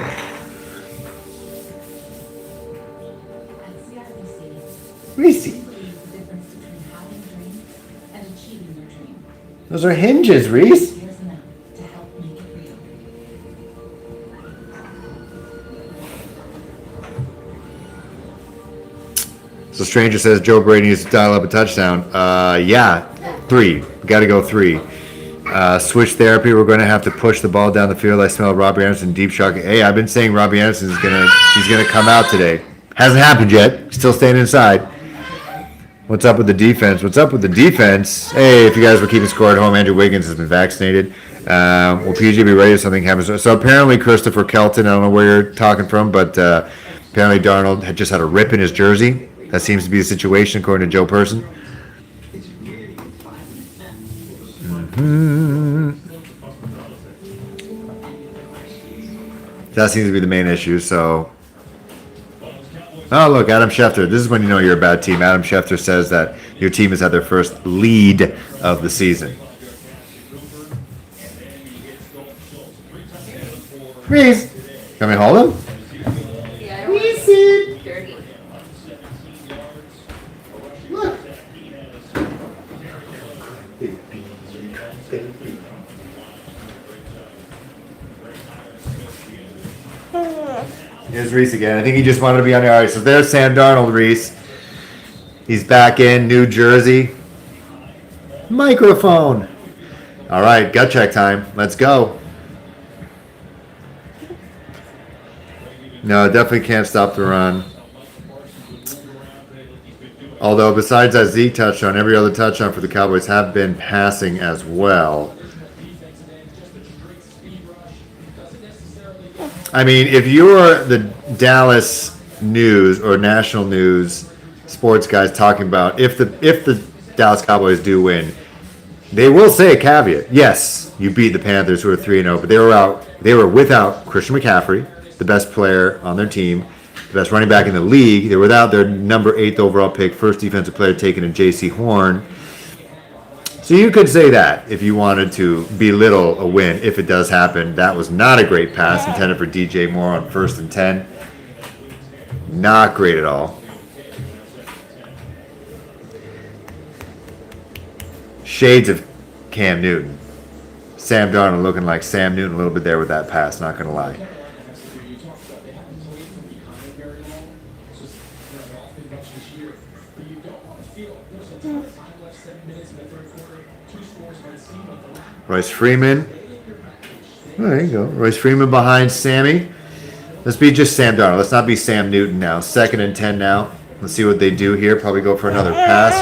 Reese. Those are hinges, Reese. So Stranger says Joe Brady needs to dial up a touchdown. Yeah, 3. Got to go 3. Switch therapy. We're going to have to push the ball down the field. I smell Robbie Anderson deep shock. Hey, I've been saying Robbie Anderson is gonna come out today. Hasn't happened yet. Still staying inside. What's up with the defense? Hey, if you guys were keeping score at home, Andrew Wiggins has been vaccinated. Will PG be ready if something happens? So apparently Christopher Kelton, I don't know where you're talking from, but apparently Darnold had just had a rip in his jersey. That seems to be the situation, according to Joe Person. That seems to be the main issue. So, oh look, Adam Schefter. This is when you know you're a bad team. Adam Schefter says that your team has had their first lead of the season. Reese, can we hold him? Yeah, I don't want to dirty. Look. Here's Reese again. I think he just wanted to be on the ice. So there's Sam Darnold, Reese. He's back in New Jersey. Microphone. All right, gut check time. Let's go. No, definitely can't stop the run. Although besides that Zeke touchdown, every other touchdown for the Cowboys have been passing as well. I mean, if you're the Dallas news or national news sports guys talking about if the Dallas Cowboys do win, they will say a caveat. Yes, you beat the Panthers who are 3-0, but they were without Christian McCaffrey, the best player on their team, the best running back in the league. They were without their number 8th overall pick, first defensive player taken in J.C. Horn. So you could say that if you wanted to belittle a win if it does happen. That was not a great pass intended for DJ Moore on 1st and 10. Not great at all. Shades of Cam Newton. Sam Darnold looking like Sam Newton a little bit there with that pass, not going to lie. Royce Freeman. Oh, there you go. Royce Freeman behind Sammy. Let's be just Sam Darnold. Let's not be Sam Newton now. 2nd and 10 now. Let's see what they do here. Probably go for another pass.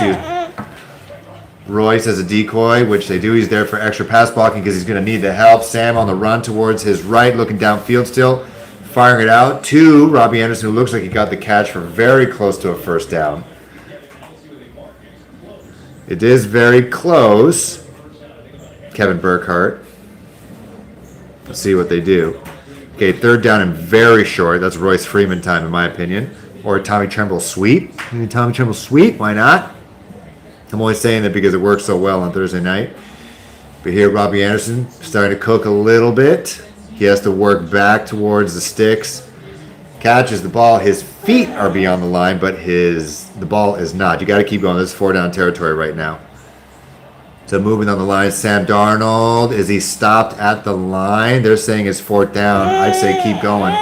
Royce as a decoy, which they do. He's there for extra pass blocking because he's going to need the help. Sam on the run towards his right, looking downfield still. Firing it out to Robbie Anderson, who looks like he got the catch for very close to a first down. It is very close. Kevin Burkhardt. Let's see what they do. Okay, 3rd down and very short. That's Royce Freeman time, in my opinion. Or Tommy Tremble sweep. Maybe Tommy Tremble sweep. Why not? I'm only saying that because it worked so well on Thursday night. But here, Robbie Anderson starting to cook a little bit. He has to work back towards the sticks. Catches the ball. His feet are beyond the line, but the ball is not. You got to keep going. This is 4-down territory right now. So moving on the line, Sam Darnold. Is he stopped at the line? They're saying it's 4th down. I'd say keep going.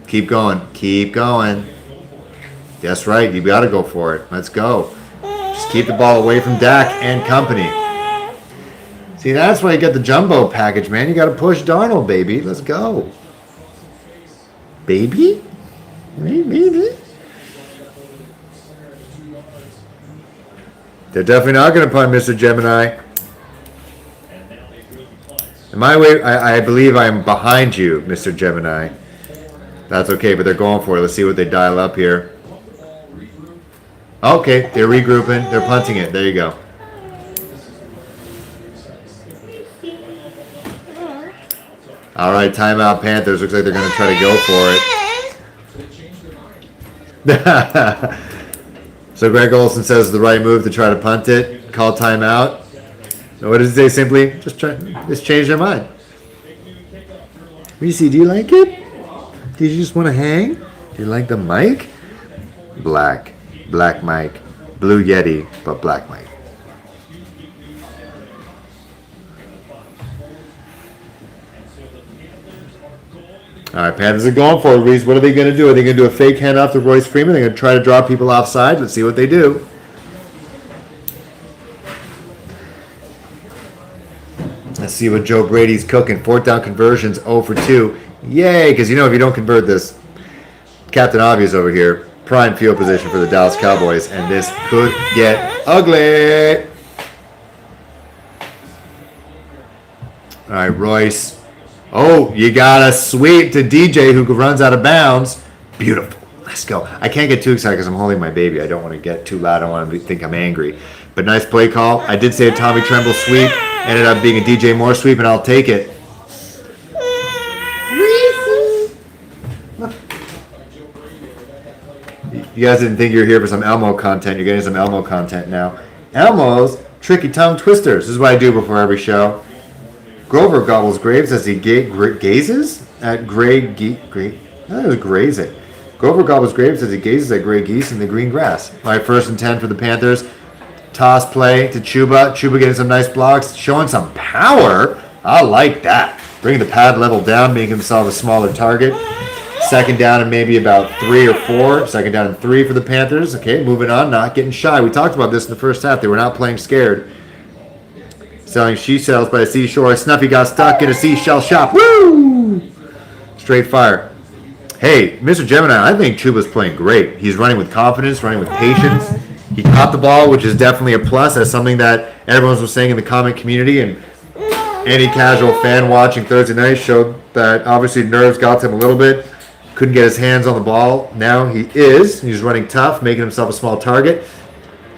Keep going. Keep going. That's right. You got to go for it. Let's go. Just keep the ball away from Dak and company. See, that's why you get the jumbo package, man. You got to push Darnold, baby. Let's go. Baby? Baby? They're definitely not going to punt, Mr. Gemini. In my way, I believe I'm behind you, Mr. Gemini. That's okay, but they're going for it. Let's see what they dial up here. Okay, they're regrouping. They're punting it. There you go. All right, timeout Panthers. Looks like they're going to try to go for it. So Greg Olson says the right move to try to punt it. Call timeout. So what does it say simply? Just change their mind. Reese, do you like it? Did you just want to hang? Do you like the mic? Black mic. Blue Yeti, but black mic. All right, Panthers are going for it, Reese. What are they going to do? Are they going to do a fake handoff to Royce Freeman? They're going to try to draw people offside. Let's see what they do. Let's see what Joe Brady's cooking. 4th down conversions, 0 for 2. Yay, because if you don't convert this, Captain Obvious over here, prime field position for the Dallas Cowboys, and this could get ugly. All right, Royce. Oh, you got a sweep to DJ who runs out of bounds. Beautiful. Let's go. I can't get too excited because I'm holding my baby. I don't want to get too loud. I don't want to think I'm angry. But nice play call. I did say a Tommy Tremble sweep. Ended up being a DJ Moore sweep, and I'll take it. You guys didn't think you were here for some Elmo content. You're getting some Elmo content now. Elmo's Tricky Tongue Twisters. This is what I do before every show. Grover gobbles grapes as he gazes at gray geese. Grazing. Grover gobbles grapes as he gazes at gray geese in the green grass. All right, 1st and 10 for the Panthers. Toss play to Chuba. Chuba getting some nice blocks, showing some power. I like that. Bringing the pad level down, making himself a smaller target. 2nd down and maybe about 3 or 4. 2nd down and 3 for the Panthers. Okay, moving on, not getting shy. We talked about this in the first half. They were not playing scared. Selling she shells by the seashore. Snuffy got stuck in a seashell shop. Woo! Straight fire. Hey, Mr. Gemini, I think Chuba's playing great. He's running with confidence, running with patience. He caught the ball, which is definitely a plus. That's something that everyone was saying in the comment community, and any casual fan watching Thursday night showed that obviously nerves got to him a little bit. Couldn't get his hands on the ball. Now he is. He's running tough, making himself a small target.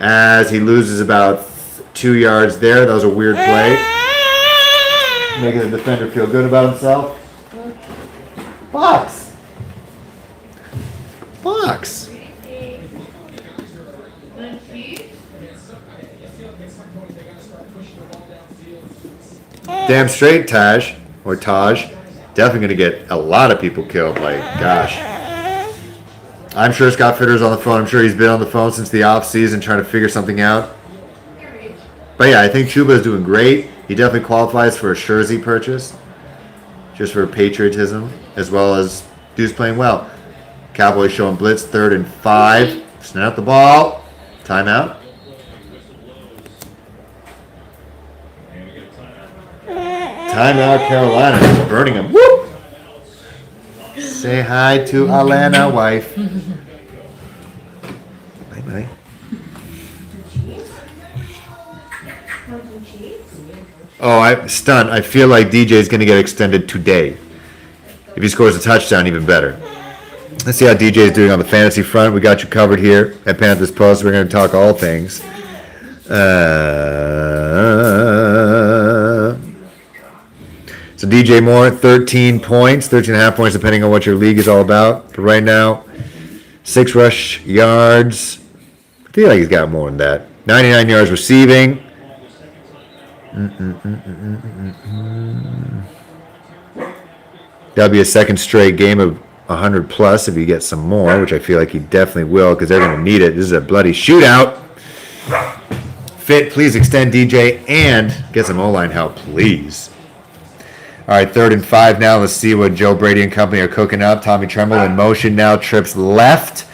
As he loses about 2 yards there. That was a weird play. Making the defender feel good about himself. Box. Box. Damn straight, Taj. Or Taj. Definitely going to get a lot of people killed. Like, gosh. I'm sure Scott Fitter's on the phone. I'm sure he's been on the phone since the offseason trying to figure something out. But yeah, I think Chuba is doing great. He definitely qualifies for a jersey purchase. Just for patriotism. As well as dude's playing well. Cowboys showing blitz, 3rd and 5. Snap the ball. Timeout. Timeout, Carolina. Just burning him. Whoop! Say hi to Alana, wife. Bye-bye. Oh, I'm stunned. I feel like DJ is going to get extended today. If he scores a touchdown, even better. Let's see how DJ is doing on the fantasy front. We got you covered here at Panthers Post. We're going to talk all things. So DJ Moore, 13 points, 13.5 points, depending on what your league is all about. But right now, 6 rush yards. I feel like he's got more than that. 99 yards receiving. That'll be a second straight game of 100 plus if he gets some more, which I feel like he definitely will because they're going to need it. This is a bloody shootout. Fit, please extend DJ and get some O-line help, please. All right, 3rd and 5 now. Let's see what Joe Brady and company are cooking up. Tommy Tremble in motion now, trips left.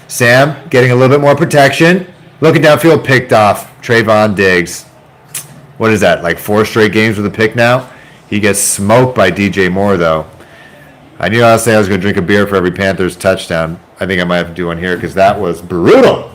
Sam getting a little bit more protection. Looking downfield, picked off. Trayvon Diggs. What is that, like 4 straight games with a pick now? He gets smoked by DJ Moore, though. I knew I was going to drink a beer for every Panthers touchdown. I think I might have to do one here because that was brutal.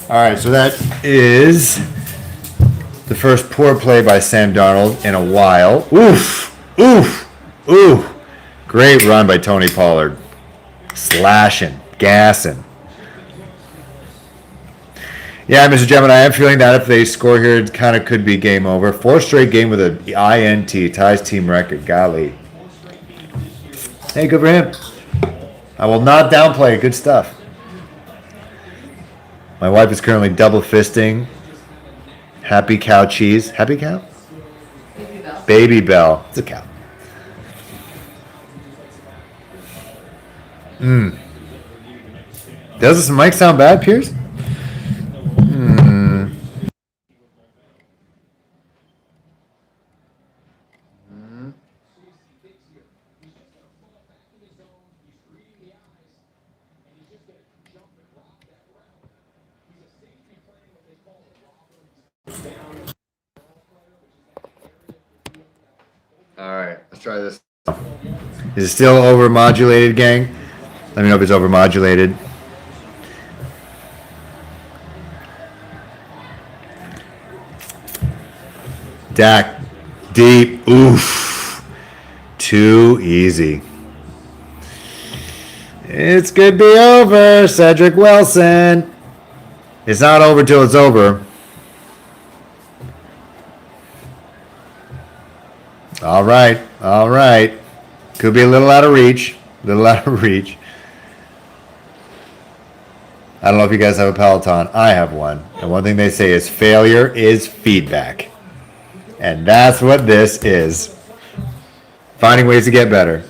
All right, so that is the first poor play by Sam Darnold in a while. Oof, oof, oof. Great run by Tony Pollard. Slashing, gassing. Yeah, Mr. Gemini, I am feeling that if they score here, it kind of could be game over. 4th straight game with an INT, ties team record. Golly. Hey, good for him. I will not downplay it. Good stuff. My wife is currently double fisting Happy Cow cheese. Happy Cow? Baby Bell. Baby Bell. It's a cow. Does this mic sound bad, Pierce? All right, let's try this. Is it still overmodulated, gang? Let me know if it's overmodulated. Dak, deep, oof. Too easy. It's could be over, Cedric Wilson. It's not over till it's over. All right, all right. Could be a little out of reach. A little out of reach. I don't know if you guys have a Peloton. I have one. And one thing they say is failure is feedback. And that's what this is. Finding ways to get better.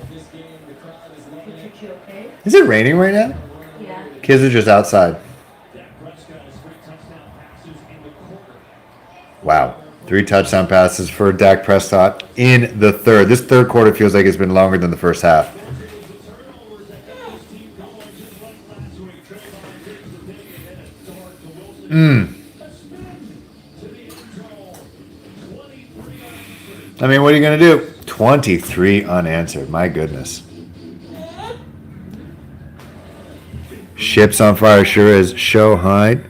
this game. The crowd is loving it. Is you okay? Is it raining right now? Yeah. Kids are just outside. Dak Prescott has 3 touchdown passes in the quarter. Wow. 3 touchdown passes for Dak Prescott in the third. This third quarter feels like it's been longer than the first half. I mean, what are you going to do? 23 unanswered. My goodness. Ships on fire sure is. Show hide.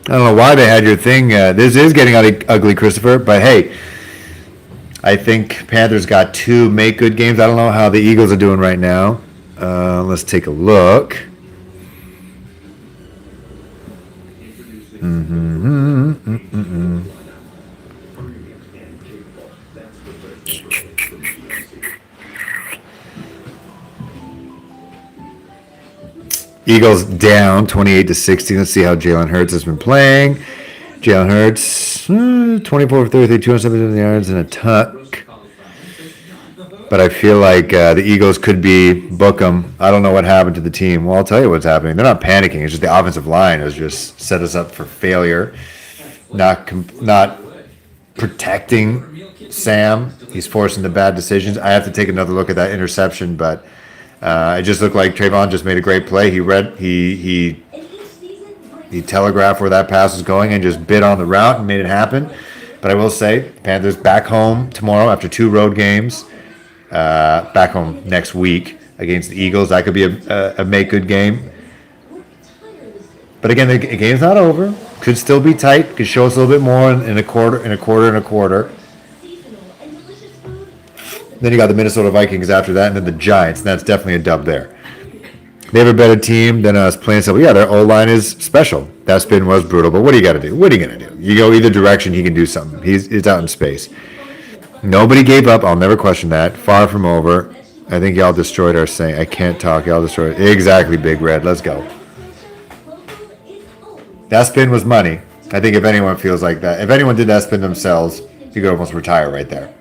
I don't know why they had your thing. This is getting ugly, Christopher. But hey, I think Panthers got 2 make good games. I don't know how the Eagles are doing right now. Let's take a look. Eagles down 28-16. Let's see how Jalen Hurts has been playing. Jalen Hurts, 24 for 33, 277 yards and a tuck. But I feel like the Eagles could be book them. I don't know what happened to the team. Well, I'll tell you what's happening. They're not panicking. It's just the offensive line has just set us up for failure. Not protecting Sam. He's forcing the bad decisions. I have to take another look at that interception, but it just looked like Trayvon just made a great play. He telegraphed where that pass was going and just bid on the route and made it happen. But I will say, Panthers back home tomorrow after 2 road games. Back home next week against the Eagles. That could be a make good game. But again, the game's not over. Could still be tight. Could show us a little bit more in a quarter. Then you got the Minnesota Vikings after that, and then the Giants. And that's definitely a dub there. They have a better team than us playing. So yeah, their O-line is special. That spin was brutal. But what do you got to do? What are you going to do? You go either direction, he can do something. It's out in space. Nobody gave up. I'll never question that. Far from over. I think y'all destroyed our saying. I can't talk. Y'all destroyed it. Exactly, Big Red. Let's go. That spin was money. I think if anyone feels like that, if anyone did that spin themselves, you could almost retire right there.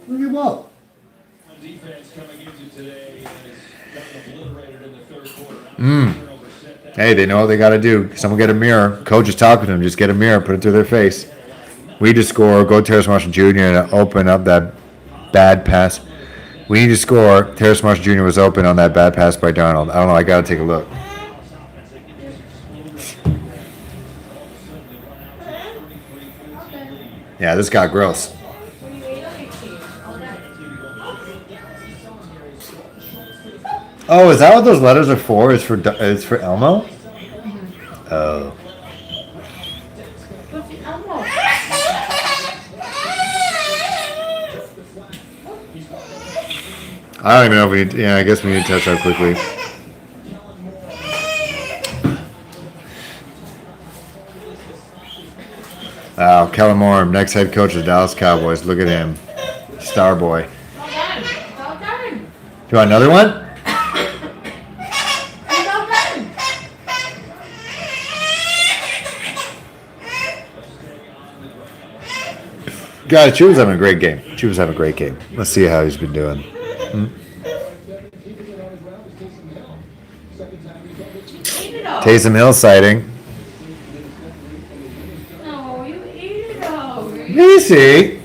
Look at Walt. Defense coming into today has gotten obliterated in the third quarter. Hey, they know what they got to do. Someone get a mirror. Coach is talking to them. Just get a mirror, put it through their face. We need to score. Go Terrace Marshall Jr. and open up that bad pass. We need to score. Terrace Marshall Jr. was open on that bad pass by Darnold. I don't know. I got to take a look. Yeah, this got gross. Oh, is that what those letters are for? It's for Elmo? Oh. I don't even know if we need to, I guess we need to touch that quickly. Wow, Kellen Moore, next head coach of the Dallas Cowboys. Look at him. Star boy. Well done. You want another one? Well done. God, Chu was having a great game. Chu was having a great game. Let's see how he's been doing. Taysom Hill sighting. No, you ate it all. Easy.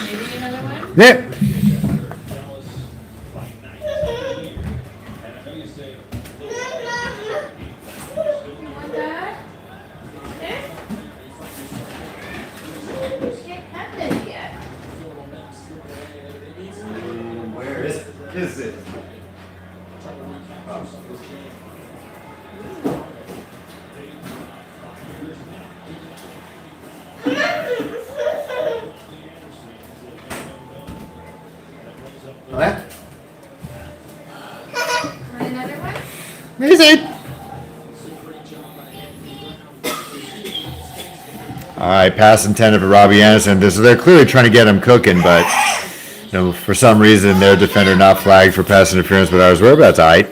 Maybe another one? Yeah. You want that? Eh? You can't have this yet. Where is it? Is it? What? Want another one? Easy. All right, pass intended for Robbie Anderson. They're clearly trying to get him cooking, but for some reason their defender not flagged for pass interference, but ours were. But that's all right.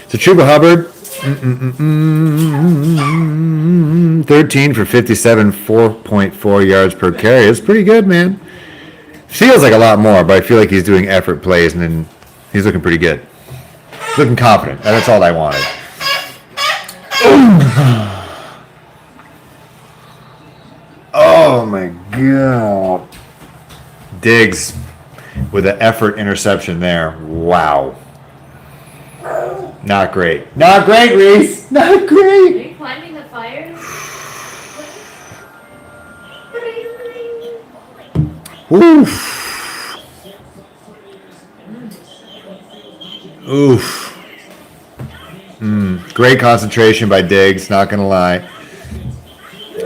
So Chuba Hubbard, Mm-mm-mm-mm. 13 for 57, 4.4 yards per carry. It's pretty good, man. Feels like a lot more, but I feel like he's doing effort plays, and then he's looking pretty good. Looking confident. That's all I wanted. Oh my god. Diggs with an effort interception there. Wow. Not great. Not great, Reese. Not Are great. you climbing the fire? What are you doing? Oof. Oof. Great concentration by Diggs, not gonna lie.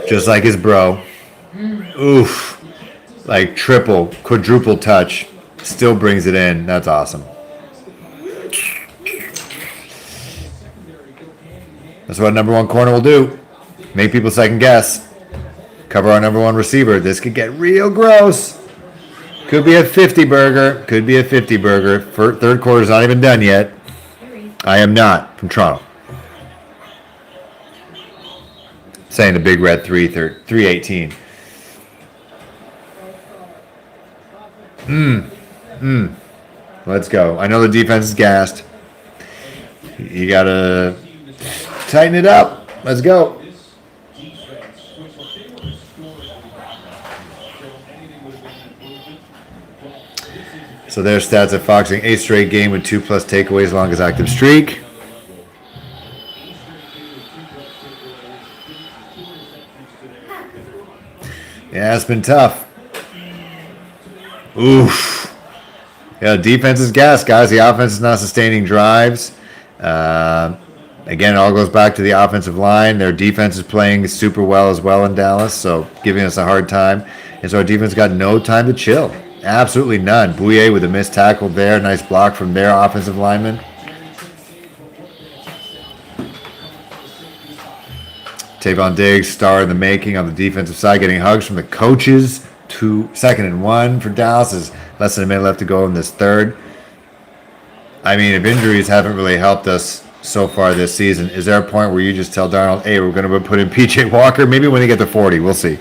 Just like his bro. Oof. Like triple, quadruple touch. Still brings it in. That's awesome. That's what a number one corner will do. Make people second guess. Cover our number one receiver. This could get real gross. Could be a 50 burger. Could be a 50 burger. Third quarter's not even done yet. I am not from Toronto. Saying the big red 318. Let's go. I know the defense is gassed. You gotta tighten it up. Let's go. So their stats at Foxing. 8th straight game with 2+ takeaways, longest active streak. Yeah, it's been tough. Oof. Yeah, defense is gas, guys. The offense is not sustaining drives. Again, it all goes back to the offensive line. Their defense is playing super well as well in Dallas, so giving us a hard time. And so our defense got no time to chill. Absolutely none. Bouye with a missed tackle there. Nice block from their offensive lineman. Tavon Diggs, star in the making on the defensive side, getting hugs from the coaches. 2nd and 1 for Dallas. Is less than a minute left to go in this third. I mean, if injuries haven't really helped us so far this season, is there a point where you just tell Darnold, hey, we're going to put in PJ Walker? Maybe when they get to 40. We'll see.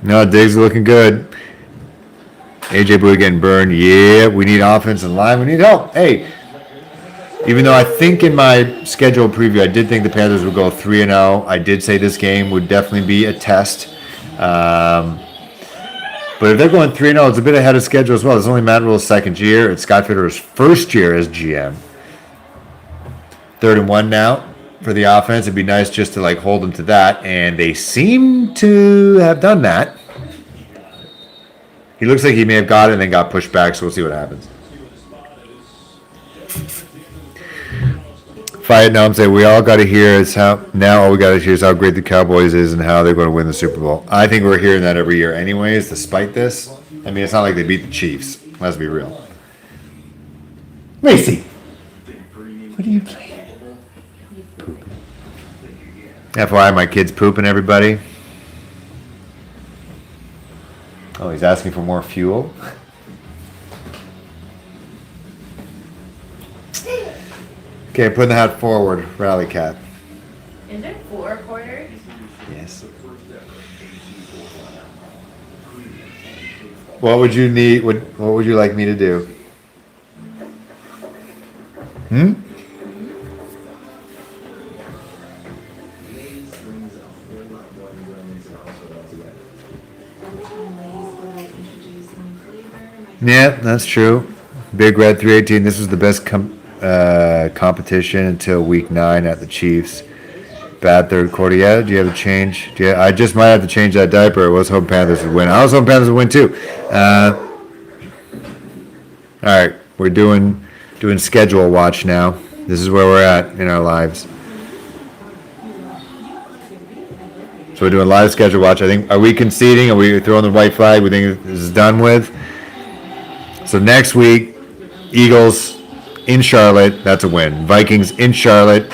No, Diggs are looking good. AJ Bouye getting burned. Yeah, we need offense and line. We need help. Hey, even though I think in my schedule preview, I did think the Panthers would go 3-0. I did say this game would definitely be a test. But if they're going 3-0, it's a bit ahead of schedule as well. It's only Matt Rule's second year. It's Scott Fitterer's first year as GM. 3rd and 1 now for the offense. It'd be nice just to hold them to that, and they seem to have done that. He looks like he may have got it and then got pushed back, so we'll see what happens. Fight now. I'm saying we all got to hear is how now all we got to hear is how great the Cowboys is and how they're going to win the Super Bowl. I think we're hearing that every year, anyways. Despite this, I mean, it's not like they beat the Chiefs. Let's be real. Macy, what are you playing? Pooping. FYI, my kid's pooping. Everybody. Oh, he's asking for more fuel. Okay, putting the hat forward. Rally cat. Is there 4 quarters? Yes. What would you need? What would you like me to do? Yeah, that's true. Big Red 318. This was the best competition until week 9 at the Chiefs. Bad third quarter. Yeah, do you have a change? I just might have to change that diaper. I was hoping Panthers would win. I was hoping Panthers would win too. All right, we're doing schedule watch now. This is where we're at in our lives. So we're doing live schedule watch. I think, are we conceding? Are we throwing the white flag? We think this is done with? So next week, Eagles in Charlotte. That's a win. Vikings in Charlotte.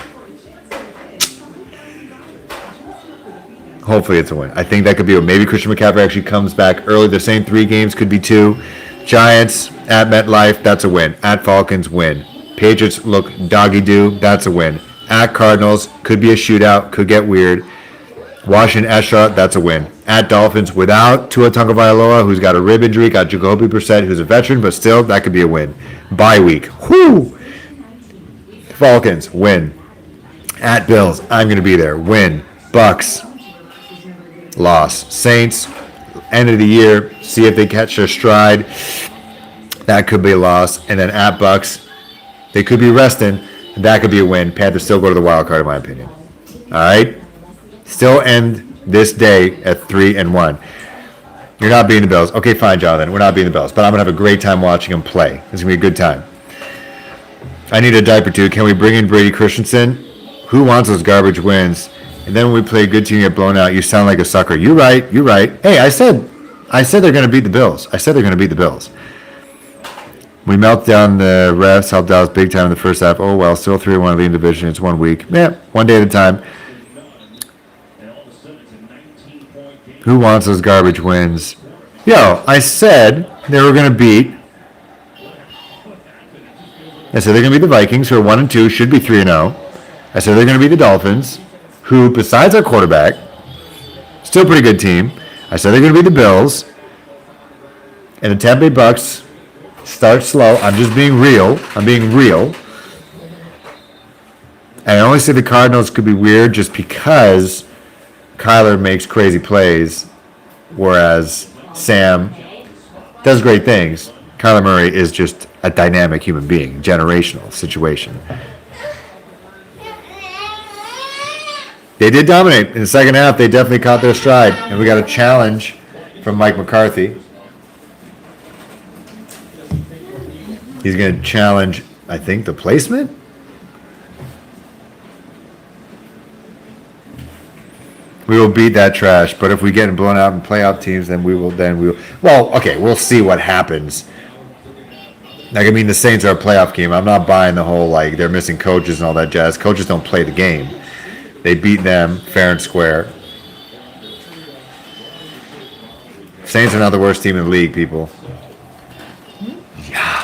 Hopefully it's a win. I think that could be a maybe Christian McCaffrey actually comes back early. They're saying 3 games, could be 2. Giants at MetLife, that's a win. At Falcons, win. Patriots look doggy-doo, that's a win. At Cardinals, could be a shootout, could get weird. Washington at Charlotte, that's a win. At Dolphins, without Tua Tagovailoa, who's got a rib injury, got Jacoby Brissett, who's a veteran, but still, that could be a win. Bye week, whoo! Falcons, win. At Bills, I'm going to be there, win. Bucks, loss. Saints, end of the year, see if they catch their stride. That could be a loss. And then at Bucks, they could be resting. That could be a win. Panthers still go to the wild card, in my opinion. All right? Still end this day at 3-1. You're not beating the Bills. Okay, fine, Jonathan. We're not beating the Bills. But I'm going to have a great time watching them play. It's going to be a good time. I need a diaper, too. Can we bring in Brady Christensen? Who wants those garbage wins? And then when we play a good team get blown out, you sound like a sucker. You're right. You're right. Hey, I said they're going to beat the Bills. I said they're going to beat the Bills. We melt down the refs, helped Dallas big time in the first half. Oh, well, still 3-1 leading division. It's 1 week. Yeah, one day at a time. Who wants those garbage wins? Yo, I said they were going to beat. I said they're going to beat the Vikings, who are 1-2, should be 3-0. I said they're going to beat the Dolphins, who, besides our quarterback, still a pretty good team. I said they're going to beat the Bills. And the Tampa Bay Bucks start slow. I'm just being real. I'm being real. And I only say the Cardinals could be weird just because Kyler makes crazy plays, whereas Sam does great things. Kyler Murray is just a dynamic human being, generational situation. They did dominate. In the second half, they definitely caught their stride. And we got a challenge from Mike McCarthy. He's going to challenge, I think, the placement? We will beat that trash, but if we get blown out in playoff teams, then we will. Well, okay, we'll see what happens. Like, I mean, the Saints are a playoff game. I'm not buying the whole, like, they're missing coaches and all that jazz. Coaches don't play the game. They beat them fair and square. Saints are not the worst team in the league, people. Yeah.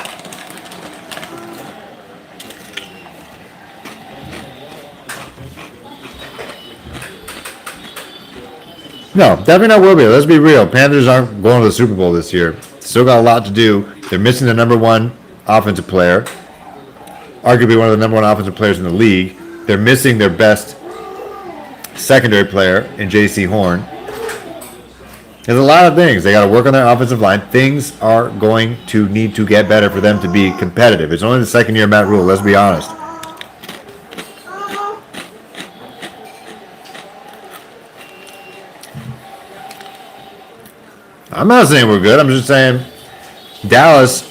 No, definitely not will be. Let's be real. Panthers aren't going to the Super Bowl this year. Still got a lot to do. They're missing the number 1 offensive player. Arguably one of the number 1 offensive players in the league. They're missing their best secondary player in J.C. Horn. There's a lot of things. They got to work on their offensive line. Things are going to need to get better for them to be competitive. It's only the second year of Matt Rule, let's be honest. I'm not saying we're good. I'm just saying Dallas,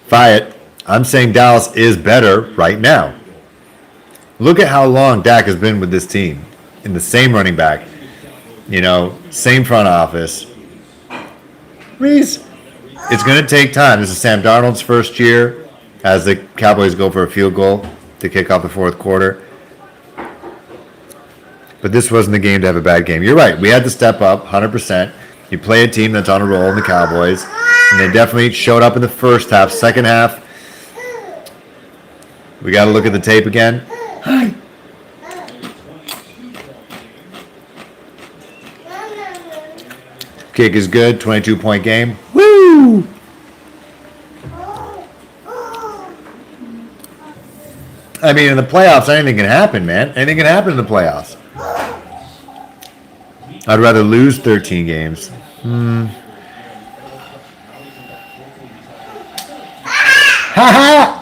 Fiat, I'm saying Dallas is better right now. Look at how long Dak has been with this team. In the same running back. You know, same front office. Reese, it's going to take time. This is Sam Darnold's first year as the Cowboys go for a field goal to kick off the fourth quarter. But this wasn't the game to have a bad game. You're right. We had to step up 100%. You play a team that's on a roll in the Cowboys. And they definitely showed up in the first half. Second half, we got to look at the tape again. Hi. Kick is good. 22-point game. Woo! I mean, in the playoffs, anything can happen, man. Anything can happen in the playoffs. I'd rather lose 13 games. Ha ha!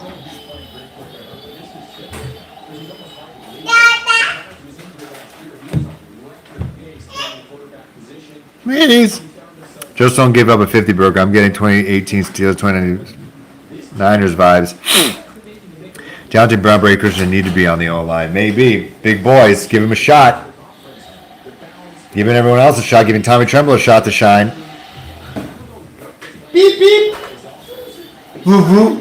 Please. Just don't give up a 50 burger. I'm getting 2018 Steelers, 29ers vibes. Jonathan Brown, Brady Christian need to be on the O-line. Maybe. Big boys, give him a shot. Giving everyone else a shot. Giving Tommy Tremble a shot to shine. Beep, beep. Woo, woo.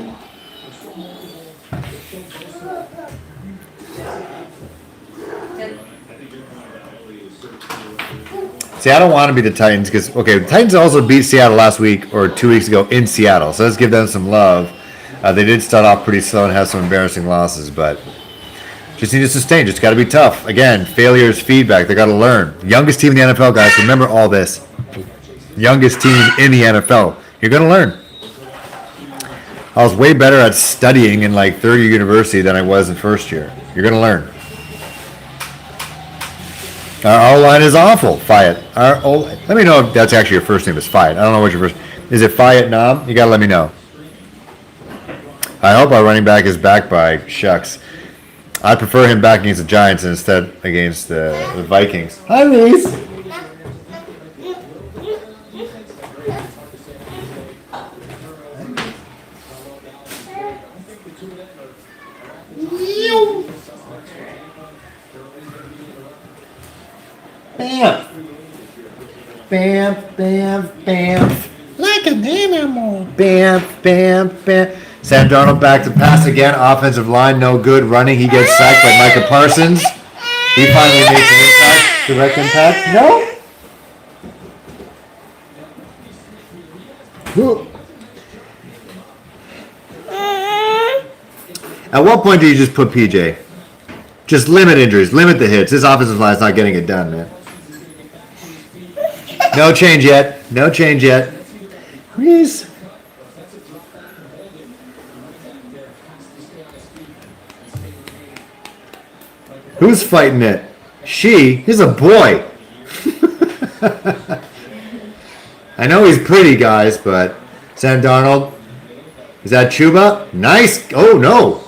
See, I don't want to be the Titans because, okay, the Titans also beat Seattle last week or 2 weeks ago in Seattle. So let's give them some love. They did start off pretty slow and have some embarrassing losses, but just need to sustain. Just got to be tough. Again, failure is feedback. They got to learn. Youngest team in the NFL, guys. Remember all this. Youngest team in the NFL. You're going to learn. I was way better at studying in like third year university than I was in first year. You're going to learn. Our O-line is awful, Fayette. Let me know if that's actually your first name is Fayette. I don't know what your first. Is it Fayette Nam? You got to let me know. I hope our running back is back by shucks. I prefer him back against the Giants instead against the Vikings. Hi, Reese. Bam. Bam, bam, bam. Like an animal. Bam, bam, bam. Sam Darnold back to pass again. Offensive line, no good. Running, he gets sacked by Micah Parsons. He finally makes an impact. Direct impact. No? Who? At what point do you just put PJ? Just limit injuries. Limit the hits. This offensive line's not getting it done, man. No change yet. No change yet. Please. Who's fighting it? She? He's a boy. I know he's pretty, guys, but Sam Darnold. Is that Chuba? Nice. Oh, no.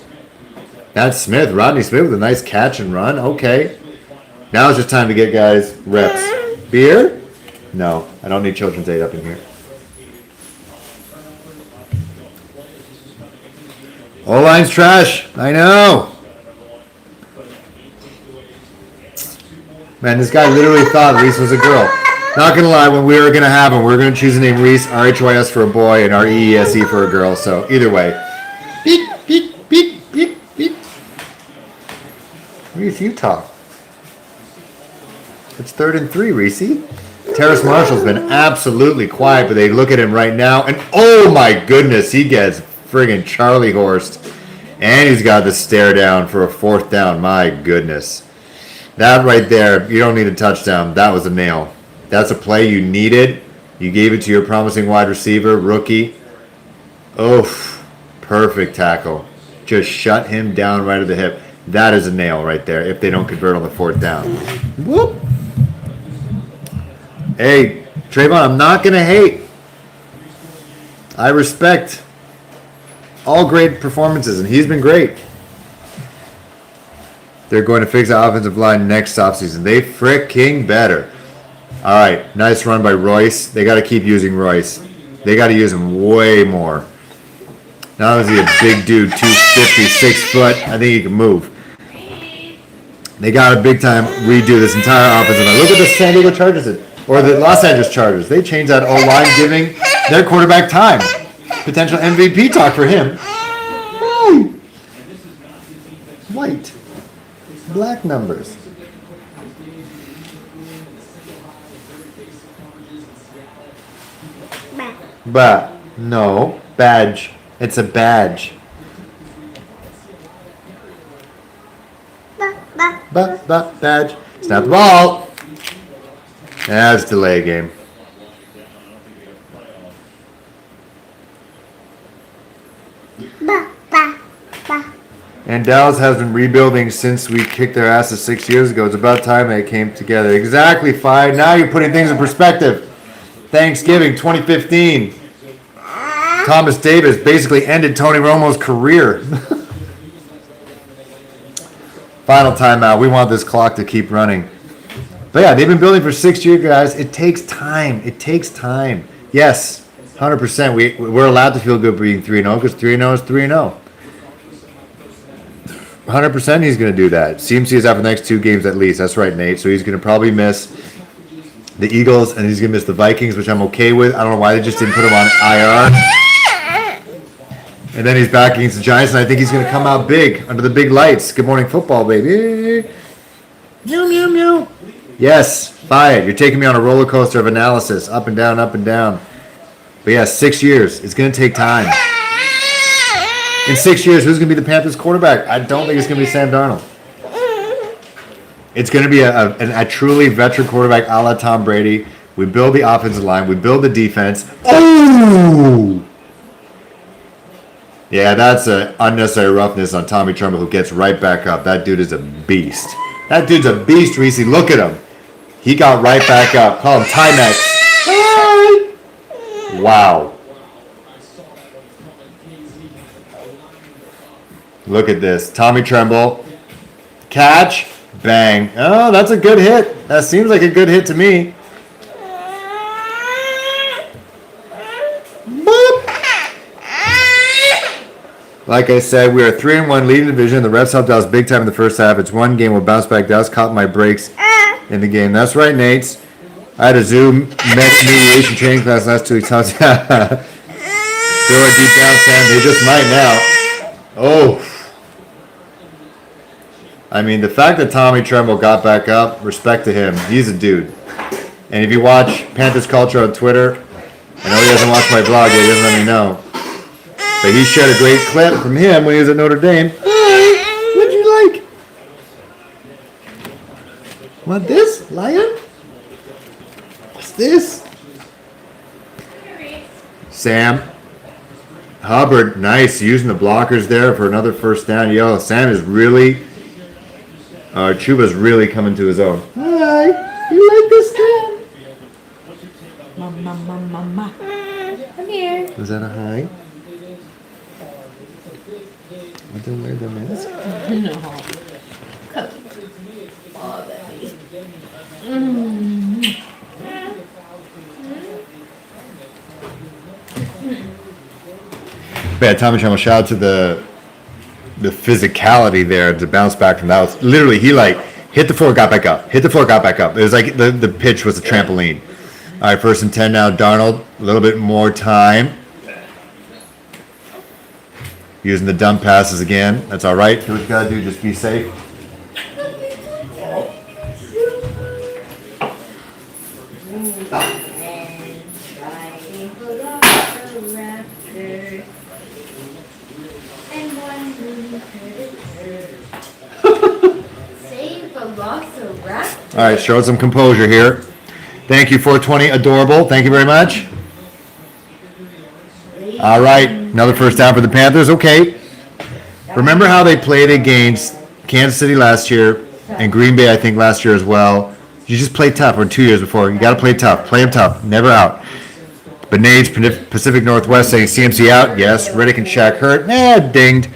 That's Smith. Rodney Smith with a nice catch and run. Okay. Now it's just time to get guys reps. Beer? No, I don't need children's aid up in here. O-line's trash. I know. Man, this guy literally thought Reese was a girl. Not gonna lie, when we were gonna have him, we were gonna choose the name Reese, R-H-Y-S for a boy, and R-E-E-S-E for a girl. So either way. Beep, beep, beep, beep, beep. Reese, you talk. It's 3rd and 3, Reese. Terrace Marshall's been absolutely quiet, but they look at him right now, and oh my goodness, he gets friggin' Charlie horsed. And he's got the stare down for a 4th down. My goodness. That right there, you don't need a touchdown. That was a nail. That's a play you needed. You gave it to your promising wide receiver, rookie. Oof. Perfect tackle. Just shut him down right at the hip. That is a nail right there if they don't convert on the 4th down. Whoop. Hey, Trayvon, I'm not going to hate. I respect all great performances, and he's been great. They're going to fix the offensive line next offseason. They fricking better. All right, nice run by Royce. They got to keep using Royce. They got to use him way more. Not only is he a big dude, 250, 6 foot, I think he can move. They got to big time redo this entire offensive line. Look at the San Diego Chargers, or the Los Angeles Chargers. They changed that O-line, giving their quarterback time. Potential MVP talk for him. Woo! White. Black numbers. But no, badge. It's a badge. Badge. Snap the ball. That's delay game. And Dallas has been rebuilding since we kicked their asses 6 years ago. It's about time they came together. Exactly, fine. Now you're putting things in perspective. Thanksgiving 2015. Thomas Davis basically ended Tony Romo's career. Final timeout. We want this clock to keep running. But yeah, they've been building for 6 years, guys. It takes time. It takes time. Yes, 100%. We're allowed to feel good being 3-0 because 3-0 is 3-0. 100% he's going to do that. CMC is out for the next 2 games at least. That's right, Nate. So he's going to probably miss the Eagles and he's going to miss the Vikings, which I'm okay with. I don't know why they just didn't put him on IR. And then he's back against the Giants, and I think he's going to come out big under the big lights. Good morning football, baby. Meow, meow, meow. Yes, buy it. You're taking me on a roller coaster of analysis, up and down, up and down. But yeah, 6 years. It's going to take time. In 6 years, who's going to be the Panthers quarterback? I don't think it's going to be Sam Darnold. It's going to be a truly veteran quarterback a la Tom Brady. We build the offensive line. We build the defense. Oh! Yeah, that's an unnecessary roughness on Tommy Tremble, who gets right back up. That dude is a beast. That dude's a beast, Reese. Look at him. He got right back up. Call him Timex. Wow. Look at this. Tommy Tremble. Catch. Bang. Oh, that's a good hit. That seems like a good hit to me. Boop. Like I said, we are 3-1 leading the division. The refs helped us big time in the first half. It's one game. We'll bounce back. Dallas caught my breaks in the game. That's right, Nate. I had a Zoom mediation training class last 2 weeks. Feel it deep down, Sam. They just might now. Oh. I mean, the fact that Tommy Tremble got back up, respect to him. He's a dude. And if you watch Panthers Culture on Twitter, I know he doesn't watch my blog yet. He doesn't let me know. But he shared a great clip from him when he was at Notre Dame. What'd you like? Want this, lion? What's this? Sam. Hubbard, nice. Using the blockers there for another first down. Yo, Sam is really... Chuba's really coming to his own. Hi. You like this guy? Mama. Come here. Was that a hi? I don't wear the mask. No. Come. Oh, baby. Bad Tommy Tremble. Shout out to the physicality there to bounce back from that. Was literally, he like hit the floor, got back up. Hit the floor, got back up. It was like the pitch was a trampoline. All right, 1st and 10 now. Darnold, a little bit more time. Using the dump passes again. That's all right. Do what you gotta do. Just be safe. All right, showed some composure here. Thank you, 420 Adorable. Thank you very much. All right, another first down for the Panthers. Okay. Remember how they played against Kansas City last year and Green Bay, I think, last year as well. You just play tough, or 2 years before. You got to play tough. Play them tough. Never out. But Nate's Pacific Northwest saying CMC out. Yes. Riddick and Shaq hurt. Dinged.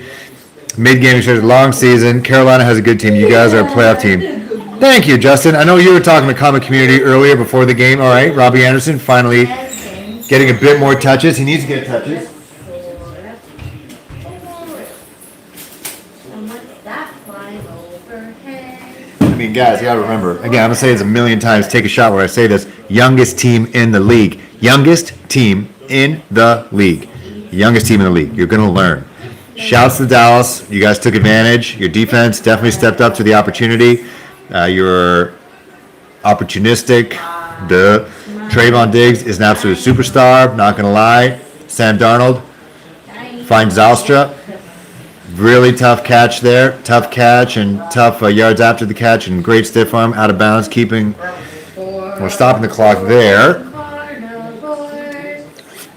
Mid-game, says long season. Carolina has a good team. You guys are a playoff team. Thank you, Justin. I know you were talking to Comic Community earlier before the game. All right, Robbie Anderson finally getting a bit more touches. He needs to get touches. I mean, guys, you got to remember. Again, I'm going to say this a million times. Take a shot where I say this. Youngest team in the league. Youngest team in the league. Youngest team in the league. You're going to learn. Shouts to Dallas. You guys took advantage. Your defense definitely stepped up to the opportunity. You're opportunistic. Trayvon Diggs is an absolute superstar. Not going to lie. Sam Darnold finds Zylstra. Really tough catch there. Tough catch and tough yards after the catch and great stiff arm out of bounds. We're stopping the clock there.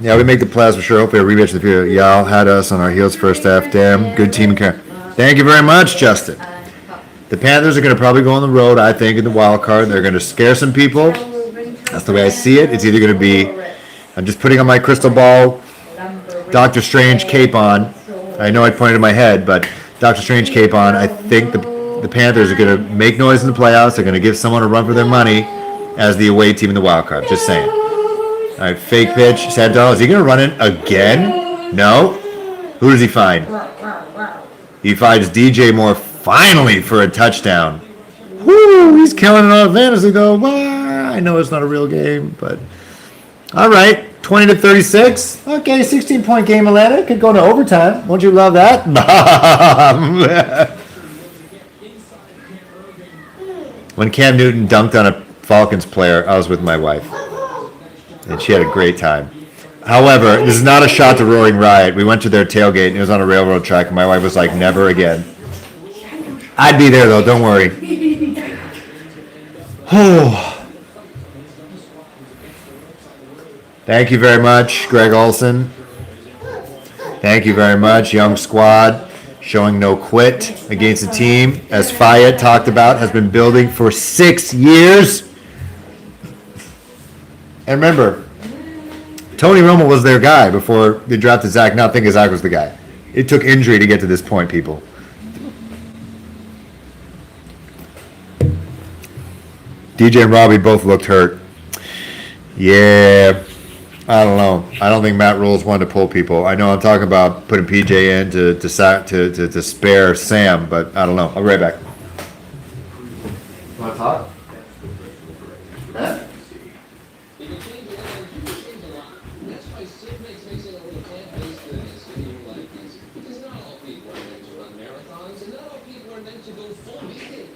Yeah, we make the playoffs for sure. Hopefully a rematch of the future. Y'all had us on our heels first half. Damn, good team. Thank you very much, Justin. The Panthers are going to probably go on the road, I think, in the wild card. They're going to scare some people. That's the way I see it. It's either going to be, I'm just putting on my crystal ball, Doctor Strange cape on. I know I pointed in my head, but Doctor Strange cape on. I think the Panthers are going to make noise in the playoffs. They're going to give someone a run for their money as the away team in the wild card. Just saying. All right, fake pitch. Sam Darnold, is he going to run it again? No. Who does he find? He finds DJ Moore finally for a touchdown. Woo, he's killing it on fantasy though. I know it's not a real game, but all right, 20-36. Okay, 16-point game, Atlanta. Could go to overtime. Won't you love that? When Cam Newton dunked on a Falcons player, I was with my wife, and she had a great time. However, this is not a shot to Roaring Riot. We went to their tailgate, and it was on a railroad track, and my wife was like, never again. I'd be there, though. Don't worry. Thank you very much, Greg Olson. Thank you very much, Young Squad. Showing no quit against the team, as Fayed talked about, has been building for 6 years. And remember, Tony Romo was their guy before they drafted Zach. Not thinking Zach was the guy. It took injury to get to this point, people. DJ and Robbie both looked hurt. Yeah, I don't know. I don't think Matt Rule's one to pull people. I know I'm talking about putting PJ in to spare Sam, but I don't know. I'll be right back. Want to talk? Huh? You can change a lot. You can change a lot. That's why Sid makes mixing over the plant-based fitness in your life easy. Because not all people are meant to run marathons, and not all people are meant to go full vegan.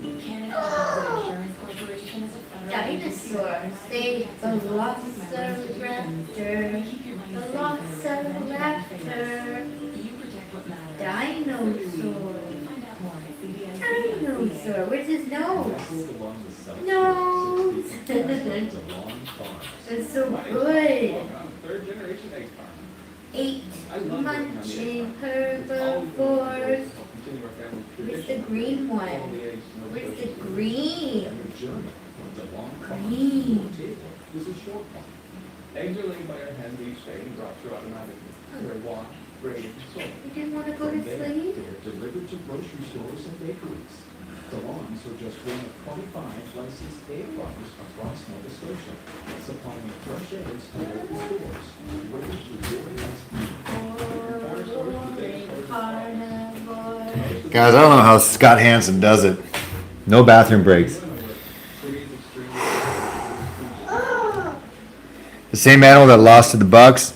Canada Insurance Corporation is a federal Dinosaurs, they velociraptor, velociraptor, You protect what matters. dinosaur, Find out more at CBS. dinosaur, where's his nose? Nose! It's so good. Third generation egg farm. 8 munching herbivores. Continue our family Where's tradition. the green All one? the eggs, no Where's the cooking. green? And the German one's a long Green. This is short one. Eggs are laid by our hens each day and dropped through automatically. They're washed, graded, and sold. You didn't want to go to From there, sleep? they're delivered to grocery stores and bakeries. The lawns are just one of 25 licensed egg farmers across Nova Scotia, supplying fresh eggs to local stores. Ready to your next meal. Carnivore. Guys, I don't know how Scott Hansen does it. No bathroom breaks. The same animal that lost to the Bucks.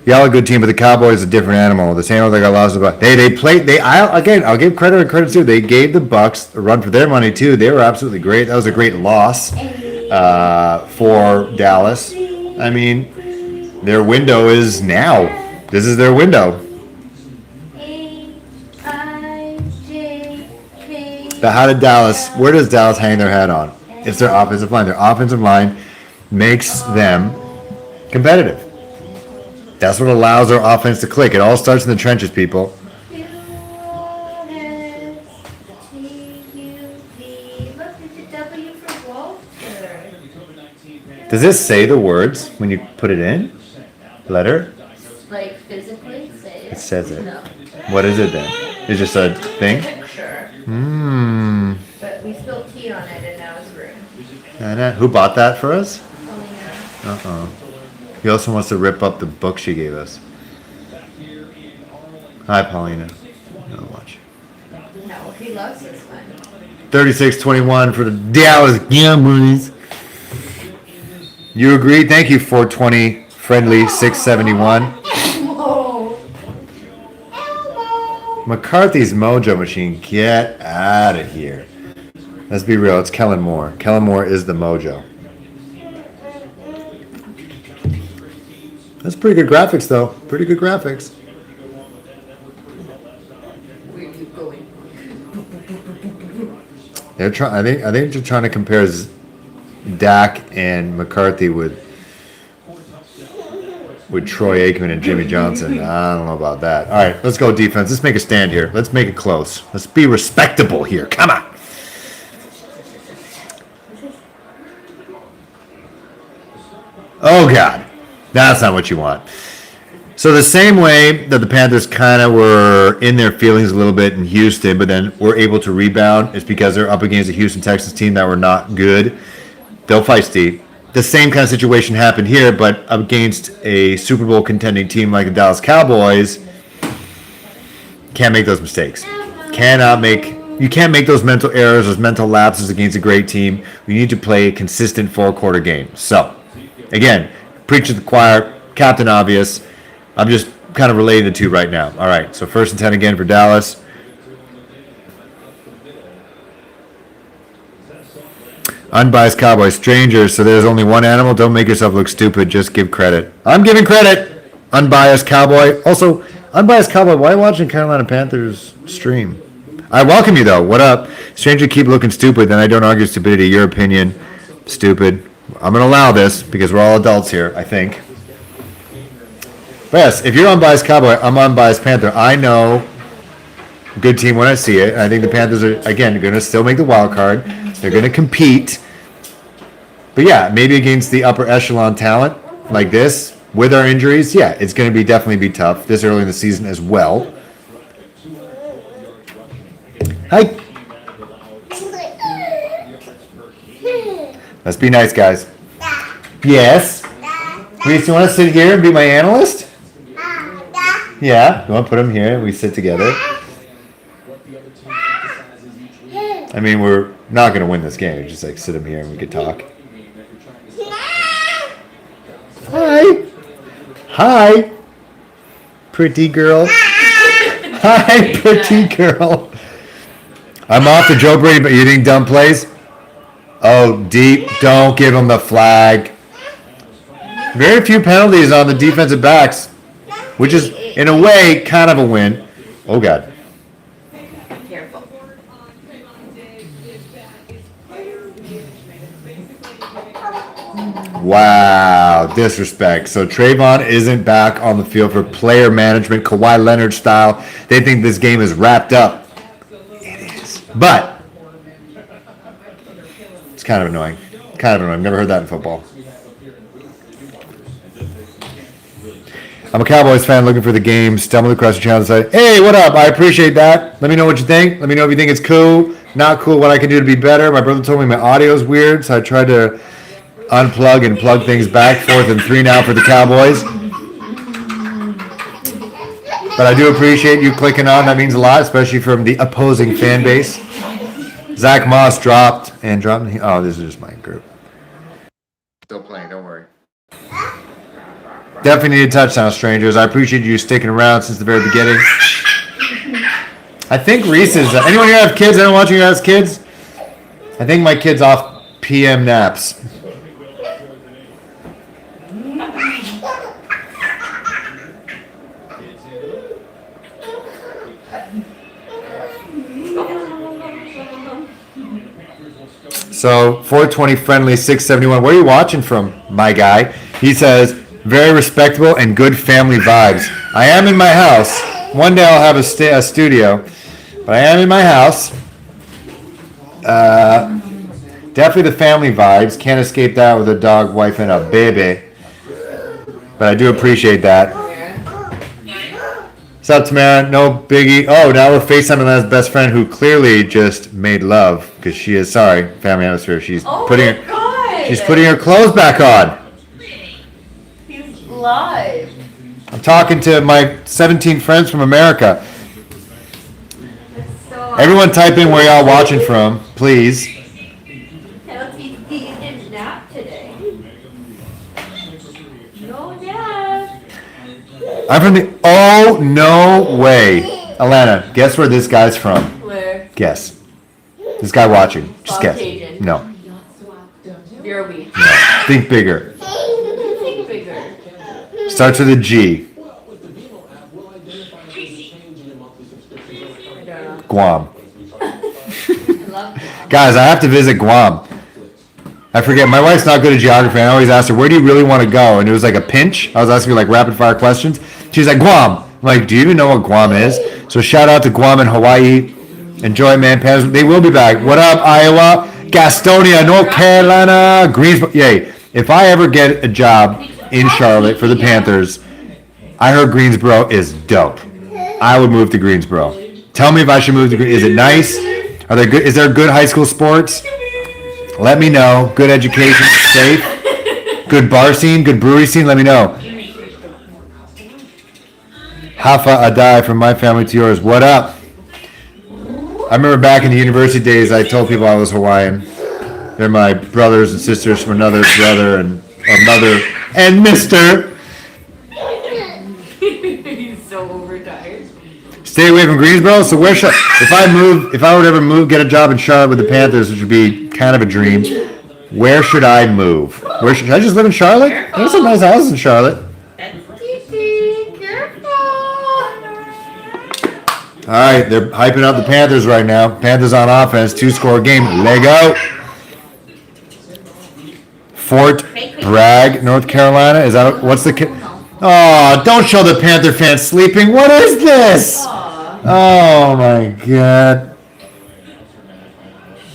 Y'all a good team, but the Cowboys a different animal. The same animal that got lost to the Bucks. They played. I'll give credit where credit's due. They gave the Bucks a run for their money too. They were absolutely great. That was a great loss for Dallas. I mean, their window is now. This is their window. But how did Dallas? Where does Dallas hang their hat on? It's their offensive line. Their offensive line makes them competitive. That's what allows their offense to click. It all starts in the trenches, people. Look, it's a W for Walter. Does this say the words when you put it in? Letter? Like physically say It it? says it. No. What is it then? It's just a thing? Picture. But we spilled tea on it and now it's ruined. Who bought that for us? Paulina. Uh-oh. He also wants to rip up the book she gave us. Hi, Paulina. No, watch. No, he loves this one. 36-21 for the Dallas Cowboys. You agree? Thank you, 420 friendly 671. Elmo! Elmo! McCarthy's Mojo Machine. Get out of here. Let's be real. It's Kellen Moore. Kellen Moore is the Mojo. That's pretty good graphics, though. Pretty good graphics. Where are you going? They're trying. I think they're trying to compare Dak and McCarthy with Troy Aikman and Jimmy Johnson. I don't know about that. All right, let's go defense. Let's make a stand here. Let's make it close. Let's be respectable here. Come on. Oh God, that's not what you want. So the same way that the Panthers kind of were in their feelings a little bit in Houston, but then were able to rebound, it's because they're up against a Houston Texans team that were not good. They'll fight Steve. The same kind of situation happened here, but against a Super Bowl contending team like the Dallas Cowboys, can't make those mistakes. You can't make those mental errors, those mental lapses against a great team. You need to play a consistent four-quarter game. So, again, preach to the choir, Captain Obvious. I'm just kind of relating the two right now. All right, so 1st and 10 again for Dallas. Unbiased Cowboy, strangers, so there's only one animal. Don't make yourself look stupid. Just give credit. I'm giving credit. Unbiased Cowboy. Also, Unbiased Cowboy, why are you watching Carolina Panthers stream? I welcome you, though. What up? Stranger, keep looking stupid, then I don't argue stupidity. Your opinion, stupid. I'm going to allow this because we're all adults here, I think. But yes, if you're Unbiased Cowboy, I'm Unbiased Panther. I know good team when I see it. And I think the Panthers are, again, going to still make the wild card. They're going to compete. But yeah, maybe against the upper echelon talent like this, with our injuries, yeah, it's going to definitely be tough this early in the season as well. Hi. Let's be nice, guys. Yes. Reese, you want to sit here and be my analyst? Yeah. You want to put him here and we sit together? I mean, we're not going to win this game. Just like sit him here and we could talk. Hi. Hi. Pretty girl. Hi, pretty girl. I'm off the Joe Brady, but you think dumb plays? Oh, deep. Don't give him the flag. Very few penalties on the defensive backs, which is, in a way, kind of a win. Oh, God. Careful. Wow, disrespect. So Trayvon isn't back on the field for player management, Kawhi Leonard style. They think this game is wrapped up. It is. But it's kind of annoying. Kind of annoying. I've never heard that in football. I'm a Cowboys fan looking for the game. Stumbled across the channel and said, hey, what up? I appreciate that. Let me know what you think. Let me know if you think it's cool, not cool, what I can do to be better. My brother told me my audio is weird, so I tried to unplug and plug things back. 4th and 3 now for the Cowboys. But I do appreciate you clicking on. That means a lot, especially from the opposing fan base. Zach Moss dropped. Oh, this is just my group. Still playing, don't worry. Definitely need a touchdown, strangers. I appreciate you sticking around since the very beginning. I think Reese is... anyone here have kids? Anyone watching here has kids? I think my kid's off PM naps. So 420 friendly 671. Where are you watching from, my guy? He says, very respectable and good family vibes. I am in my house. One day I'll have a studio, but I am in my house. Definitely the family vibes. Can't escape that with a dog, wife, and a baby. But I do appreciate that. What's up, Tamara? No biggie. Oh, now we're FaceTiming Lana's best friend who clearly just made love because she is, sorry, family atmosphere. She's putting her clothes back on. He's live. I'm talking to my 17 friends from America. So Everyone type in where y'all watching from, please. he didn't nap today. No nap. I'm from the... Oh, no way. Alana, guess where this guy's from. Where? Guess. This guy watching. Just guess. Caucasian. No. Yoruba. No. Think bigger. Think bigger. Starts with a G. Guam. I love that. Guys, I have to visit Guam. I forget. My wife's not good at geography. I always ask her, where do you really want to go? And it was like a pinch. I was asking her like rapid fire questions. She's like, Guam. I'm like, do you even know what Guam is? So shout out to Guam and Hawaii. Enjoy, man. Panthers. They will be back. What up, Iowa? Gastonia, North Carolina, Greensboro. Yay. If I ever get a job in Charlotte for the Panthers, I heard Greensboro is dope. I would move to Greensboro. Tell me if I should move to Greensboro. Is it nice? Are there good? Is there good high school sports? Let me know. Good education, safe. Good bar scene, good brewery scene. Let me know. Hafa Adai from my family to yours. What up? I remember back in the university days, I told people I was Hawaiian. They're my brothers and sisters from another brother and a mother and mister. He's Stay away from Greensboro. So where should if I would ever move, get a job in Charlotte with the Panthers, which would be kind of a dream. Where should I move? Should I just live in Charlotte? There's some nice houses in Charlotte. All right, they're hyping up the Panthers right now. Panthers on offense, 2-score game. Lego. Fort Bragg, North Carolina. Is that what's the? Oh, don't show the Panther fans sleeping. What is this? Oh my God.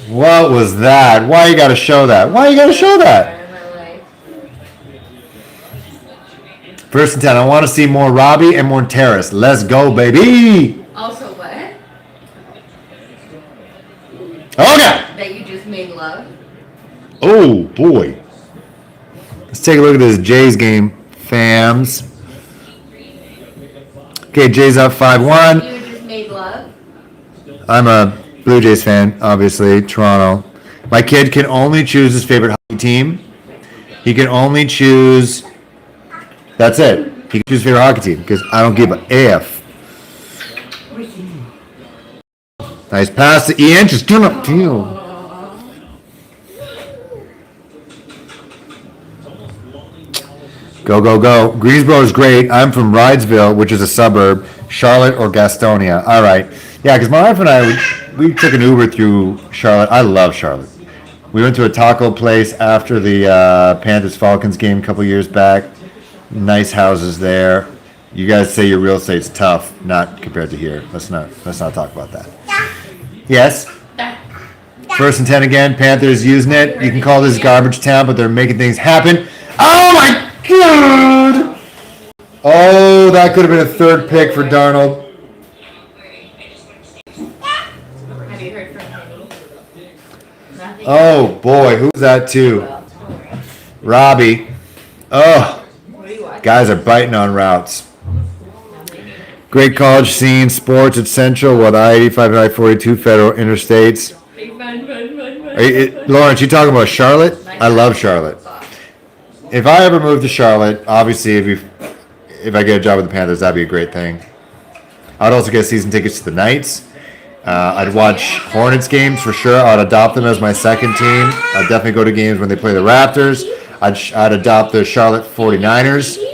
What was that? Why you gotta show that? Why you gotta show that? First and 10. I want to see more Robbie and more Terrace. Let's go, baby. Also what? Okay. That you just made love? Oh boy. Let's take a look at this Jays game, fams. Okay, Jays up 5-1. You just made love? I'm a Blue Jays fan, obviously, Toronto. My kid can only choose his favorite hockey team. He can only choose. That's it. He can choose his favorite hockey team because I don't give a F. Nice pass to Ian. Just turn up field. Go, go, go. Greensboro is great. I'm from Rydesville, which is a suburb. Charlotte or Gastonia. All right. Yeah, because my wife and I, we took an Uber through Charlotte. I love Charlotte. We went to a taco place after the Panthers-Falcons game a couple years back. Nice houses there. You guys say your real estate's tough, not compared to here. Let's not talk about that. Yes? First and 10 again. Panthers using it. You can call this garbage town, but they're making things happen. Oh my God! Oh, that could have been a third pick for Darnold. Have you heard from him? Nothing? Oh boy, who's that too? Robbie. Oh, What are you watching? guys are biting on routes. Great college scene, sports at Central, with I-85 and I-42 federal interstates. Lawrence, you talking about Charlotte? I love Charlotte. If I ever move to Charlotte, obviously, if I get a job with the Panthers, that'd be a great thing. I'd also get season tickets to the Knights. I'd watch Hornets games for sure. I'd adopt them as my second team. I'd definitely go to games when they play the Raptors. I'd adopt the Charlotte 49ers.